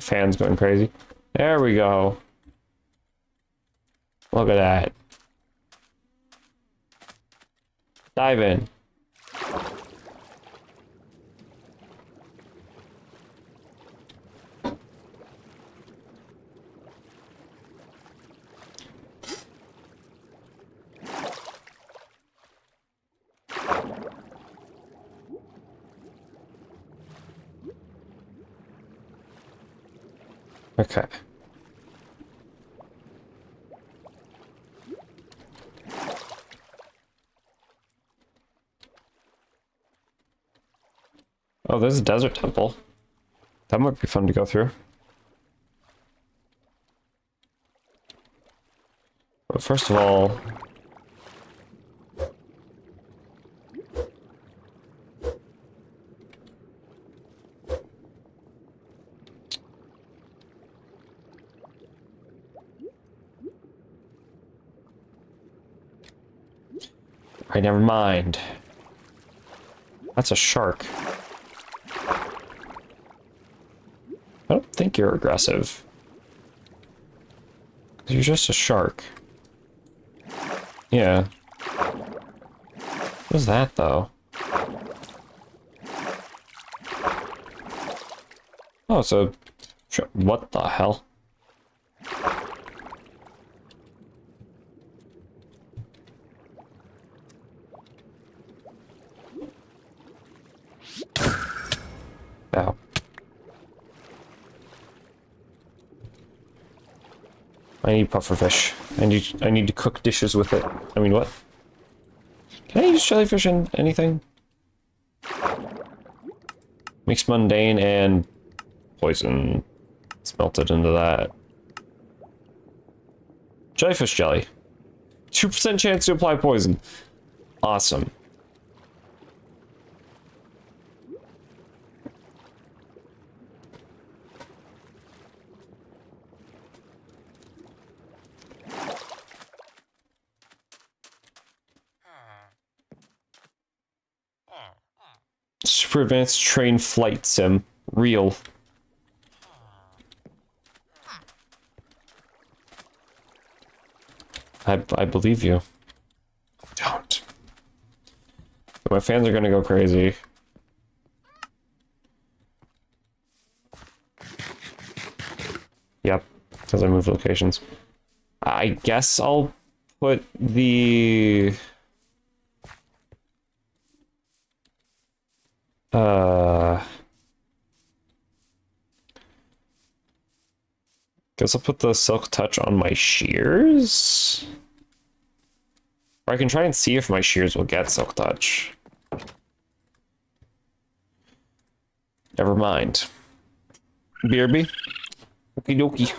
fan's going crazy. There we go. Look at that. Dive in. Okay. Oh, there's a desert temple. That might be fun to go through. But first of all... Alright, never mind. That's a shark. I don't think you're aggressive. You're just a shark. Yeah. What is that, though? Oh, it's a... What the hell? Ow. I need pufferfish. I need to cook dishes with it. I mean, what? Can I use jellyfish in anything? Mixed mundane and poison. It's melted into that. Jellyfish jelly. 2% chance to apply poison. Awesome. Super advanced train flight sim. Real. I believe you. Don't. My fans are gonna go crazy. Yep, because I moved locations. I guess I'll put the... Guess I'll put the silk touch on my shears? Or I can try and see if my shears will get silk touch. Never mind. BRB? Okie dokie.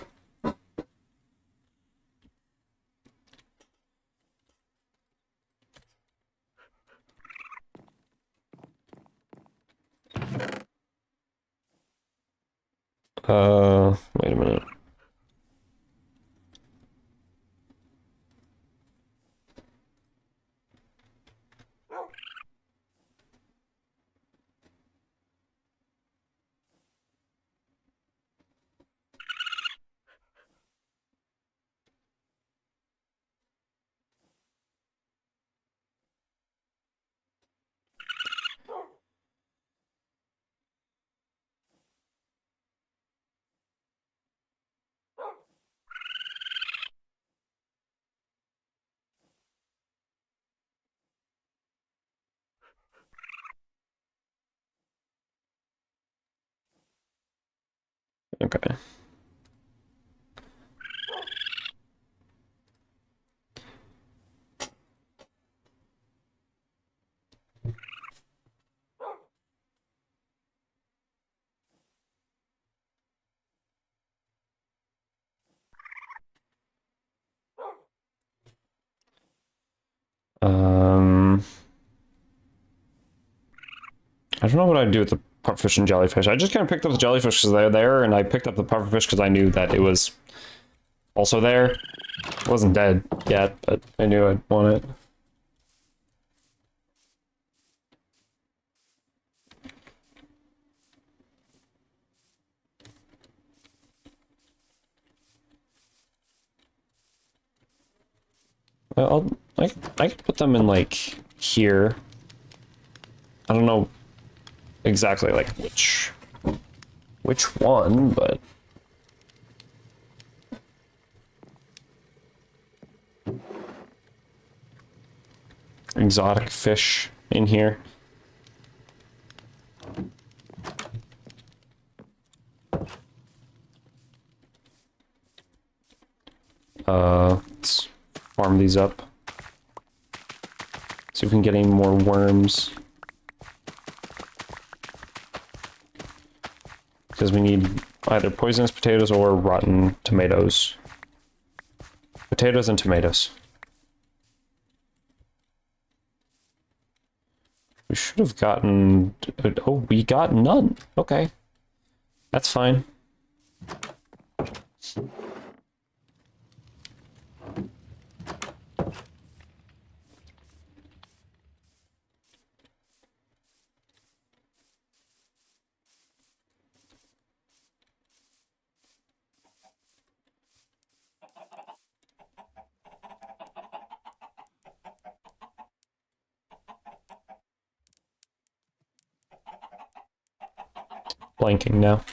Wait a minute. Okay. I don't know what I'd do with the pufferfish and jellyfish. I just kind of picked up the jellyfish because they're there, and I picked up the pufferfish because I knew that it was also there. It wasn't dead yet, but I knew I'd want it. I can put them in like here. I don't know exactly like which one, but exotic fish in here. Let's farm these up. See if we can get any more worms. Because we need either poisonous potatoes or rotten tomatoes. Potatoes and tomatoes. We should have gotten... Oh, we got none. Okay. That's fine. Blanking now.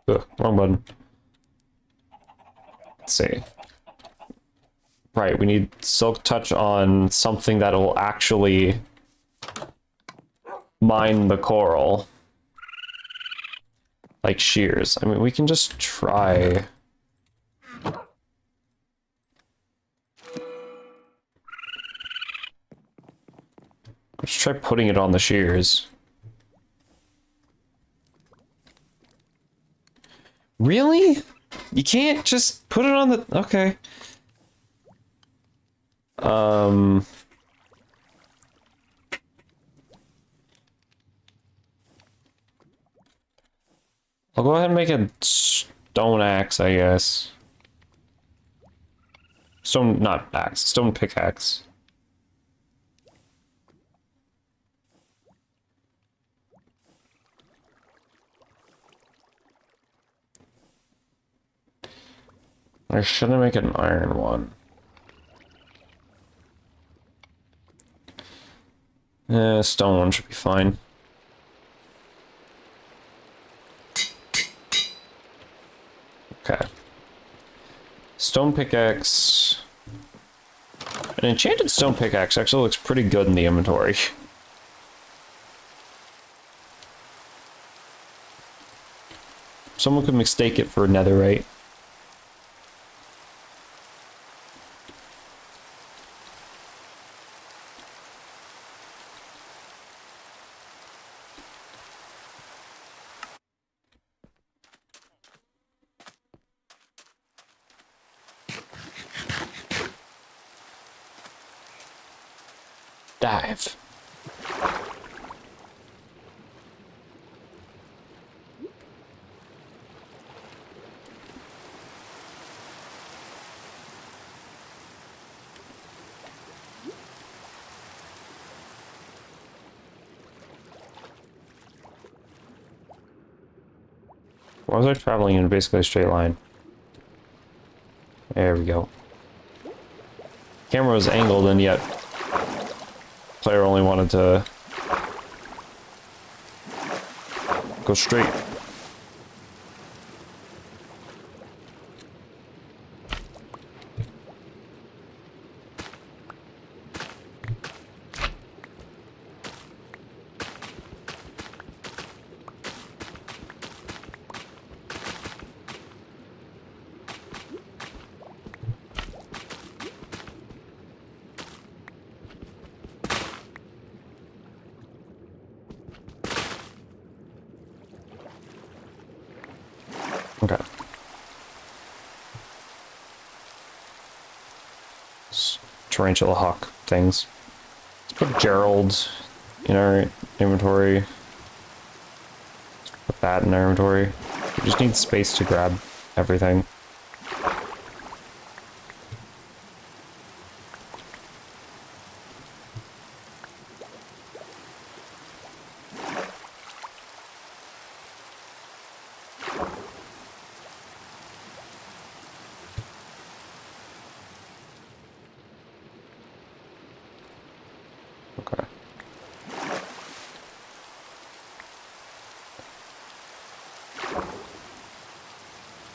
Ugh, wrong button. Let's see. Right, we need silk touch on something that will actually mine the coral. Like shears. I mean, we can just try. Let's try putting it on the shears. Really? You can't just put it on the... Okay. I'll go ahead and make a stone axe, I guess. Stone, not axe, stone pickaxe. Or should I make an iron one? Stone one should be fine. Okay. Stone pickaxe. An enchanted stone pickaxe actually looks pretty good in the inventory. Someone could mistake it for netherite. Dive. Why was I traveling in basically a straight line? There we go. Camera was angled and yet player only wanted to go straight. Okay. Tarantula hawk things. Let's put Gerald in our inventory. Put that in our inventory. We just need space to grab everything.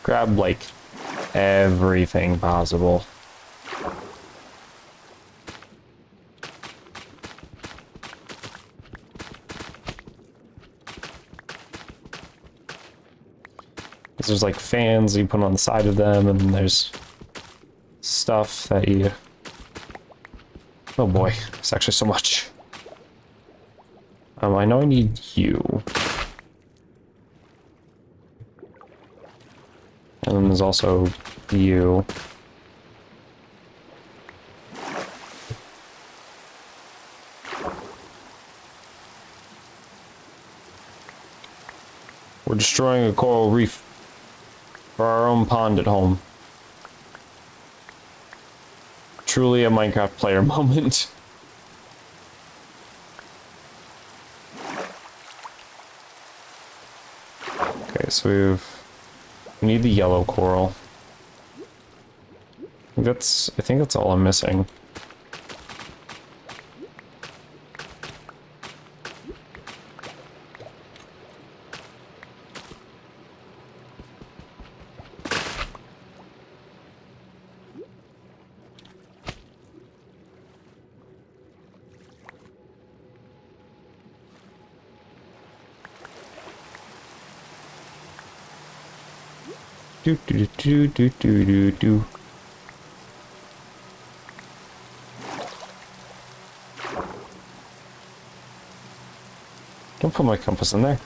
grab, like, everything possible. There's like fans you put on the side of them, and there's stuff that you... Oh boy, it's actually so much. I know I need you. And then there's also you. We're destroying a coral reef for our own pond at home. Truly a Minecraft player moment. Okay, so we need the yellow coral. I think that's all I'm missing. Do do do do do do do. Don't put my compass in there.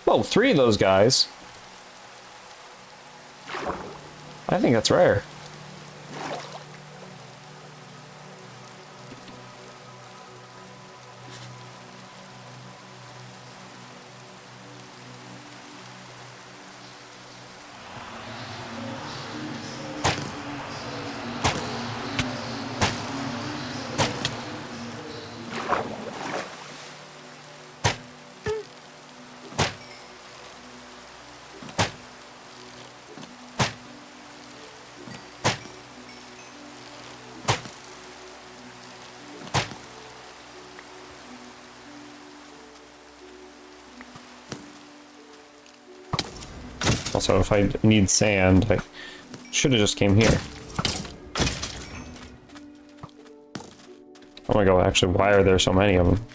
Whoa, 3 of those guys. I think that's rare. Also, if I need sand, I should have just came here. Oh my god, actually, why are there so many of them?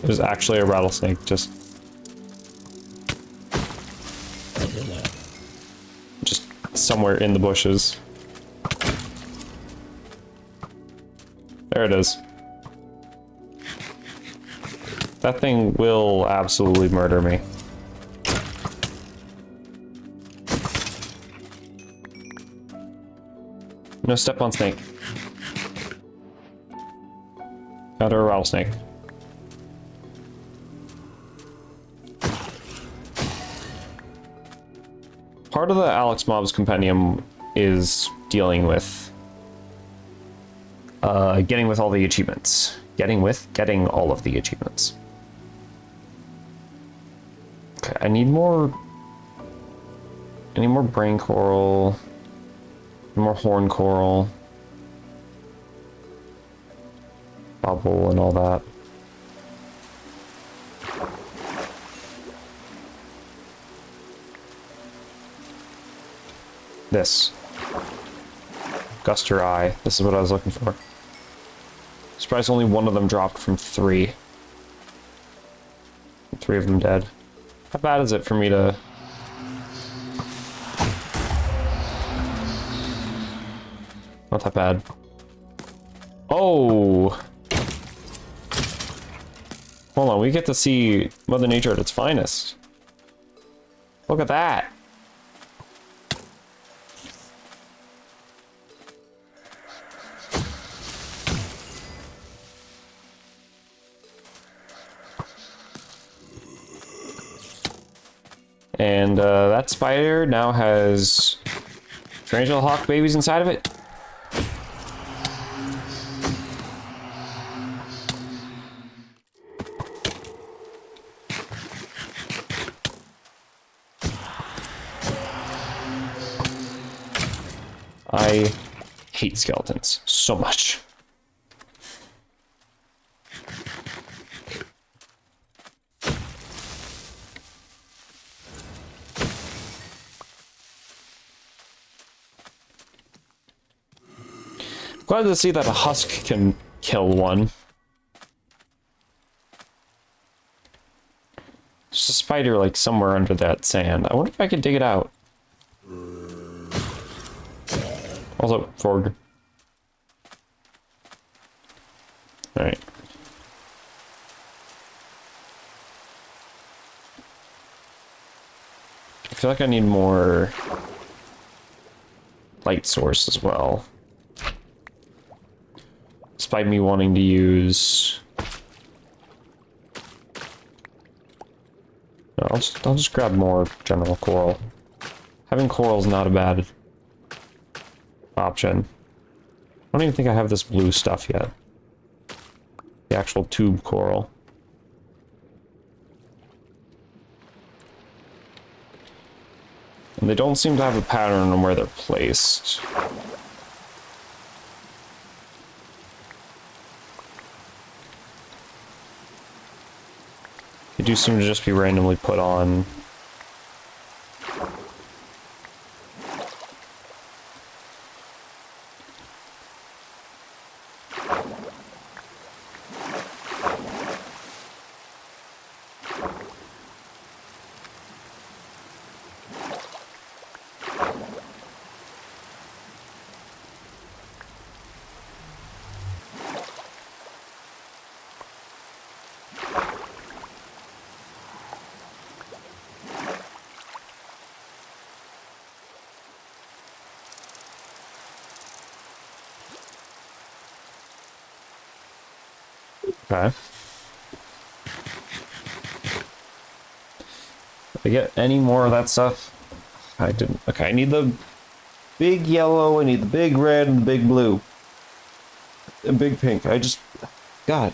There's actually a rattlesnake just somewhere in the bushes. There it is. That thing will absolutely murder me. No step on snake. Got a rattlesnake. Part of the Alex Mob's compendium is dealing with getting all the achievements. Getting all of the achievements. Okay, I need more brain coral, more horn coral, bubble and all that. This. Guster Eye. This is what I was looking for. Surprised only one of them dropped from 3. 3 of them dead. How bad is it for me to... Not that bad. Oh! Hold on, we get to see Mother Nature at its finest. Look at that! And that spider now has strange little hawk babies inside of it. I hate skeletons so much. Glad to see that a husk can kill one. There's a spider like somewhere under that sand. I wonder if I could dig it out. Also, Forg. Alright. I feel like I need more light source as well. Despite me wanting to use... No, I'll just grab more general coral. Having coral is not a bad option. I don't even think I have this blue stuff yet. The actual tube coral. And they don't seem to have a pattern on where they're placed. They do seem to just be randomly put on. Okay. Did I get any more of that stuff? I didn't. Okay, I need the big yellow, I need the big red, and the big blue. And big pink. I just... God.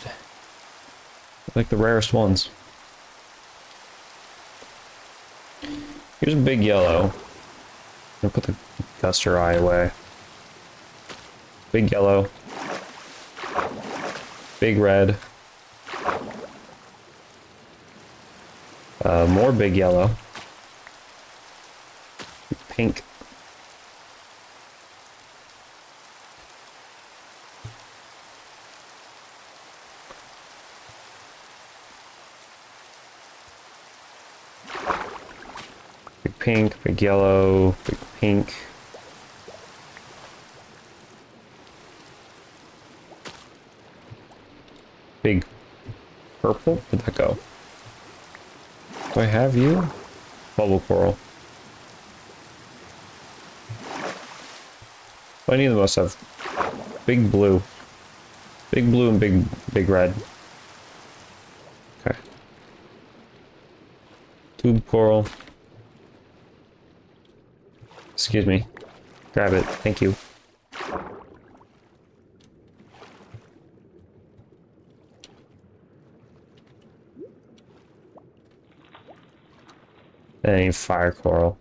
Like the rarest ones. Here's a big yellow. I'm gonna put the guster eye away. Big yellow. Big red. More big yellow. Pink. Big pink, big yellow, big pink. Big purple? Where'd that go? Do I have you? Bubble coral. What I need the most of? Big blue. Big blue and big red. Okay. Tube coral. Excuse me. Grab it. Thank you. And I need fire coral.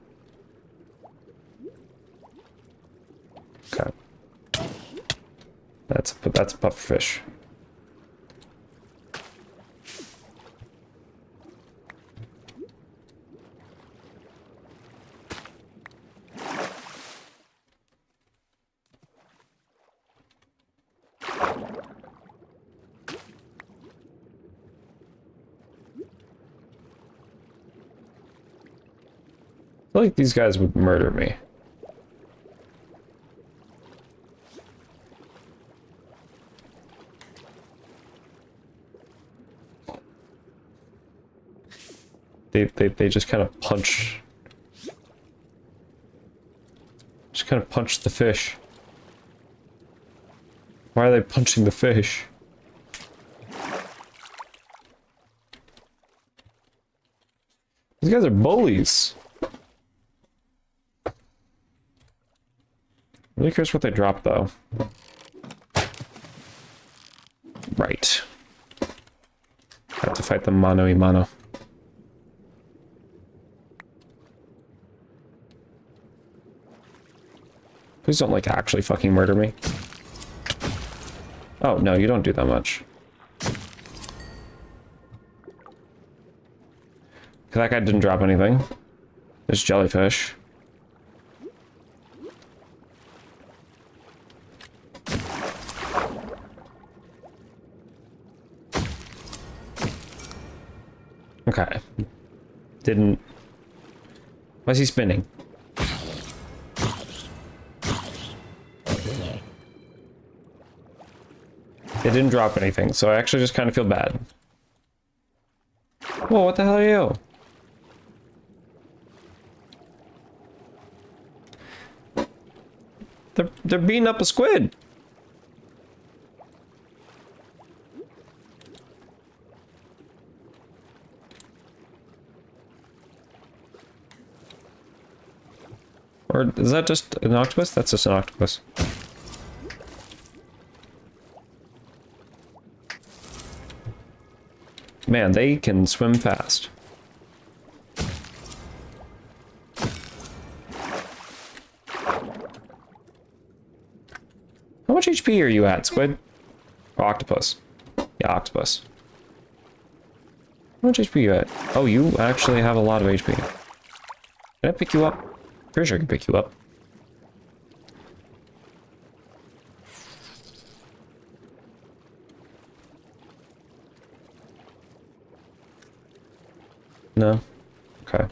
Okay. That's a pufferfish. I feel like these guys would murder me. They just kind of punch. Just kind of punch the fish. Why are they punching the fish? These guys are bullies. Really curious what they drop, though. Right. Have to fight them mano a mano. Please don't, like, actually fucking murder me. Oh, no, you don't do that much. That guy didn't drop anything. There's jellyfish. Okay. Didn't... Why is he spinning? It didn't drop anything, so I actually just kind of feel bad. Whoa, what the hell are you? They're beating up a squid. Or is that just an octopus? That's just an octopus. Man, they can swim fast. How much HP are you at, squid? Or octopus? Yeah, octopus. How much HP are you at? Oh, you actually have a lot of HP. Can I pick you up? Pretty sure I can pick you up. No? Okay.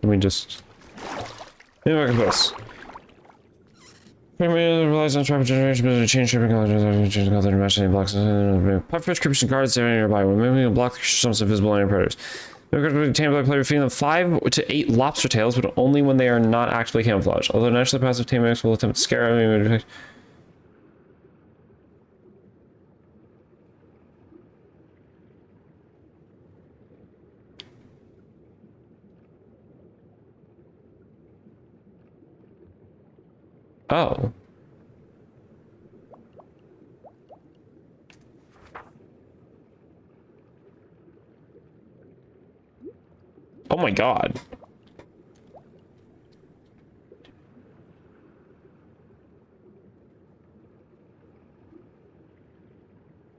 Let me just... Maybe I can put this. Relies on traffic generation, but change shipping blocks. Pufferfish, creeps, and guards are nearby. When moving a block, something visible on your predators. They're going to be tamed by player feeding them 5 to 8 lobster tails, but only when they are not actively camouflaged. Although naturally passive tame mix will attempt to scare. Oh. Oh my god.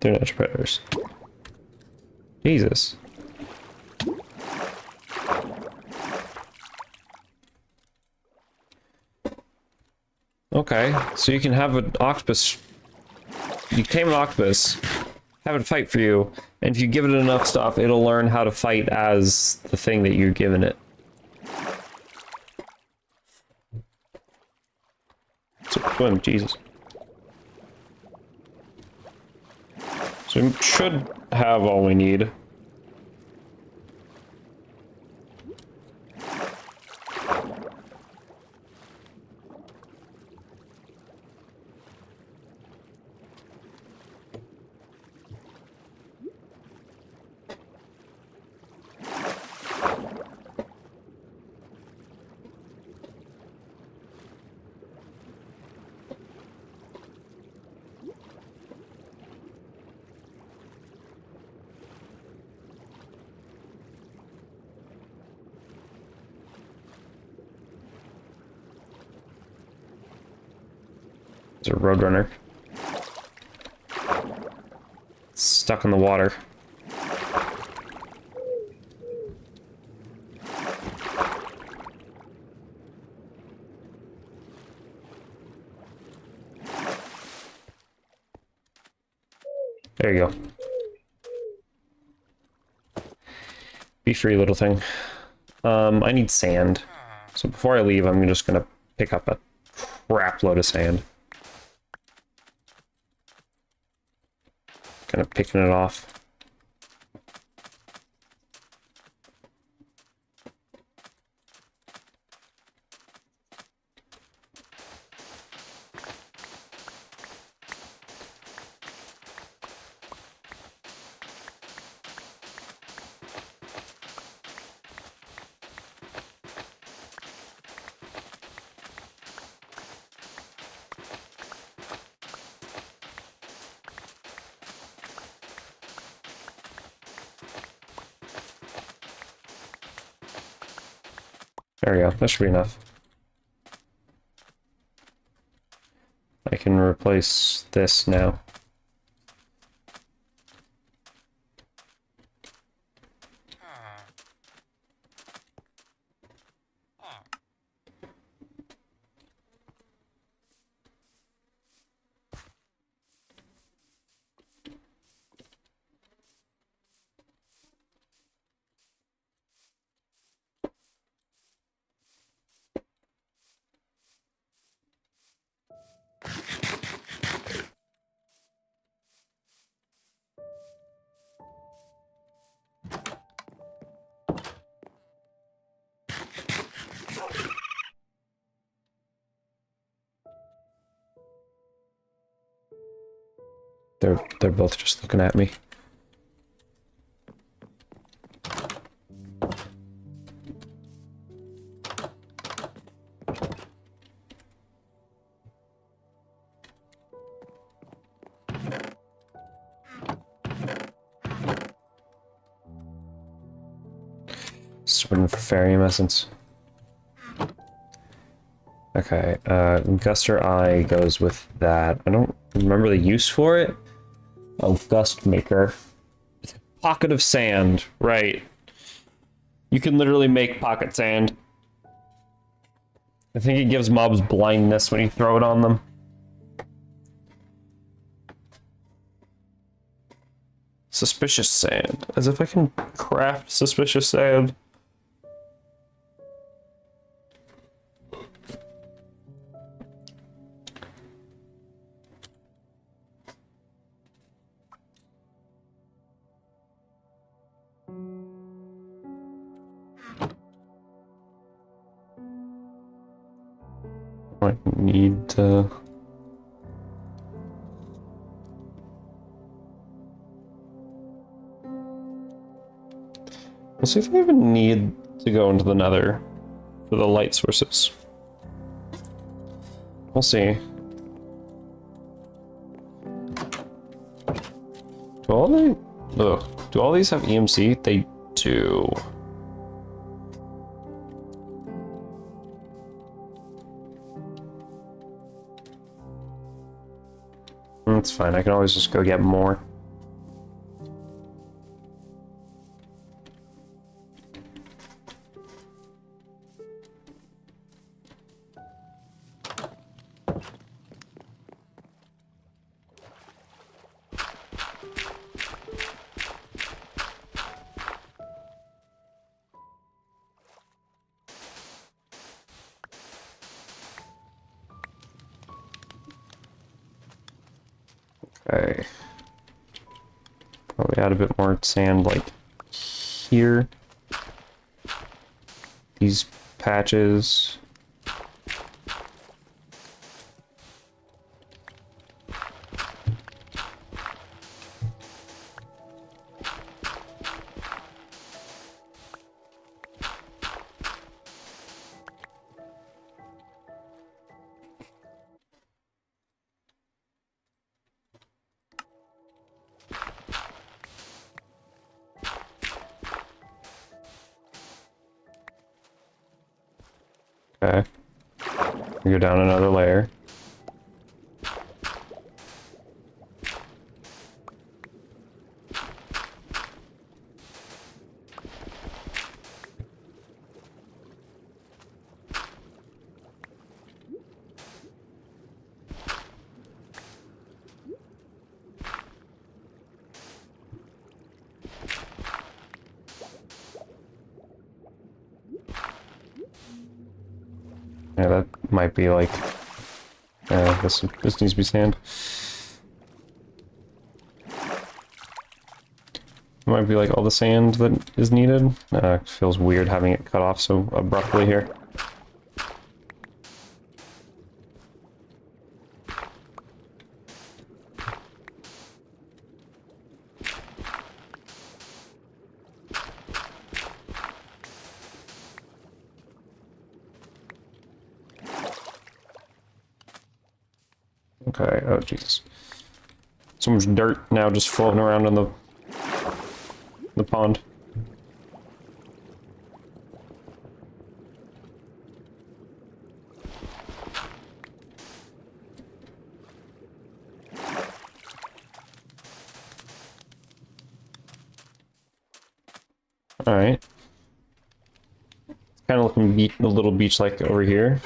They're not predators. Jesus. Okay, so you can have an octopus. You tame an octopus, have it fight for you, and if you give it enough stuff, it'll learn how to fight as the thing that you're giving it. So swim, Jesus. So we should have all we need. There's a roadrunner. Stuck in the water. There you go. Be free, little thing. I need sand. So before I leave, I'm just gonna pick up a crap load of sand. Kind of picking it off. There we go. That should be enough. I can replace this now. They're both just looking at me. Swing for Farium Essence. Okay, Guster Eye goes with that. I don't remember the use for it. Oh, Gust Maker. It's a pocket of sand, right. You can literally make pocket sand. I think it gives mobs blindness when you throw it on them. Suspicious sand. As if I can craft suspicious sand. I need to... We'll see if I even need to go into the Nether for the light sources. We'll see. Do all these have EMC? They do. That's fine, I can always just go get more. Okay. Probably add a bit more sand like here. These patches. Okay. We go down another layer. Yeah, that might be like... this needs to be sand. Might be like all the sand that is needed. Feels weird having it cut off so abruptly here. Okay, oh Jesus. So much dirt now just floating around in the pond. Alright. It's kind of looking a little beach-like over here.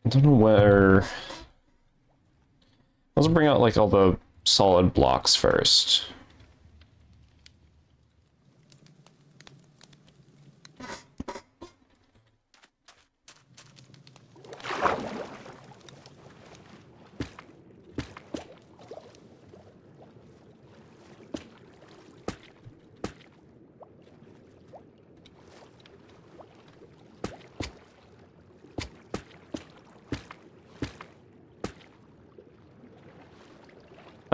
I don't know where... Let's bring out, like, all the solid blocks first.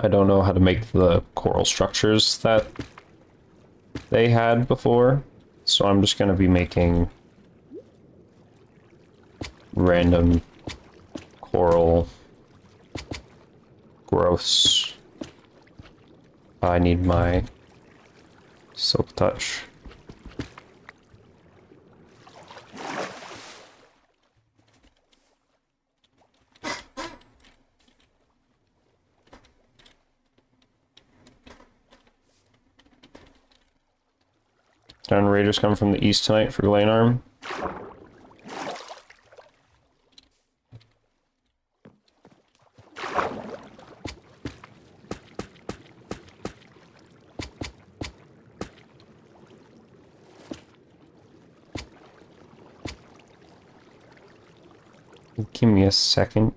I don't know how to make the coral structures that they had before, so I'm just going to be making random coral growths. I need my silk touch. Down raiders come from the east tonight for Lane Arm. Give me a second.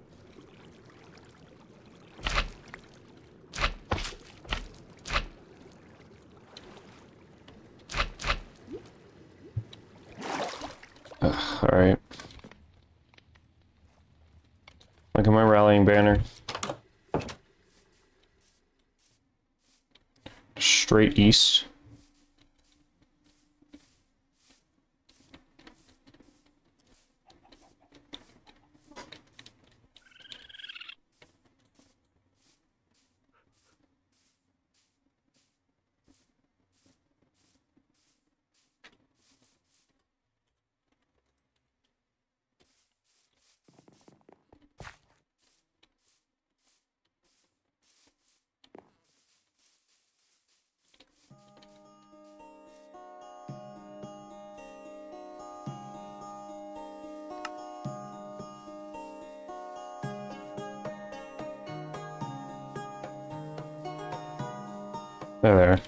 Alright. Look at my rallying banner. Straight east. There.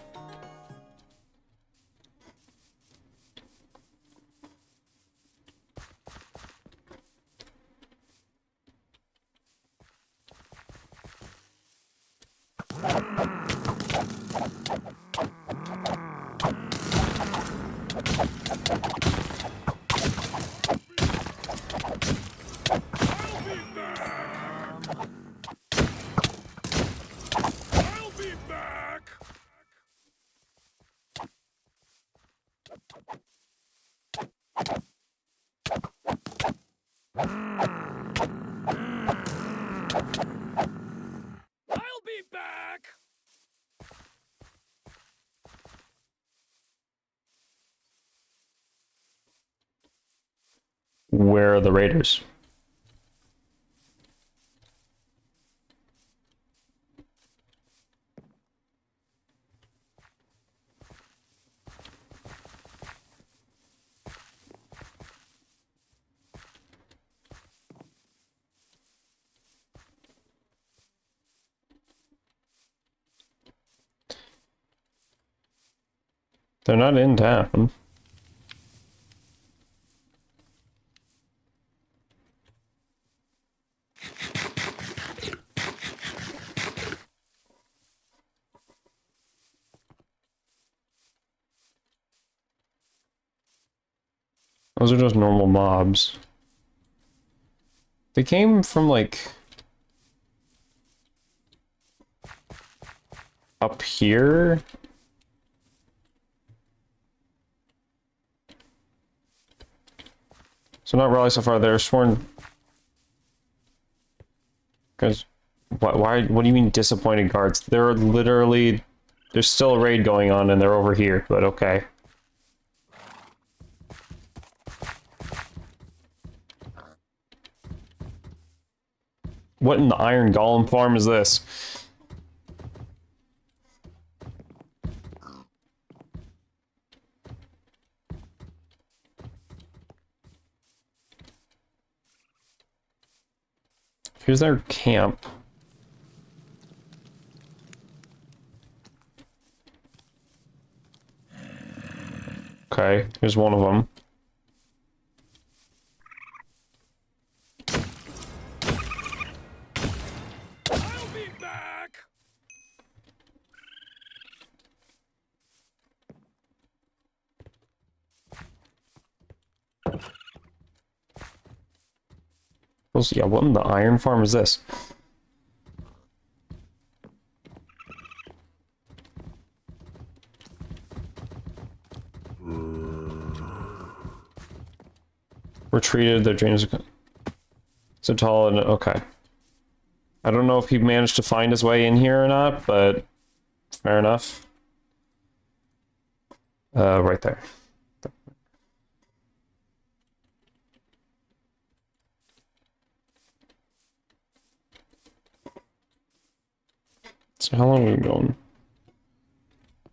I'll be back. Where are the raiders? They're not in town. Those are just normal mobs. They came from, like, up here? So not really so far. They're sworn... Because... Why, what do you mean disappointed guards? They're literally There's still a raid going on and they're over here, but okay. What in the Iron Golem farm is this? Here's their camp. Okay, here's one of them. I'll be back. Yeah, what in the Iron Farm is this? Retreated, their dreams are so tall and okay. I don't know if he managed to find his way in here or not, but fair enough. Right there. So how long are we going?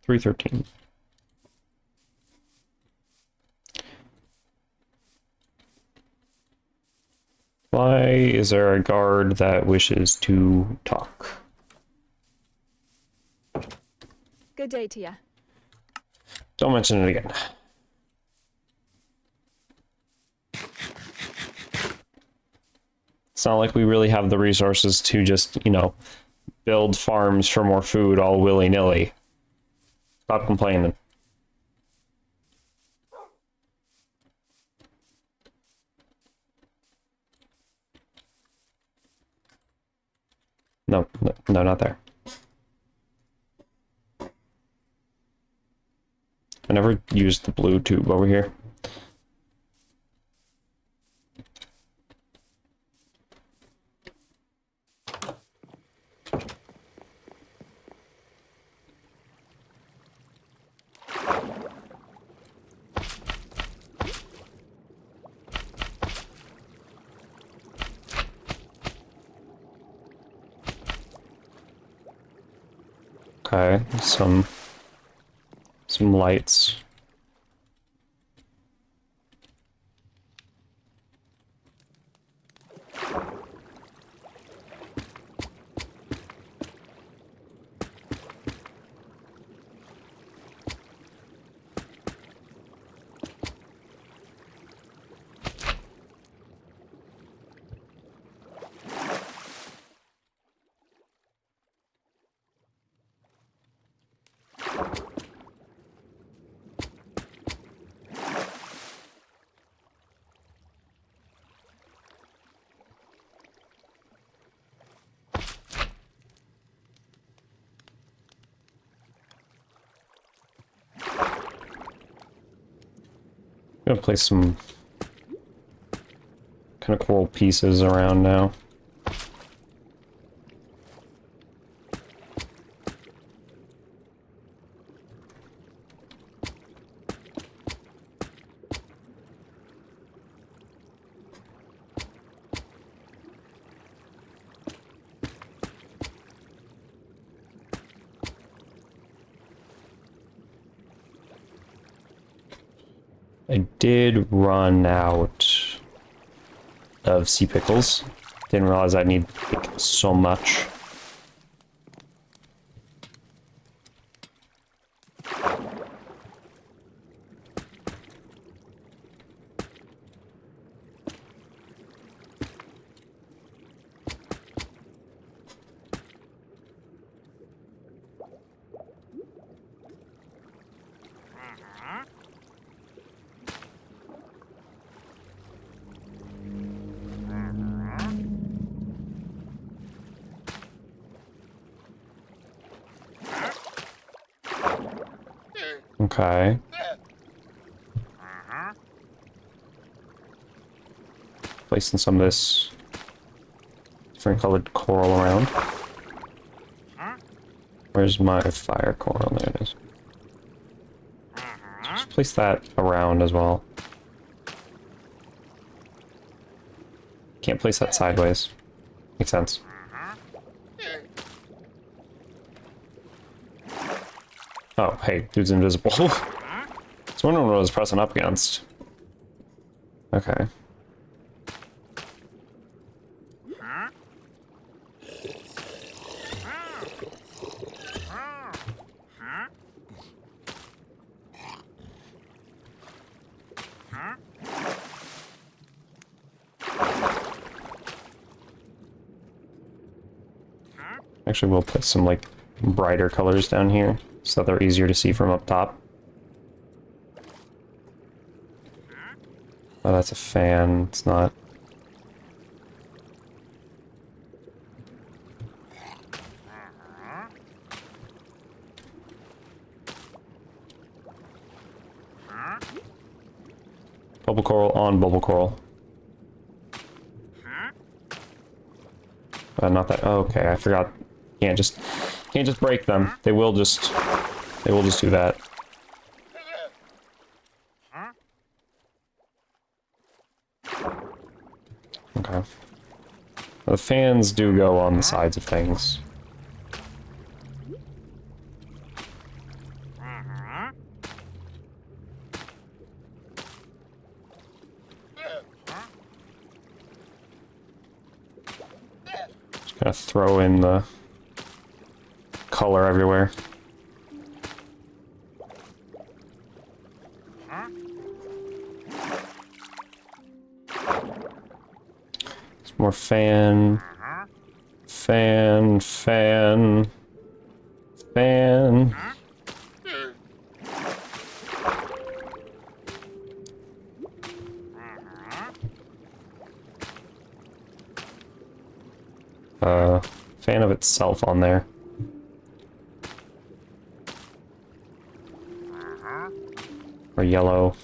3:13. Why is there a guard that wishes to talk? Good day to you. Don't mention it again. It's not like we really have the resources to just, you know, build farms for more food all willy-nilly. Stop complaining. No, no, not there. I never used the blue tube over here. Okay, some lights. I'm gonna place some kind of cool pieces around now. I did run out of sea pickles. Didn't realize I need like, so much. Okay. Placing some of this different colored coral around. Where's my fire coral? There it is. Just place that around as well. Can't place that sideways. Makes sense. Oh, hey, dude's invisible. I was wondering what I was pressing up against. Okay. Actually, we'll put some, like, brighter colors down here, so they're easier to see from up top. Oh, that's a fan. It's not. Bubble coral on bubble coral. Not that. Oh, okay, I forgot. Can't just break them. They will just do that. Okay. The fans do go on the sides of things. Just gonna throw in the color everywhere. It's more fan. Fan. Fan of itself on there. Or yellow.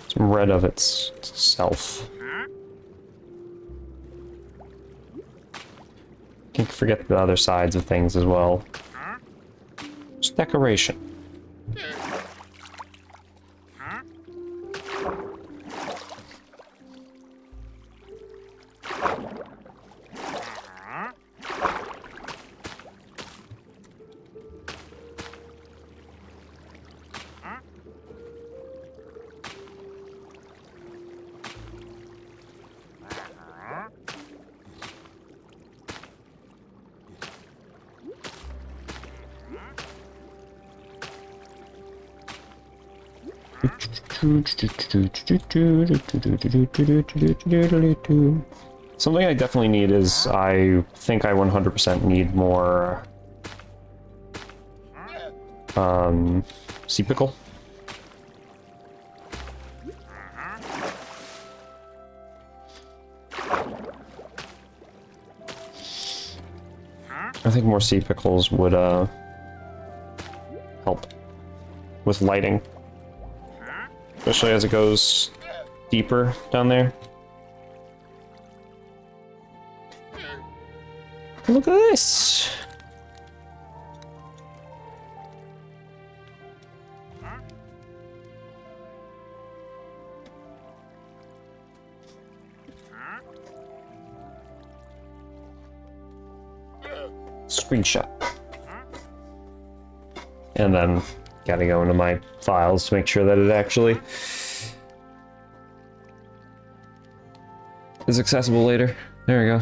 Some red of itself. Can't forget the other sides of things as well. Just decoration. Something I definitely need is, I think I 100% need more sea pickle. I think more sea pickles would help with lighting. Especially as it goes deeper down there. Look at this! Screenshot. And then gotta go into my files to make sure that it actually is accessible later. There we go.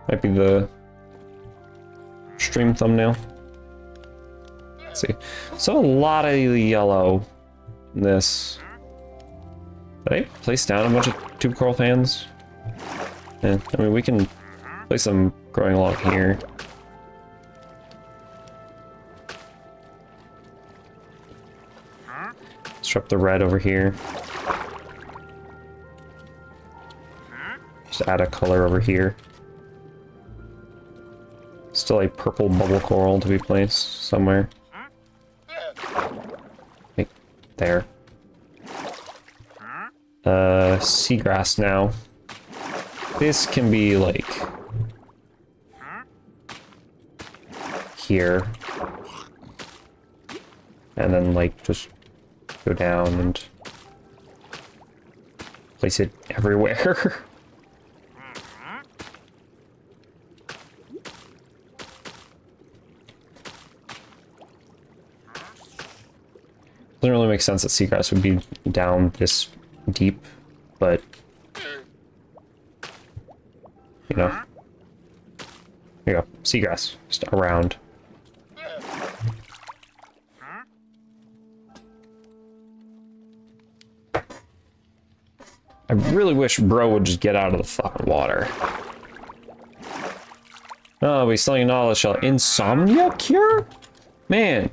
Might be the stream thumbnail. Let's see. So a lot of yellow in this. Did I place down a bunch of tube coral fans? Yeah, I mean, we can place them growing along here. Strip the red over here. Just add a color over here. Still a purple bubble coral to be placed somewhere. there. Seagrass now. This can be like here. And then like just go down and place it everywhere. Doesn't really make sense that seagrass would be down this deep, but you know. Here you go, seagrass, just around. I really wish bro would just get out of the fucking water. Oh, he's selling knowledge shell. Insomnia cure? Man.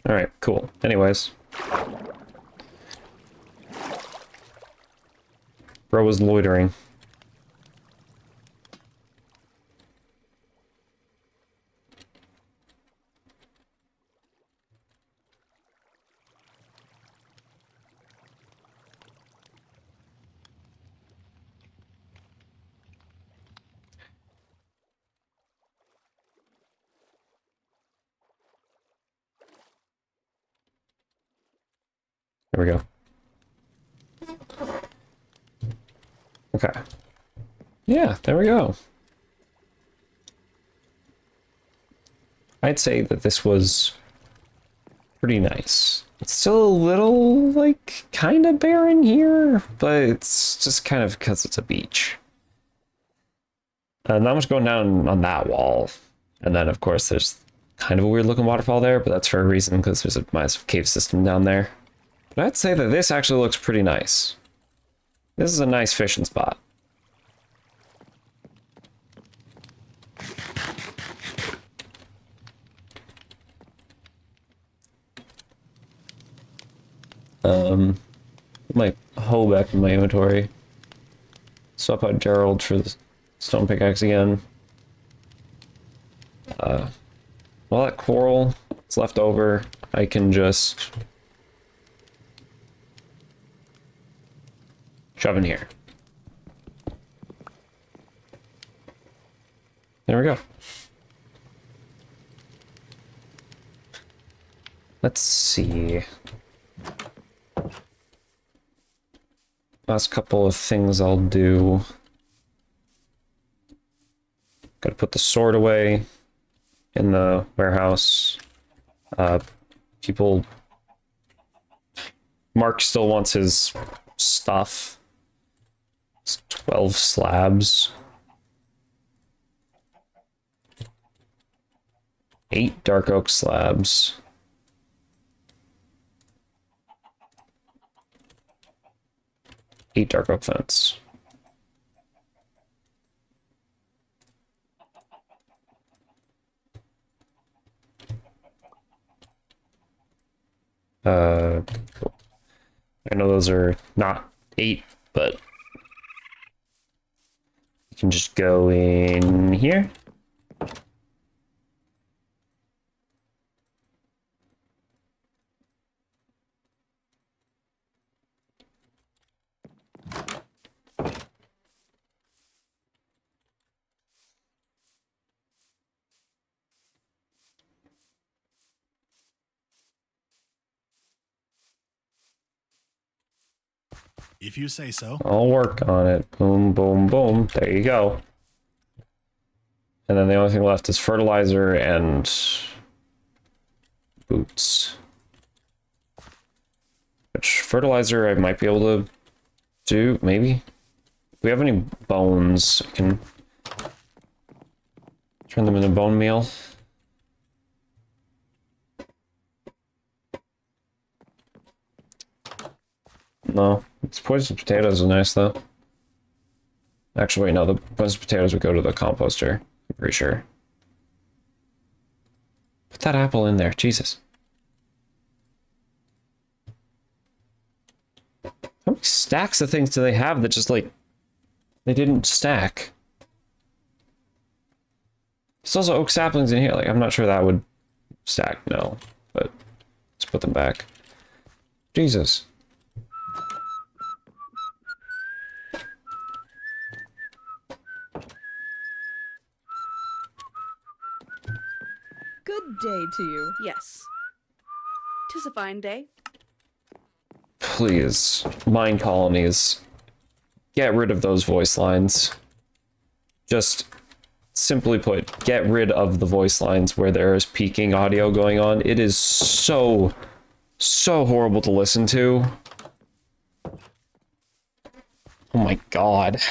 Alright, cool. Anyways. Bro was loitering. There we go. Okay. Yeah, there we go. I'd say that this was pretty nice. It's still a little, like, kind of barren here, but it's just kind of because it's a beach. Not much going down on that wall. And then, of course, there's kind of a weird looking waterfall there, but that's for a reason, because there's a massive cave system down there. But I'd say that this actually looks pretty nice. This is a nice fishing spot. My hoe back in my inventory. Swap out Gerald for the stone pickaxe again. Well, that coral that's left over, I can just shove in here. There we go. Let's see. Last couple of things I'll do. Gotta put the sword away in the warehouse. Mark still wants his stuff. It's 12 slabs. 8 dark oak slabs. Eight dark oak fence. Cool. I know those are not 8, but you can just go in here. If you say so. I'll work on it. Boom, boom, boom. There you go. And then the only thing left is fertilizer and boots. Which fertilizer I might be able to do, maybe? If we have any bones, I can turn them into bone meal. No, it's poisoned potatoes are nice though. Actually, wait, no, the poisoned potatoes would go to the composter. I'm pretty sure. Put that apple in there, Jesus. How many stacks of things do they have that just like They didn't stack. There's also oak saplings in here. Like, I'm not sure that would stack, no. But let's put them back. Jesus. Good day to you. Yes. 'Tis a fine day. Please, mine colonies. Get rid of those voice lines. Just simply put, get rid of the voice lines where there is peaking audio going on. It is so horrible to listen to. Oh my god.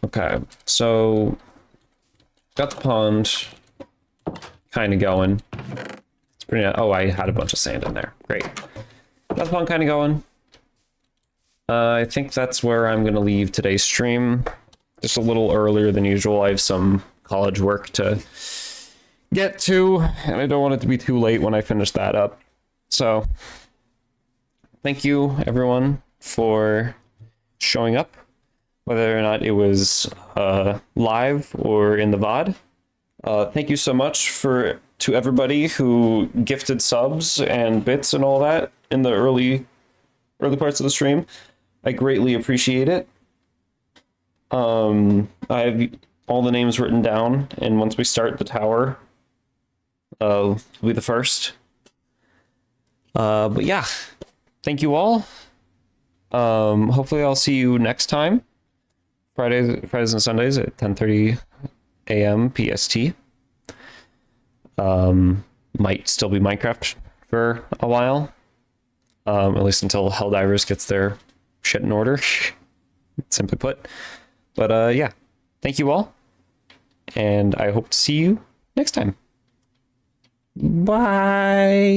Okay, so got the pond kind of going. It's pretty. Oh, I had a bunch of sand in there. Great. Got the pond kind of going. I think that's where I'm going to leave today's stream. Just a little earlier than usual. I have some college work to get to, and I don't want it to be too late when I finish that up. So, thank you, everyone, for showing up, whether or not it was live or in the VOD. Thank you so much to everybody who gifted subs and bits and all that in the early parts of the stream. I greatly appreciate it. I have all the names written down, and once we start the tower, will be the first. But yeah, thank you all. Hopefully I'll see you next time. Fridays and Sundays at 10:30 a.m. PST. Might still be Minecraft for a while. At least until Helldivers gets their shit in order, simply put. But yeah, thank you all, and I hope to see you next time. Bye.